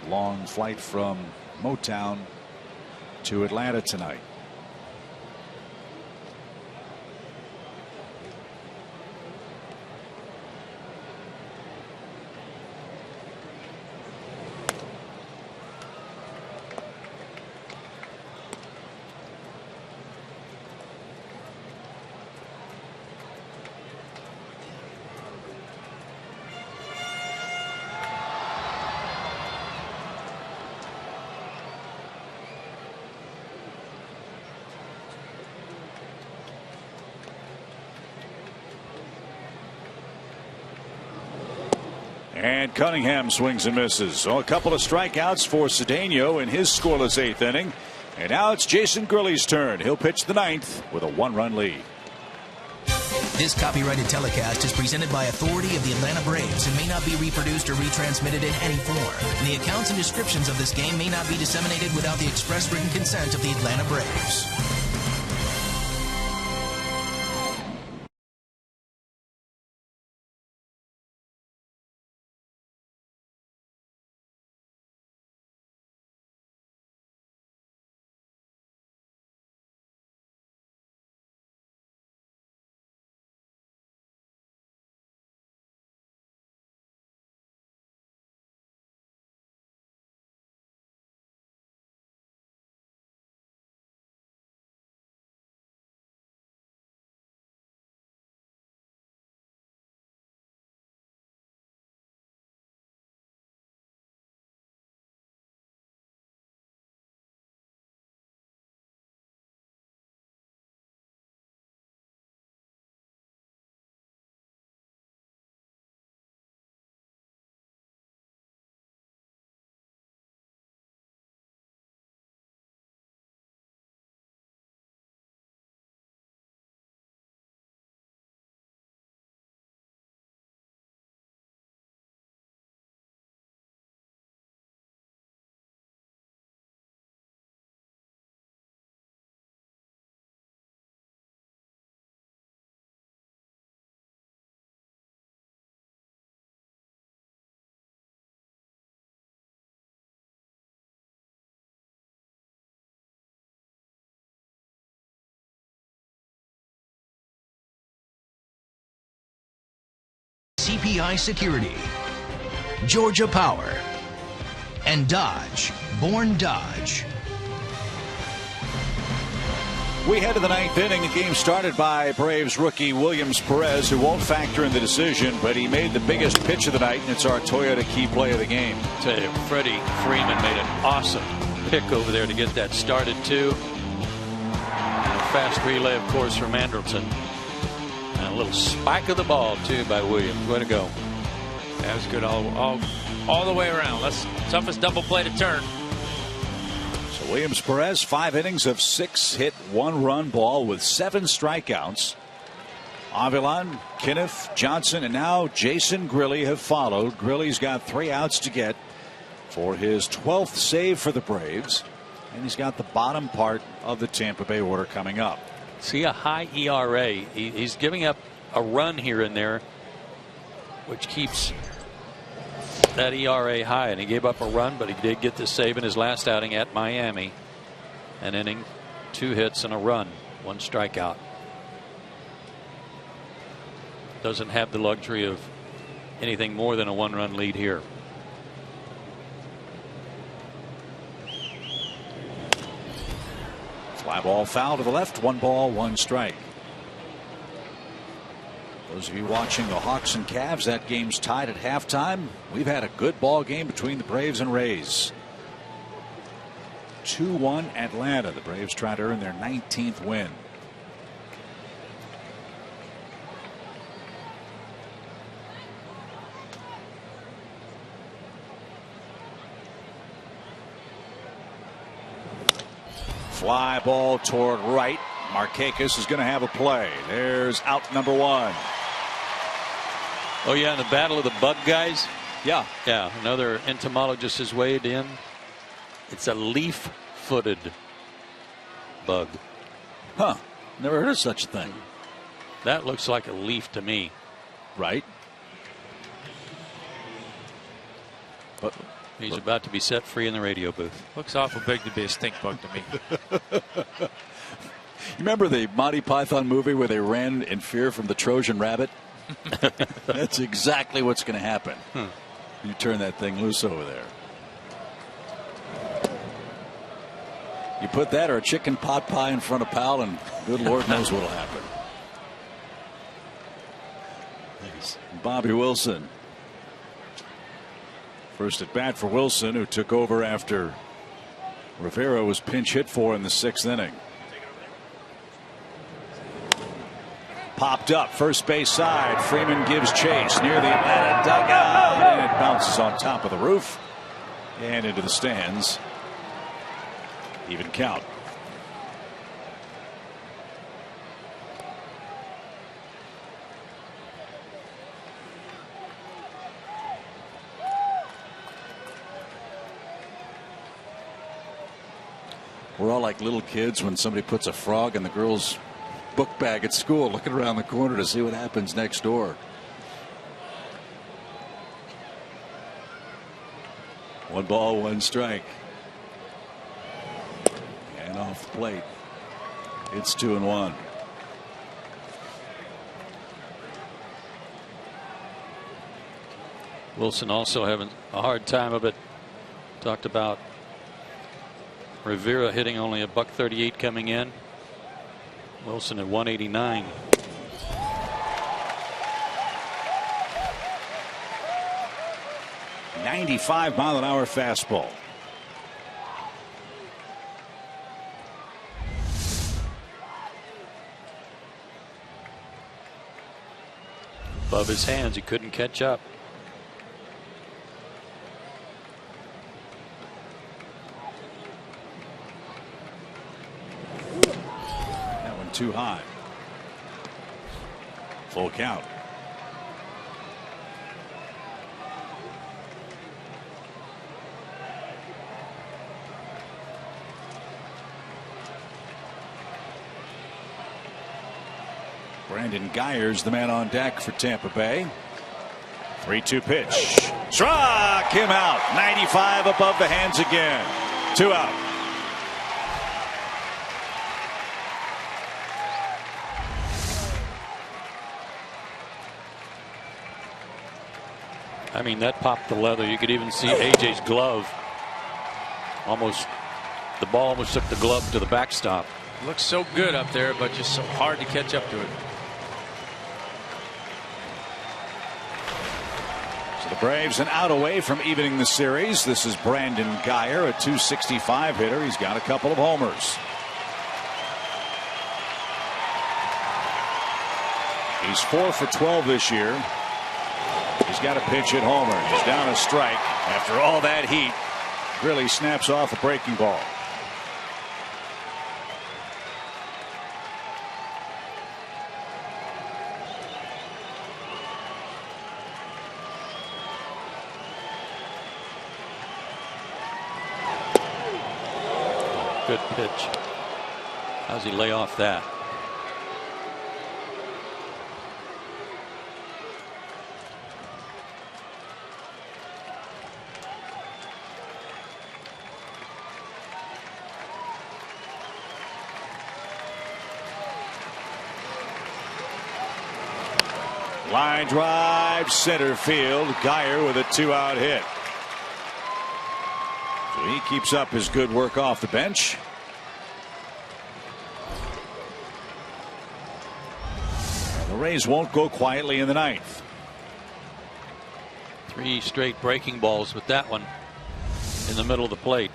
long flight from Motown to Atlanta tonight. And Cunningham swings and misses. So a couple of strikeouts for Cedeno in his scoreless 8th inning. And now it's Jason Gurley's turn. He'll pitch the 9th with a 1-run lead. This copyrighted telecast is presented by authority of the Atlanta Braves and may not be reproduced or retransmitted in any form. The accounts and descriptions of this game may not be disseminated without the express written consent of the Atlanta Braves. CPI Security, Georgia Power, and Dodge, Born Dodge. We head to the 9th inning. A game started by Braves rookie Williams Perez, who won't factor in the decision, but he made the biggest pitch of the night, and it's our Toyota key play of the game. I tell you, Freddie Freeman made an awesome pick over there to get that started too. And a fast relay, of course, from Anderson. And a little spike of the ball too by Williams. Way to go. That was good all the way around. That's toughest double play to turn. So Williams Perez, 5 innings of 6 hit, 1-run ball with 7 strikeouts. Avilan, Kniff, Johnson, and now Jason Gurley have followed. Gurley's got 3 outs to get for his 12th save for the Braves, and he's got the bottom part of the Tampa Bay order coming up. See a high ERA. He's giving up a run here and there, which keeps that ERA high, and he gave up a run, but he did get the save in his last outing at Miami. An inning, 2 hits and a run, 1 strikeout. Doesn't have the luxury of anything more than a 1-run lead here. Fly ball foul to the left, 1 ball, 1 strike. Those of you watching the Hawks and Cavs, that game's tied at halftime. We've had a good ball game between the Braves and Rays. 2-1 Atlanta. The Braves try to earn their 19th win. Fly ball toward right. Markakis is going to have a play. There's out number 1. Oh yeah, in the battle of the bug guys. Yeah. Another entomologist has weighed in. It's a leaf-footed bug. Huh. Never heard of such a thing. That looks like a leaf to me. Right. But he's about to be set free in the radio booth. Looks awful big to be a stink bug to me. You remember the Monty Python movie where they ran in fear from the Trojan rabbit? That's exactly what's going to happen. You turn that thing loose over there. You put that or a chicken pot pie in front of Powell, and good Lord knows what'll happen. Bobby Wilson. First at bat for Wilson, who took over after Rivera was pinch hit for in the 6th inning. Popped up first base side. Freeman gives chase near the Atlanta dugout, and it bounces on top of the roof and into the stands. Even count. We're all like little kids when somebody puts a frog in the girls' book bag at school, looking around the corner to see what happens next door. One ball, one strike. And off the plate. It's 2-1. Wilson also having a hard time of it. Talked about Rivera hitting only a $138 coming in. Wilson at 189. .95-mile-an-hour fastball. Above his hands, he couldn't catch up. Too high. Full count. Brandon Guyer's the man on deck for Tampa Bay. 3-2 pitch. Struck him out. 95 above the hands again. 2 out. I mean, that popped the leather. You could even see AJ's glove. The ball almost took the glove to the backstop. Looks so good up there, but just so hard to catch up to it. So the Braves an out away from evening the series. This is Brandon Guyer, a .265 hitter. He's got a couple of homers. He's 4 for 12 this year. He's got a pitch at homer. He's down a strike. After all that heat, really snaps off a breaking ball. Good pitch. How's he lay off that? Line drive center field. Guyer with a 2-out hit. So he keeps up his good work off the bench. And the Rays won't go quietly in the ninth. 3 straight breaking balls with that one in the middle of the plate.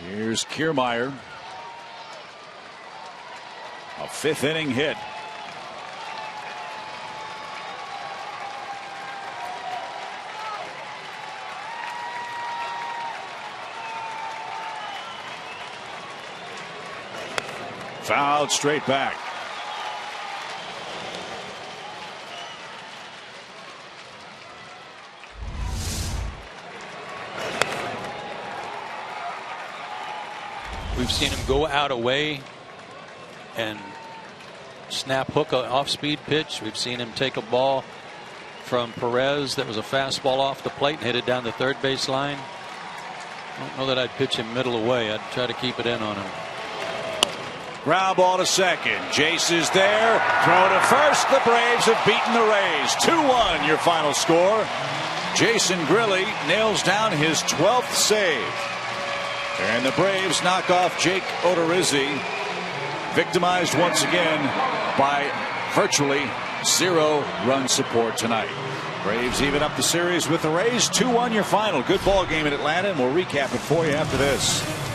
Here's Kiermaier. A 5th inning hit. Fouled straight back. We've seen him go out away and snap hook an off-speed pitch. We've seen him take a ball from Perez that was a fastball off the plate and hit it down the third base line. I don't know that I'd pitch him middle away. I'd try to keep it in on him. Ground ball to second. Jace is there. Throw to first. The Braves have beaten the Rays. 2-1 your final score. Jason Grilli nails down his 12th save. And the Braves knock off Jake Odorizzi, victimized once again by virtually 0-run support tonight. Braves even up the series with the Rays. 2-1 your final. Good ball game in Atlanta, and we'll recap it for you after this.